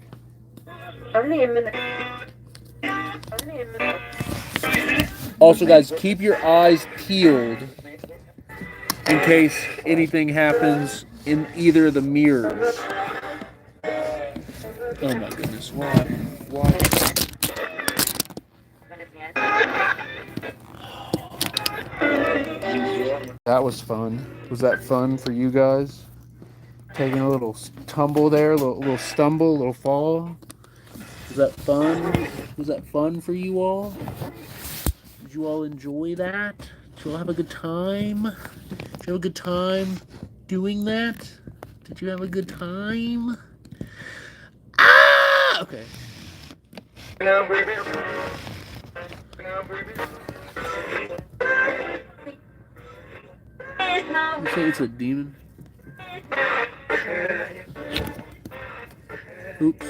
Speaker 1: Also, guys, keep your eyes peeled in case anything happens in either of the mirrors. Oh my goodness, why? That was fun. Was that fun for you guys? Taking a little tumble there, a little stumble, a little fall. Was that fun? Was that fun for you all? Did you all enjoy that? Did you all have a good time? Did you have a good time doing that? Did you have a good time? Ah! Okay. You say it's a demon? Oops.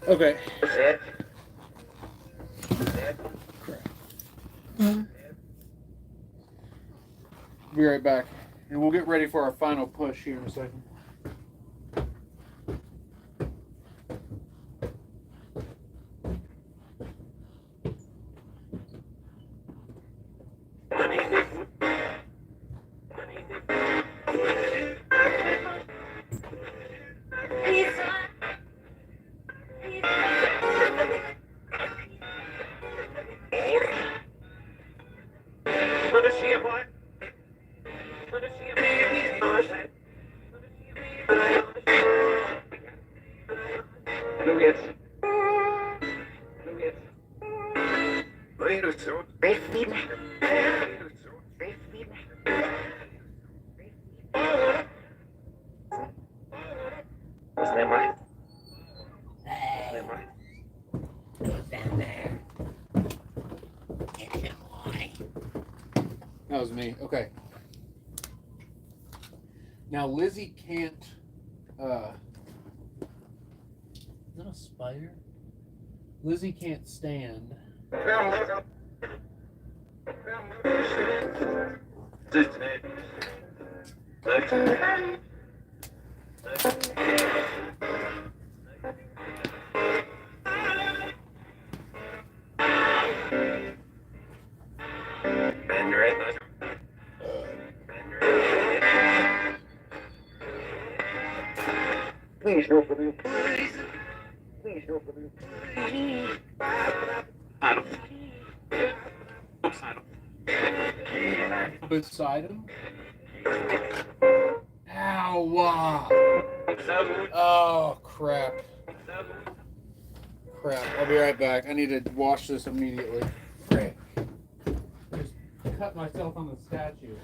Speaker 1: Okay. Be right back. And we'll get ready for our final push here in a second. That was me. Okay. Now Lizzy can't. Is that a spider? Lizzy can't stand.
Speaker 2: Please go for me. Please go for me.
Speaker 1: Beside him? Ow! Wow. Oh, crap. Crap. I'll be right back. I need to wash this immediately. Great. Just cut myself on the statue.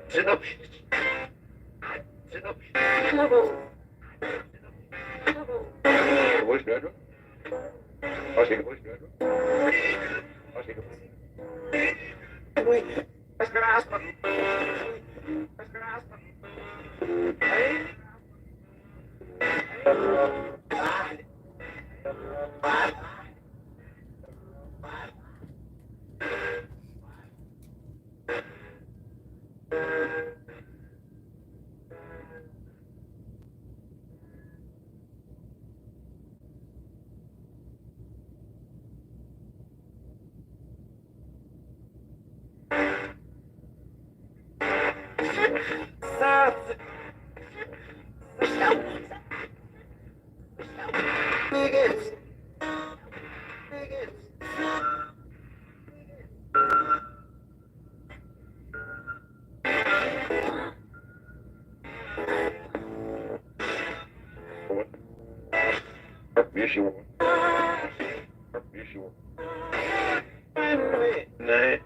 Speaker 2: Sit up. Sit up. Voice graduate. I'll take a voice graduate. I'll take a voice. Wait. Let's go ask them. Let's go ask them. Issue. Issue. Nej.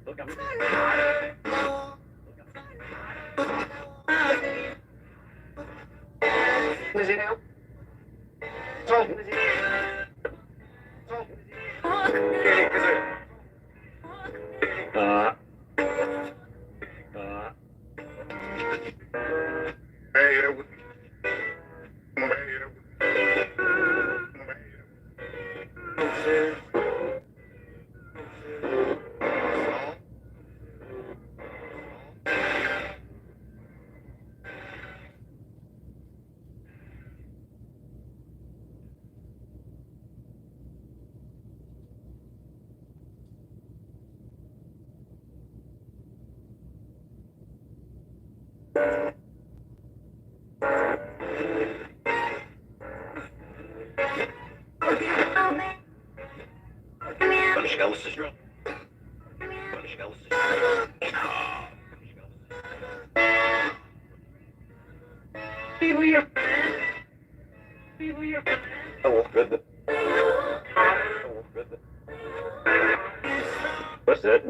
Speaker 2: Look, I'm Lizzy now. Talk, Lizzy. Talk, Lizzy. What's that?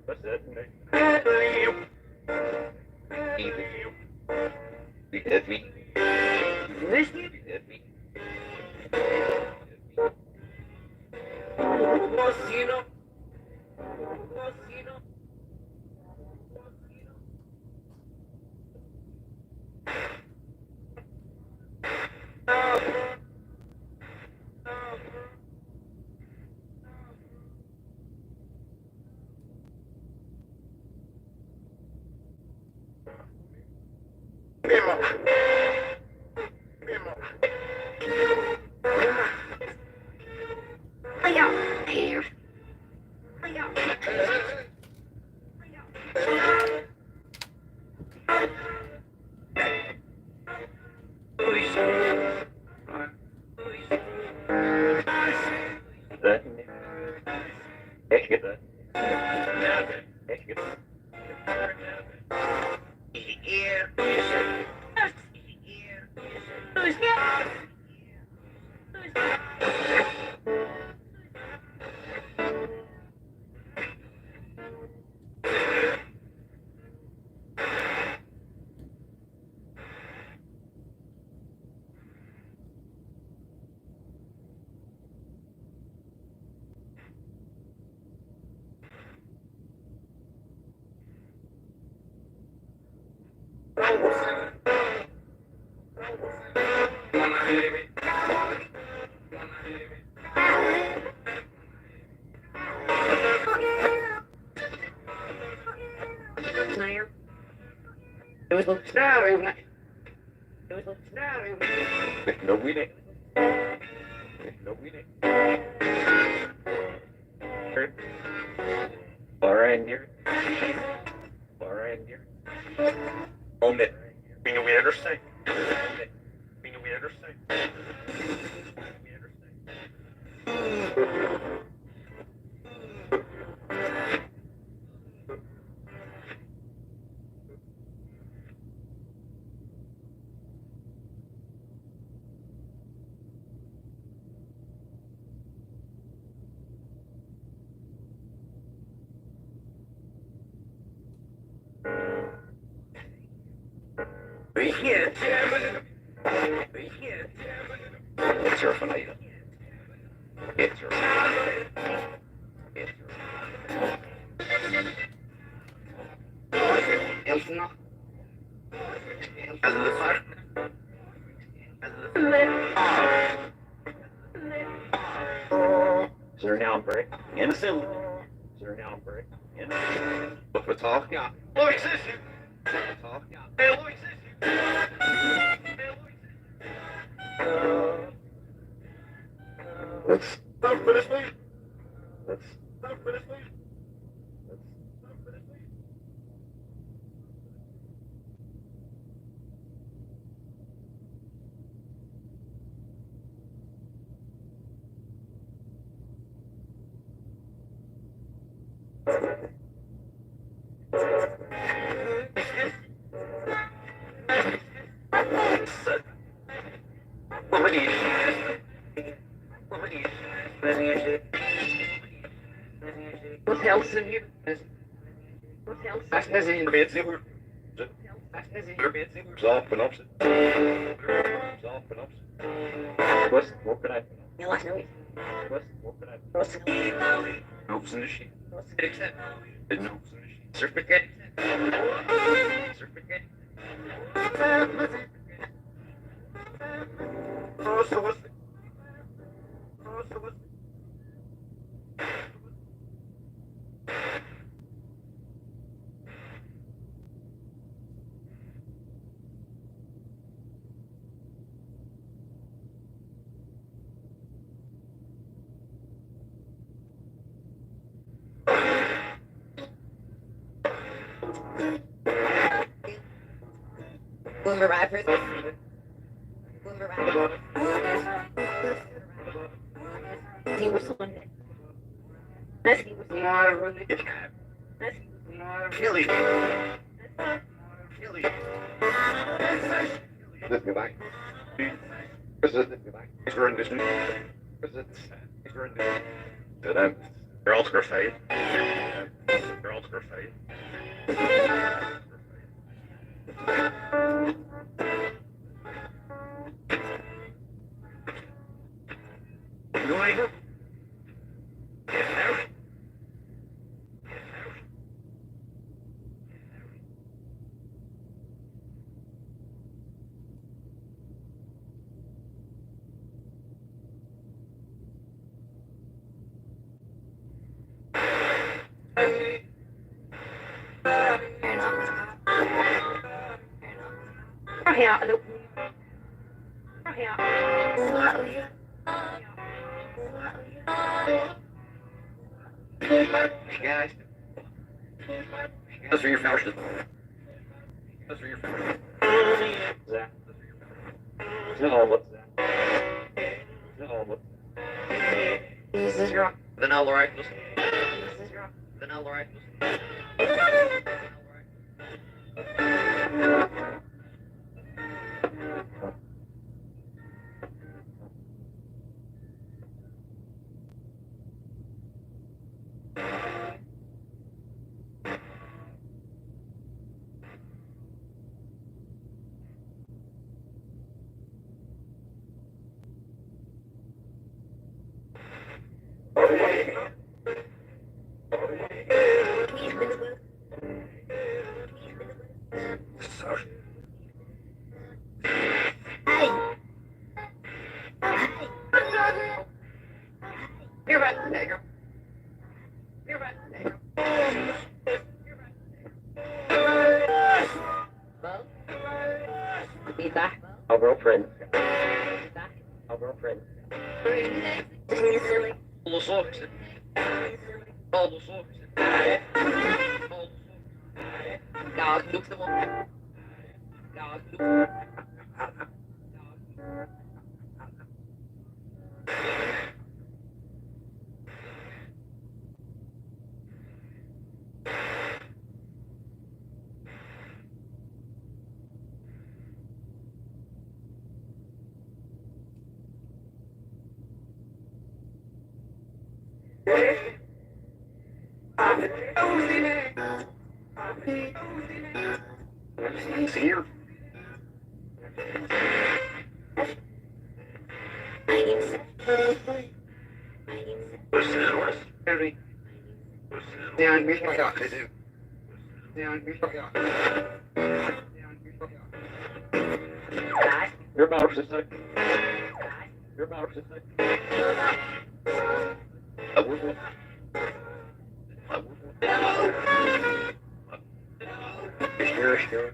Speaker 2: What's that? Be heavy. No, we didn't. No meaning. Paranormal. Paranormal. Omit. Meaning we understand. Meaning we understand. We understand. We can't. We can't. It's your finite. It's your finite. It's your Sir now break. Innocent. Sir now break. Innocent. Look for talk. Yeah. Look, sis. Talk. Yeah. Hey, look, sis. Let's stop for this week. Let's stop for this week. Let's stop for this week. What else in here? What else? That's in bed zipper. Resolve synopsis. Resolve synopsis. What could I? What could I? Notes in the sheet. Except. Notes in the sheet. Certificate. Certificate. So what's the? So what's the?
Speaker 3: Boomer rappers. Boomer rappers. He was on it. He was
Speaker 2: Not really. Not really. Really. Let's go back. Let's go back. We're in this new. We're in this. Girls are fade. Girls are fade. Going. Guys. That's for your fashion. That's for your fashion. Zach. No, what's that? No, what's that?
Speaker 3: This is wrong.
Speaker 2: Vanilla rifles.
Speaker 3: This is wrong.
Speaker 2: Vanilla rifles. You're right, nigger. You're right, nigger. Well, be back. Our girlfriend.
Speaker 3: Be back.
Speaker 2: Our girlfriend. Here. Your mouth is like. Your mouth is like. Sure.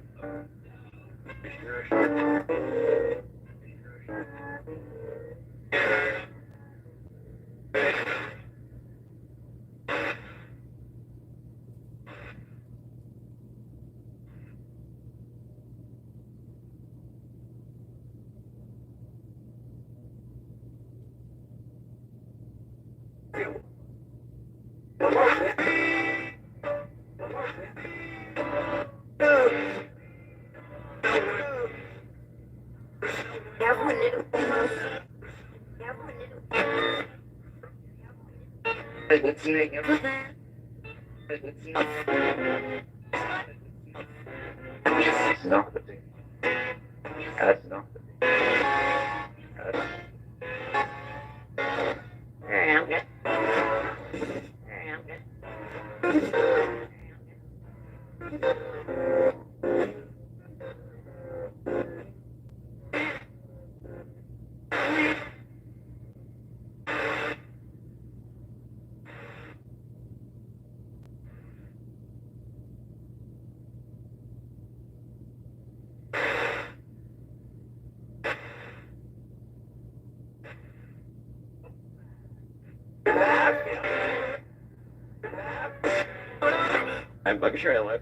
Speaker 2: I'm fucking sure I live.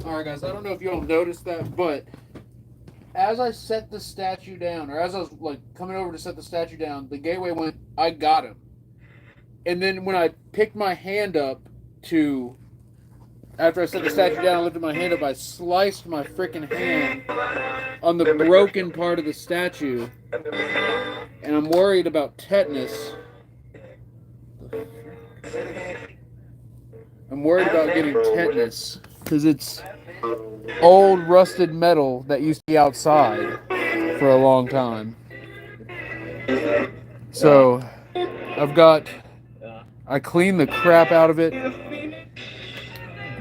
Speaker 1: Alright guys, I don't know if y'all noticed that, but as I set the statue down, or as I was like coming over to set the statue down, the gateway went, I got him. And then when I picked my hand up to, after I set the statue down, I lifted my hand up, I sliced my freaking hand on the broken part of the statue. And I'm worried about tetanus. I'm worried about getting tetanus because it's old rusted metal that used to be outside for a long time. So I cleaned the crap out of it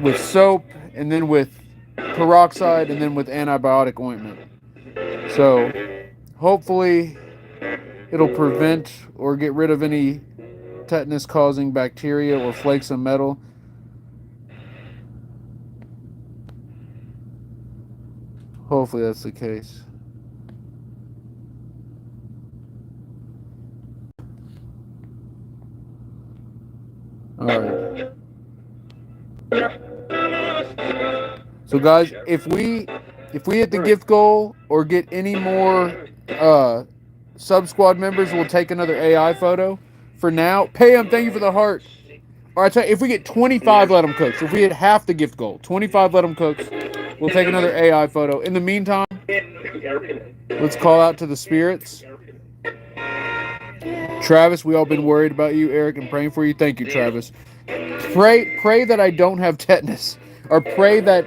Speaker 1: with soap and then with peroxide and then with antibiotic ointment. So hopefully it'll prevent or get rid of any tetanus causing bacteria or flakes of metal. Hopefully that's the case. Alright. So guys, if we hit the gift goal or get any more sub squad members, we'll take another AI photo. For now, Pam, thank you for the heart. All right, if we get 25 let them cooks, if we hit half the gift goal, 25 let them cooks, we'll take another AI photo. In the meantime, let's call out to the spirits. Travis, we all been worried about you, Eric, and praying for you. Thank you, Travis. Pray that I don't have tetanus, or pray that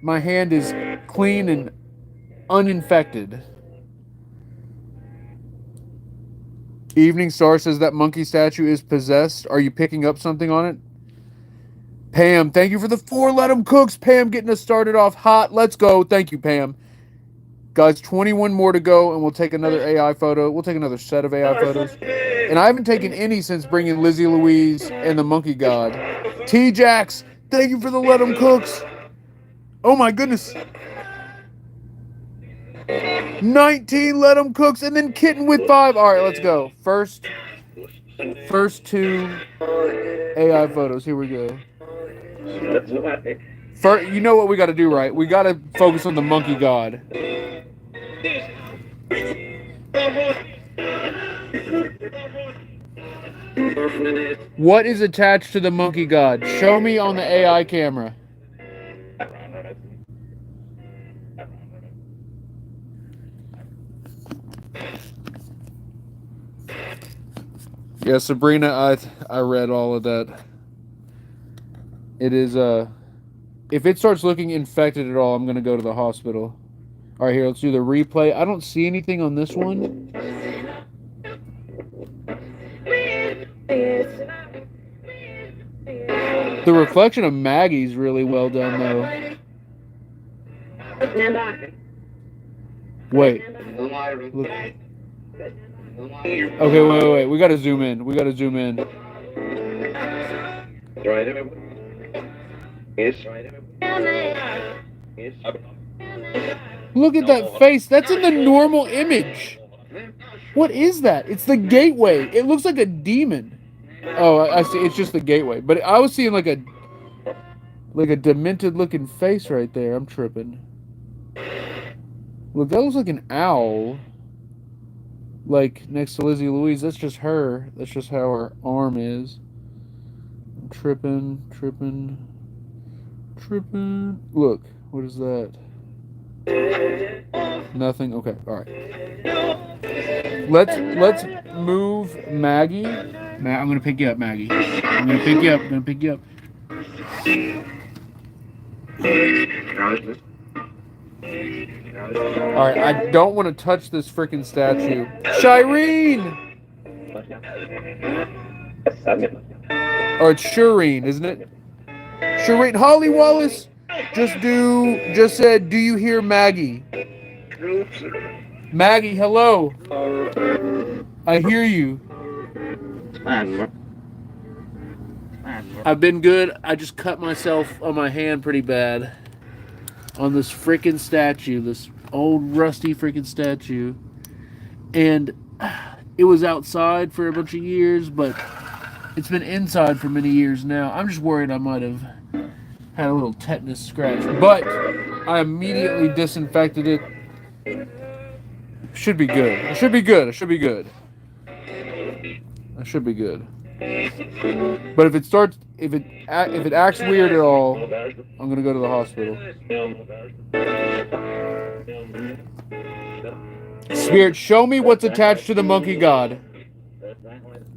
Speaker 1: my hand is clean and uninfected. Evening Star says that monkey statue is possessed. Are you picking up something on it? Pam, thank you for the 4 Let 'em Cooks. Pam getting us started off hot. Let's go. Thank you, Pam. Guys, 21 more to go, and we'll take another AI photo. We'll take another set of AI photos. And I haven't taken any since bringing Lizzy Louise and the Monkey God. T-Jax, thank you for the Let 'em Cooks. Oh my goodness. 19 Let 'em Cooks, and then Kitten with 5. All right, let's go. First 2 AI photos. Here we go. First, you know what we got to do, right? We got to focus on the Monkey God. What is attached to the Monkey God? Show me on the AI camera. Yeah, Sabrina, I read all of that. It is if it starts looking infected at all, I'm gonna go to the hospital. All right, here, let's do the replay. I don't see anything on this one. The reflection of Maggie's really well done, though. Wait. Look. Okay, wait. We gotta zoom in. Look at that face. That's in the normal image. What is that? It's the gateway. It looks like a demon. Oh, I see. It's just the gateway. But I was seeing like a demented looking face right there. I'm tripping. Look, that looks like an owl. Like next to Lizzy Louise. That's just her. That's just how her arm is. I'm tripping. Look, what is that? Nothing. Okay, all right. Let's move Maggie. I'm gonna pick you up, Maggie. I'm gonna pick you up. All right, I don't want to touch this freaking statue. Shireen. Or it's Shireen, isn't it? Shireen. Holly Wallace just said, do you hear Maggie? Maggie, hello. I hear you. I've been good. I just cut myself on my hand pretty bad on this freaking statue, this old rusty freaking statue. And it was outside for a bunch of years, but it's been inside for many years now. I'm just worried I might have had a little tetanus scratch, but I immediately disinfected it. Should be good. I should be good. But if it acts weird at all, I'm gonna go to the hospital. Spirit, show me what's attached to the Monkey God.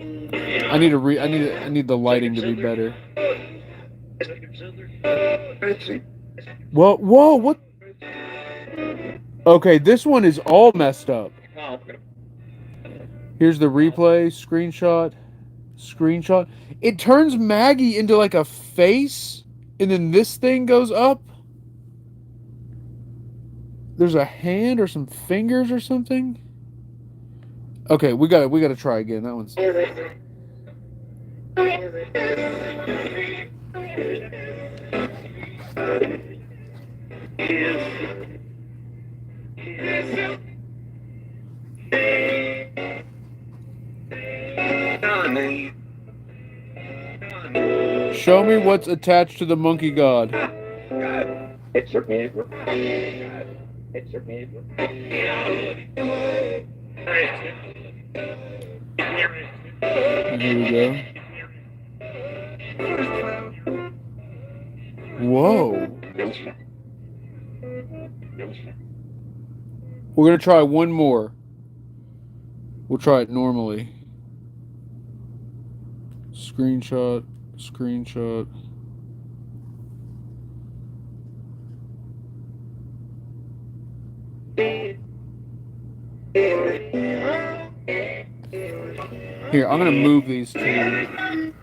Speaker 1: I need the lighting to be better. Whoa, what? Okay, this one is all messed up. Here's the replay, screenshot. It turns Maggie into like a face, and then this thing goes up. There's a hand or some fingers or something. Okay, we gotta try again. That one's. Show me what's attached to the Monkey God.
Speaker 2: Here
Speaker 1: we go. Whoa. We're gonna try one more. We'll try it normally. Screenshot. Here, I'm gonna move these two.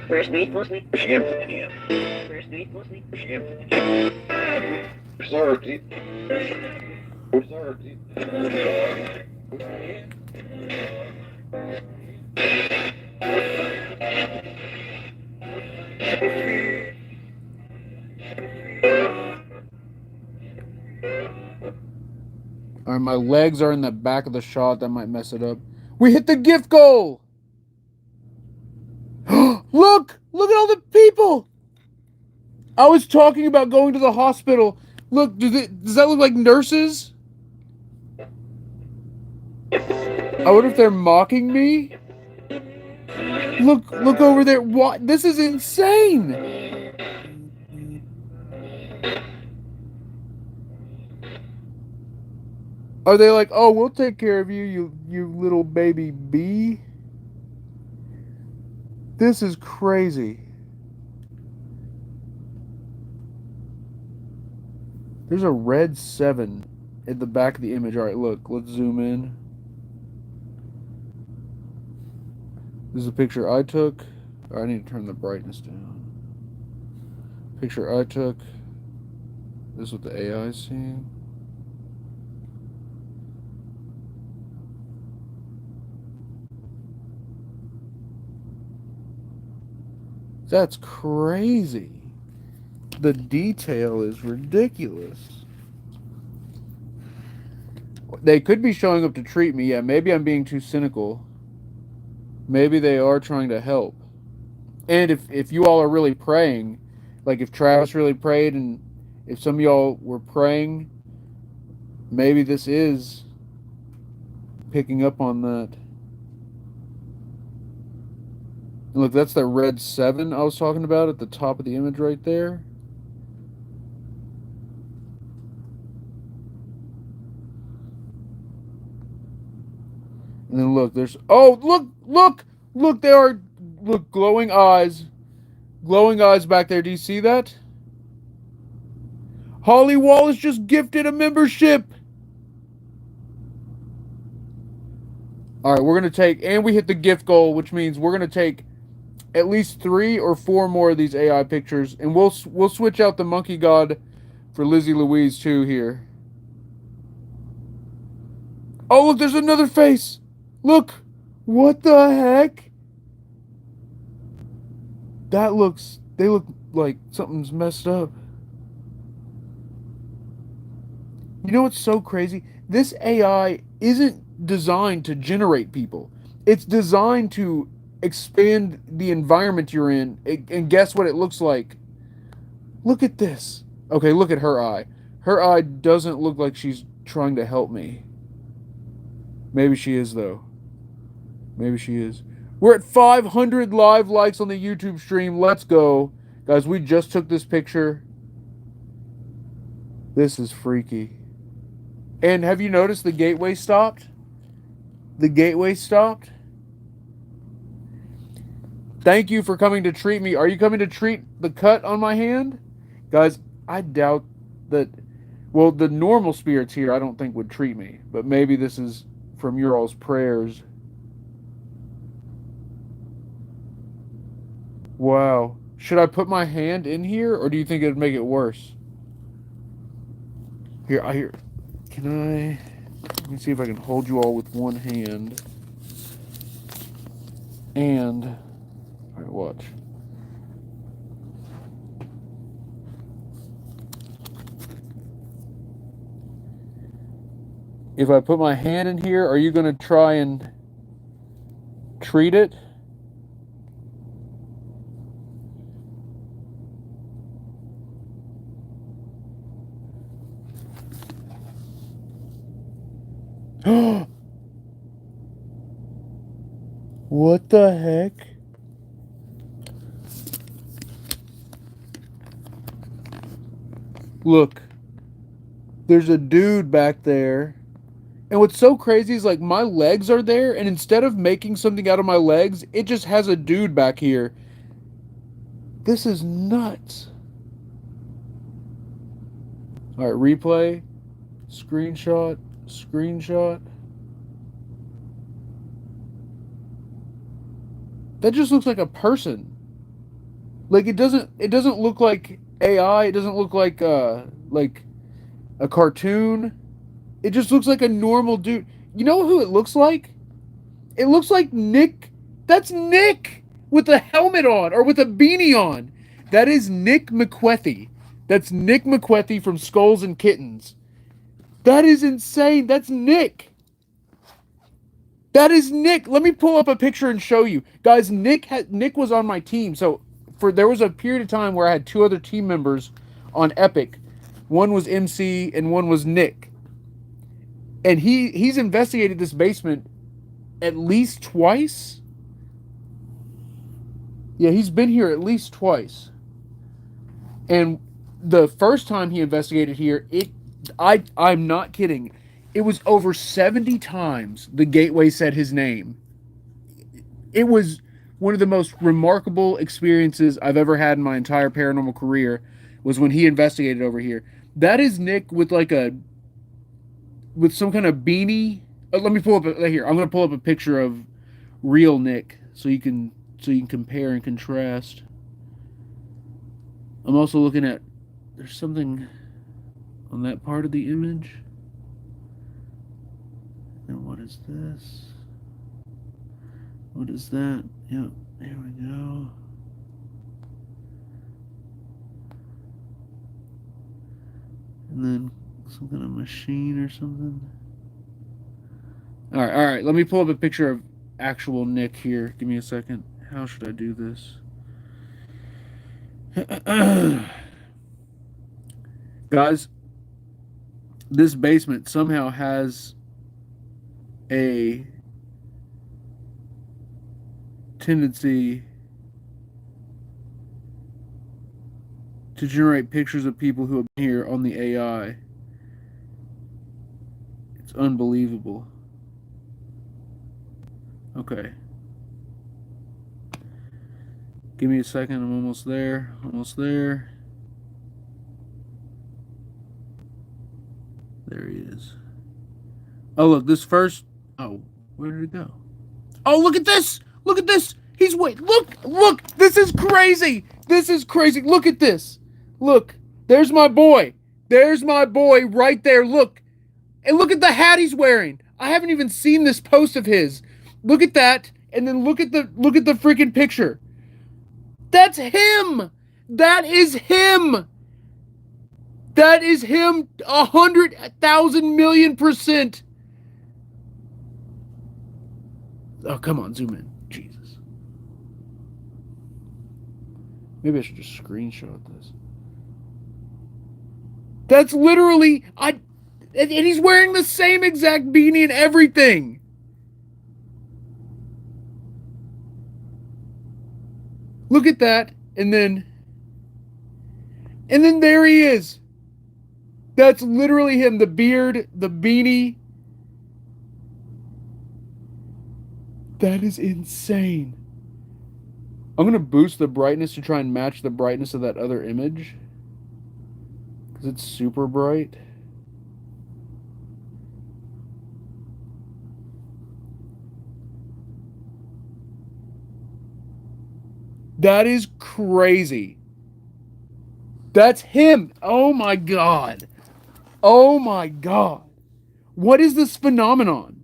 Speaker 2: First meat mostly. First meat mostly. Reserved it. Reserved it.
Speaker 1: All right, my legs are in the back of the shot. That might mess it up. We hit the gift goal! Look! Look at all the people! I was talking about going to the hospital. Look, does that look like nurses? I wonder if they're mocking me. Look over there. What? This is insane. Are they like, oh, we'll take care of you, you little baby bee? This is crazy. There's a red 7 at the back of the image. All right, look, let's zoom in. This is a picture I took. I need to turn the brightness down. Picture I took. This is what the AI is seeing. That's crazy. The detail is ridiculous. They could be showing up to treat me. Yeah, maybe I'm being too cynical. Maybe they are trying to help. And if you all are really praying, like if Travis really prayed and if some of y'all were praying, maybe this is picking up on that. Look, that's that red 7 I was talking about at the top of the image right there. And then look, there's... Oh, look, there are... Look, glowing eyes. Glowing eyes back there. Do you see that? Holly Wallace just gifted a membership. All right, we're going to take... And we hit the gift goal, which means we're going to take at least 3 or 4 more of these AI pictures. And we'll switch out the monkey god for Lizzy Louise, too, here. Oh, look, there's another face. Look. What the heck? That looks... They look like something's messed up. You know what's so crazy? This AI isn't designed to generate people. It's designed to expand the environment you're in. And guess what it looks like? Look at this. Okay, look at her eye. Her eye doesn't look like she's trying to help me. Maybe she is, though. Maybe she is. We're at 500 live likes on the YouTube stream. Let's go. Guys, we just took this picture. This is freaky. And have you noticed the gateway stopped? The gateway stopped? Thank you for coming to treat me. Are you coming to treat the cut on my hand? Guys, I doubt that... Well, the normal spirits here I don't think would treat me. But maybe this is from your all's prayers. Wow. Should I put my hand in here? Or do you think it would make it worse? Here, can I... Let me see if I can hold you all with one hand. And... Alright, watch. If I put my hand in here, are you going to try and treat it? What the heck? Look. There's a dude back there And what's so crazy is like my legs are there, and instead of making something out of my legs, it just has a dude back here. This is nuts. All right, replay, screenshot, screenshot. That just looks like a person. Like it doesn't look like AI, it doesn't look like a cartoon. It just looks like a normal dude. You know who it looks like? It looks like Nick. That's Nick with a helmet on or with a beanie on. That is Nick McQuethy. That's Nick McQuethy from Skulls and Kittens. That is insane. That's Nick. That is Nick. Let me pull up a picture and show you. Guys, Nick was on my team. So there was a period of time where I had two other team members on Epic. One was MC and one was Nick. And he's investigated this basement at least twice. Yeah, he's been here at least twice. And the first time he investigated here, I'm not kidding. It was over 70 times the gateway said his name. It was one of the most remarkable experiences I've ever had in my entire paranormal career was when he investigated over here. That is Nick with some kind of beanie. Let me pull up here. I'm going to pull up a picture of real Nick so you can compare and contrast. I'm also looking at there's something on that part of the image. And what is this? What is that? Yep, there we go. And then some kind of machine or something. All right. Let me pull up a picture of actual Nick here. Give me a second. How should I do this? Guys, this basement somehow has a tendency to generate pictures of people who have been here on the AI. It's unbelievable. Okay. Give me a second. I'm almost there. Almost there. There he is. Oh, look, this first. Oh, where did it go? Oh, look at this! Look at this! He's wait. Look! This is crazy! This is crazy. Look at this. Look. There's my boy. There's my boy right there. Look. And look at the hat he's wearing. I haven't even seen this post of his. Look at that. And then look at the freaking picture. That's him! That is him! That is him 100,000,000,000%. Oh, come on, zoom in. Jesus. Maybe I should just screenshot this. That's literally and he's wearing the same exact beanie and everything. Look at that. And then there he is. That's literally him. The beard, the beanie. That is insane. I'm going to boost the brightness to try and match the brightness of that other image. Because it's super bright. That is crazy. That's him. Oh my God. Oh my God. What is this phenomenon?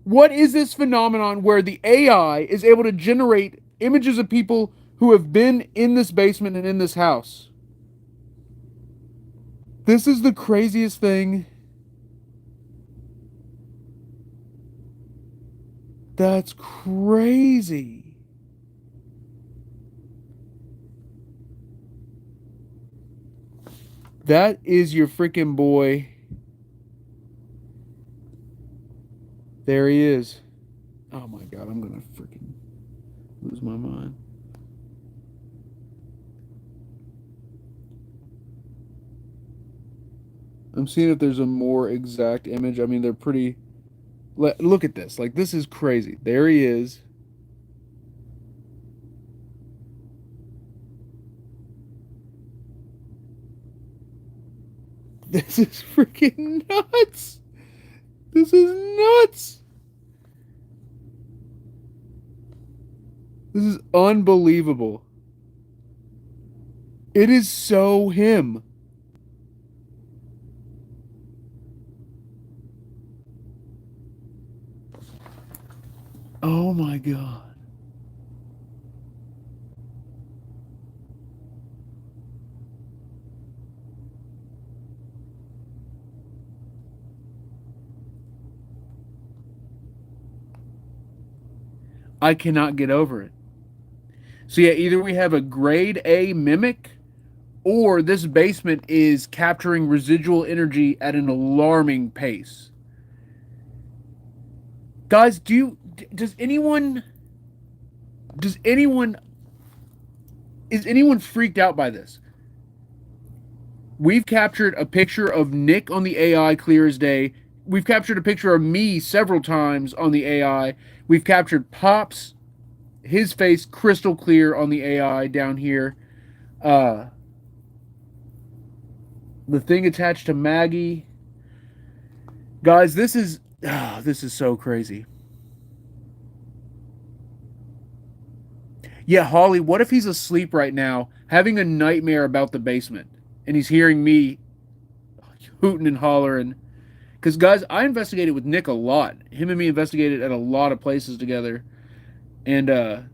Speaker 1: What is this phenomenon where the AI is able to generate images of people who have been in this basement and in this house? This is the craziest thing. That's crazy. That is your freaking boy. There he is. Oh my God, I'm gonna freaking lose my mind. I'm seeing if there's a more exact image. I mean, they're pretty Look at this. Like, this is crazy. There he is. This is freaking nuts. This is nuts. This is unbelievable. It is so him. Oh my God. I cannot get over it. So yeah, either we have a grade A mimic, or this basement is capturing residual energy at an alarming pace. Guys, does anyone is anyone freaked out by this? We've captured a picture of Nick on the AI clear as day. We've captured a picture of me several times on the AI. We've captured Pops, his face crystal clear on the AI down here. The thing attached to Maggie. Guys, this is so crazy. Yeah, Holly, what if he's asleep right now, having a nightmare about the basement, and he's hearing me hooting and hollering? Because, guys, I investigated with Nick a lot. Him and me investigated at a lot of places together, and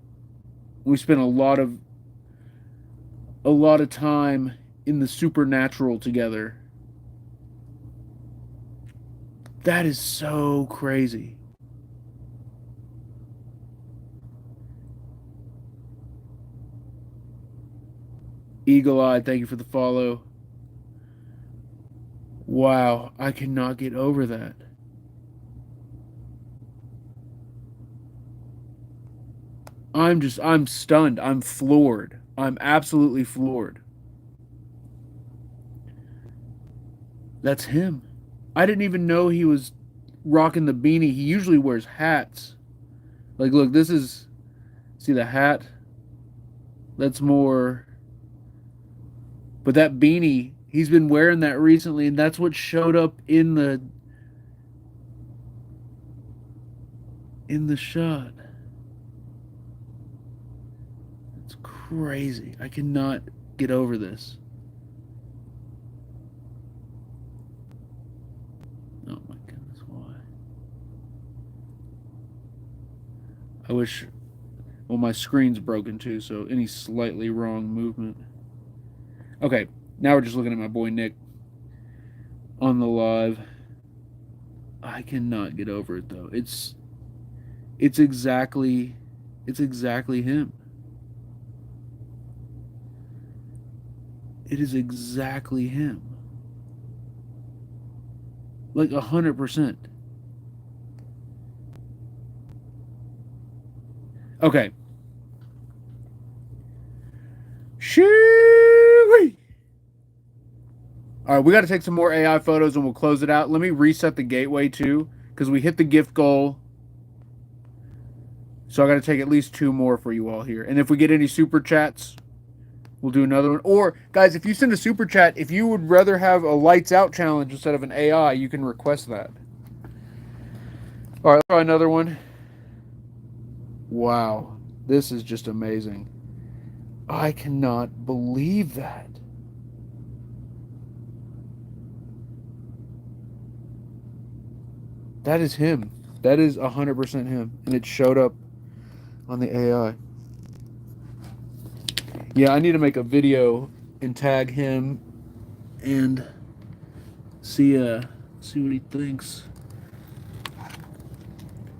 Speaker 1: we spent a lot of time in the supernatural together. That is so crazy. Eagle Eye, thank you for the follow. Wow, I cannot get over that. I'm stunned. I'm floored. I'm absolutely floored. That's him. I didn't even know he was rocking the beanie. He usually wears hats. Like, look, this is, see the hat? That's more, but that beanie, he's been wearing that recently, and that's what showed up in the shot. It's crazy. I cannot get over this. Oh my goodness, why? I wish, well, my screen's broken too, so any slightly wrong movement. Okay, now we're just looking at my boy Nick on the live. I cannot get over it though. It's exactly him. It is exactly him. Like 100%. Okay. Shoo-wee! All right, we got to take some more AI photos and we'll close it out. Let me reset the gateway too, because we hit the gift goal. So I got to take at least 2 more for you all here. And if we get any super chats, we'll do another one. Or, guys, if you send a super chat, if you would rather have a lights out challenge instead of an AI, you can request that. All right, let's try another one. Wow, this is just amazing. I cannot believe that. That is him. That is 100% him. And it showed up on the AI. Yeah, I need to make a video and tag him and see what he thinks.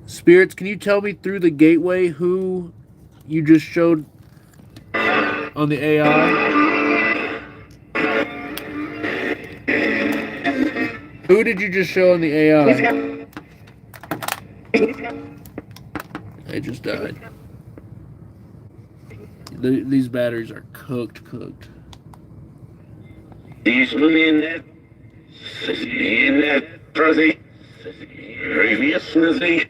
Speaker 1: Spirits, can you tell me through the gateway who you just showed on the AI? Who did you just show on the AI? They just died. These batteries are cooked.
Speaker 2: These women, Previous Lizzy.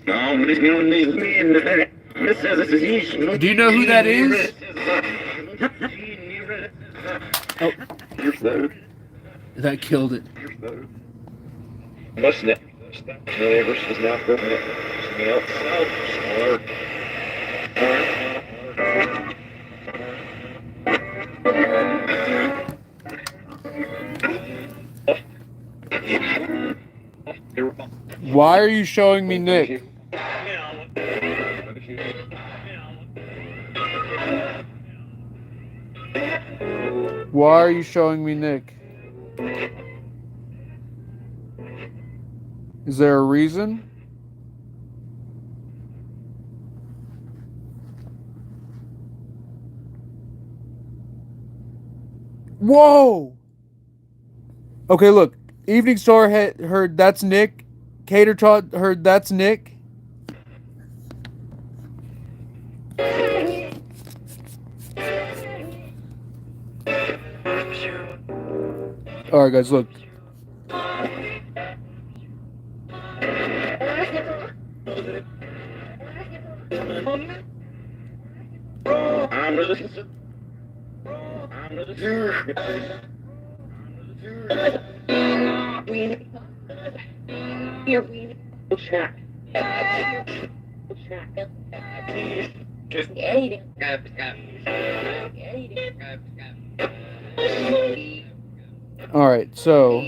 Speaker 2: Now, this young me. This is
Speaker 1: Do you know who that is? Oh, that killed it.
Speaker 2: What's that? Neighbors is not good. Smaller.
Speaker 1: Why are you showing me Nick? Why are you showing me Nick? Is there a reason? Whoa! Okay, look. Evening Star heard that's Nick. Cater Tot heard that's Nick. Alright, guys, look. Alright, so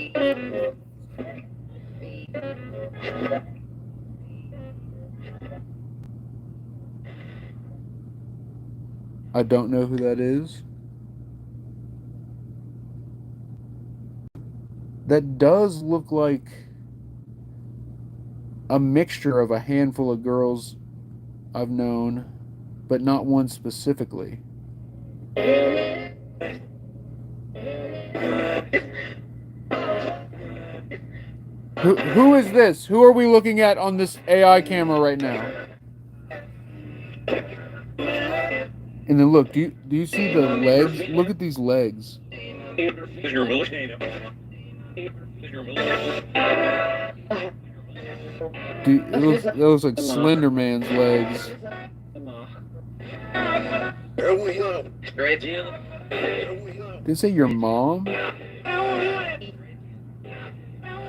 Speaker 1: I don't know who that is. That does look like a mixture of a handful of girls I've known, but not one specifically. Who is this? Who are we looking at on this AI camera right now? And then look, do you see the legs? Look at these legs. Dude, it looks like Slender Man's legs. Did it say your mom?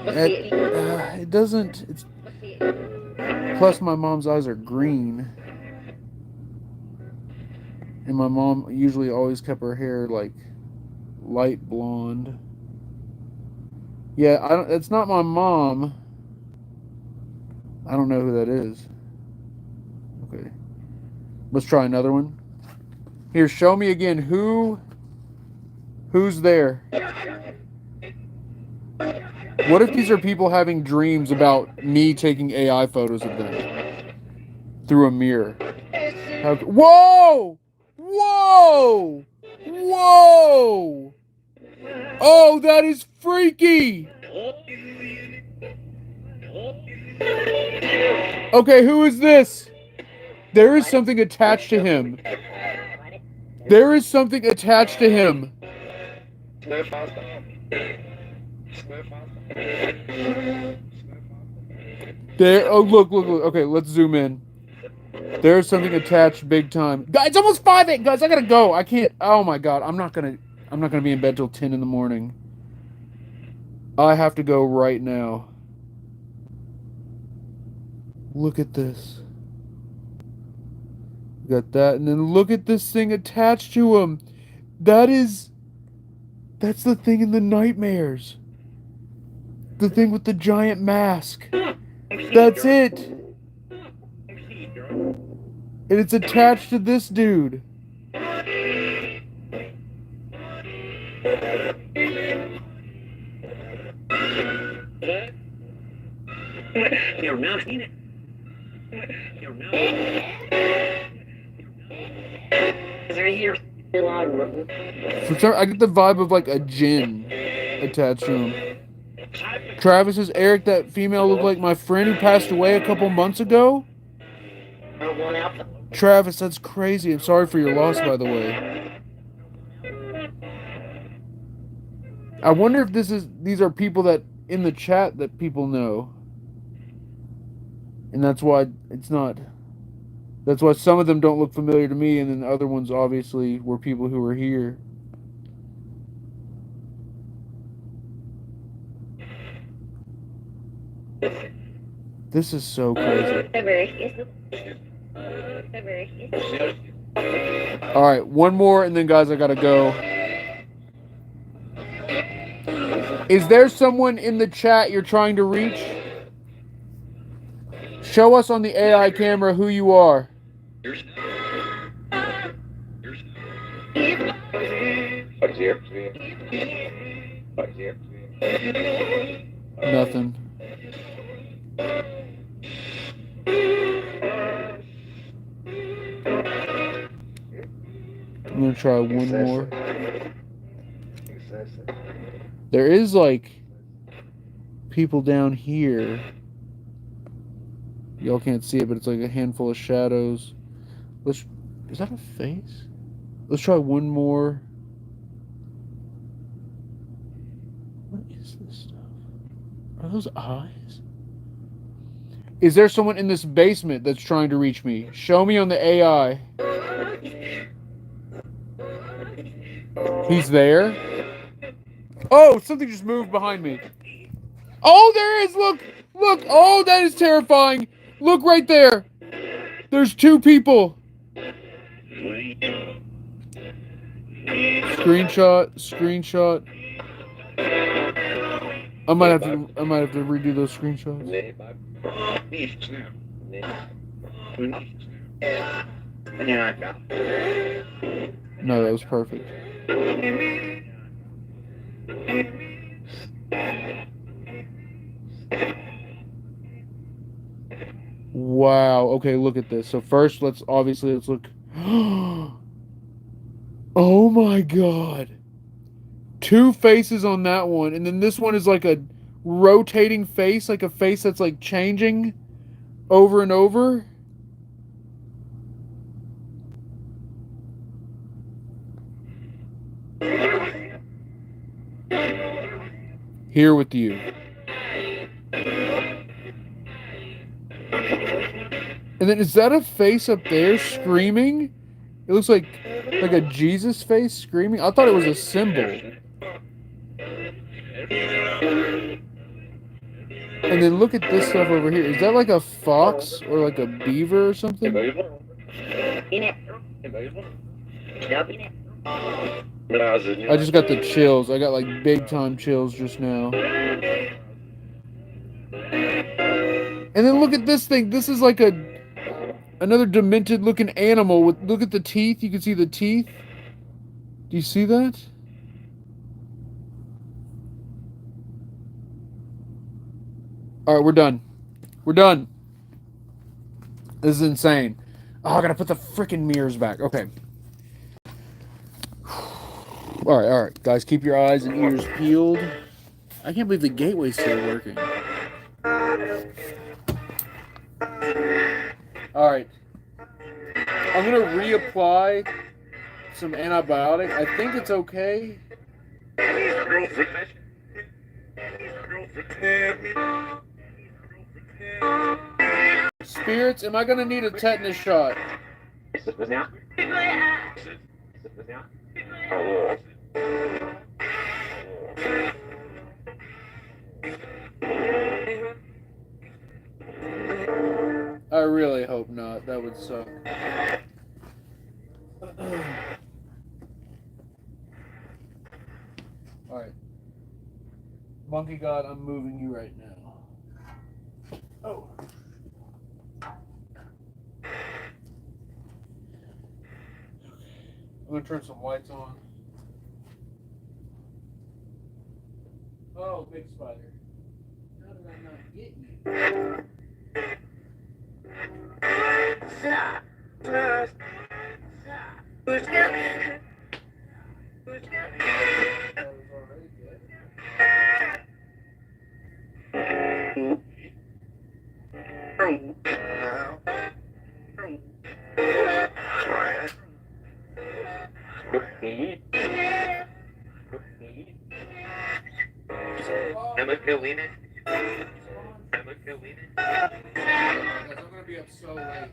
Speaker 1: It doesn't. It's, plus, my mom's eyes are green. And my mom usually always kept her hair like light blonde. Yeah, it's not my mom. I don't know who that is. Okay. Let's try another one. Here, show me again who's there. What if these are people having dreams about me taking AI photos of them through a mirror? Whoa! Whoa! Whoa! Oh, that is freaky! Okay, who is this? There is something attached to him. There is something attached to him. There. Oh, look. Okay, let's zoom in. There's something attached big time. Guys, it's almost 5 guys. I gotta go. I can't. Oh my god. I'm not gonna be in bed till 10 in the morning. I have to go right now. Look at this. Got that, and then look at this thing attached to him. That's the thing in the nightmares. The thing with the giant mask. That's it. And it's attached to this dude. I get the vibe of like a djinn attached to him. Travis says, Eric, that female looked like my friend who passed away a couple months ago. Travis, that's crazy. I'm sorry for your loss, by the way. I wonder if these are people that in the chat that people know. And that's why it's not. That's why some of them don't look familiar to me, and then the other ones obviously were people who were here. This is so crazy. Alright, one more, and then guys, I gotta go. Is there someone in the chat you're trying to reach? Show us on the AI camera who you are. Nothing. I'm gonna try one more. There is like people down here. Y'all can't see it, but it's like a handful of shadows. Is that a face? Let's try one more. What is this stuff? Are those eyes? Is there someone in this basement that's trying to reach me? Show me on the AI. He's there. Oh, something just moved behind me. Oh, there is. Look. Look. Oh, that is terrifying. Look right there. There's two people. Screenshot. I might have to redo those screenshots. No, that was perfect. Wow. Okay, look at this. So first, let's look. Oh my god. Two faces on that one, and then this one is like a rotating face, like a face that's like changing over and over. Here with you. And then is that a face up there screaming? It looks like a Jesus face screaming. I thought it was a symbol. And then look at this stuff over here. Is that like a fox or like a beaver or something? I just got the chills. I got like big time chills just now. And then look at this thing. This is like another demented looking animal with, look at the teeth. You can see the teeth. Do you see that? All right, we're done. We're done. This is insane. Oh, I gotta put the freaking mirrors back. Okay. All right, guys. Keep your eyes and ears peeled. I can't believe the gateway's still working. All right. I'm gonna reapply some antibiotic. I think it's okay. Spirits, am I gonna need a tetanus shot? I really hope not. That would suck. Alright. Monkey God, I'm moving you right now. Oh. I'm gonna turn some lights on. Oh, big spider. How did I not get you? guys. I'm gonna be up so late.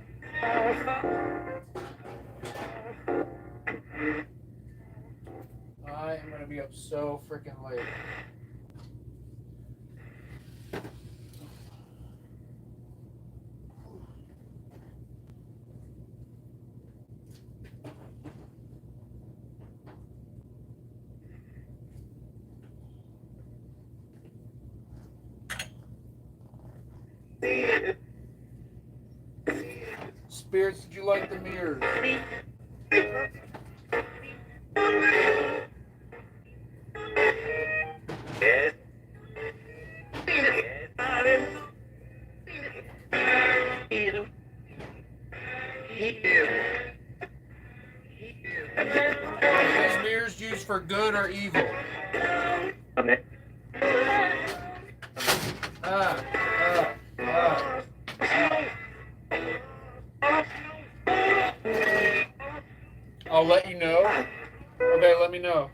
Speaker 1: I am gonna be up so freaking late. Spirits, did you like the mirrors? Are these mirrors used for good or evil? I'll let you know. Okay, let me know.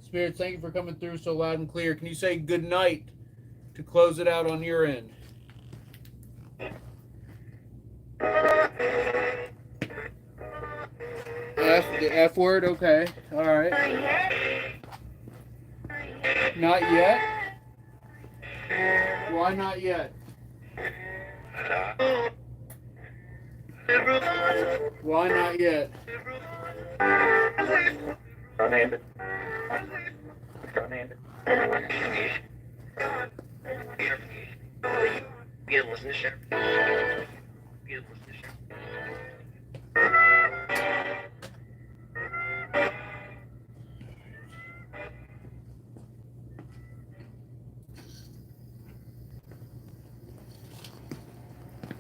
Speaker 1: Spirits, thank you for coming through so loud and clear. Can you say good night to close it out on your end? The F word? Okay. All right. Not yet? Why not yet? Why not yet?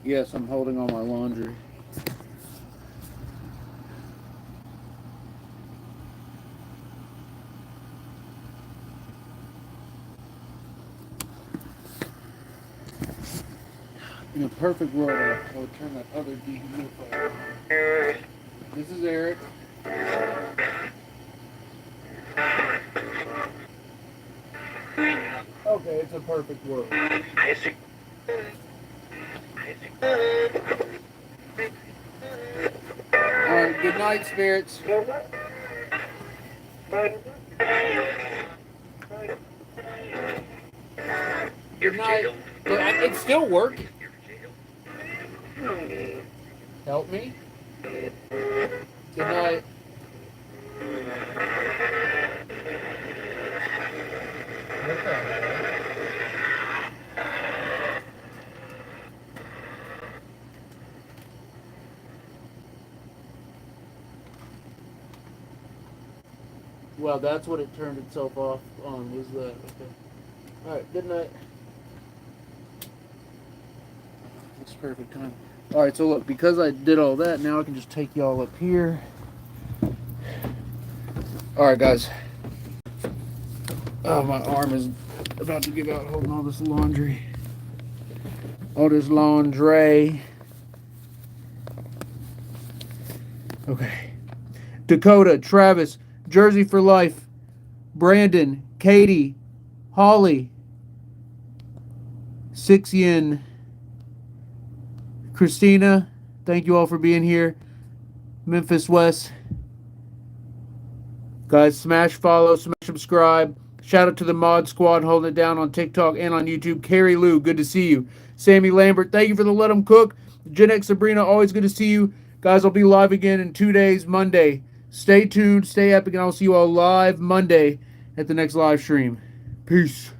Speaker 1: Yes, I'm holding all my laundry. In a perfect world, I would turn that other dehumidifier on. This is Eric. Okay, it's a perfect world. Alright, good night, spirits. Good night. Look, it's still working. Help me. Good night. What the hell? Well, that's what it turned itself off on, was that. Okay. Alright, good night. That's perfect time. Alright, so look, because I did all that, now I can just take y'all up here. Alright, guys. Oh, my arm is about to give out holding all this laundry. All this laundry. Okay. Dakota, Travis, Jersey for Life, Brandon, Katie, Holly, Six Yin, Christina, thank you all for being here. Memphis West. Guys, smash follow, smash subscribe. Shout out to the Mod Squad holding it down on TikTok and on YouTube. Carrie Lou, good to see you. Sammy Lambert, thank you for the Let 'em Cook. Gen X Sabrina, always good to see you. Guys, I'll be live again in 2 days, Monday. Stay tuned, stay epic, and I'll see you all live Monday at the next live stream. Peace.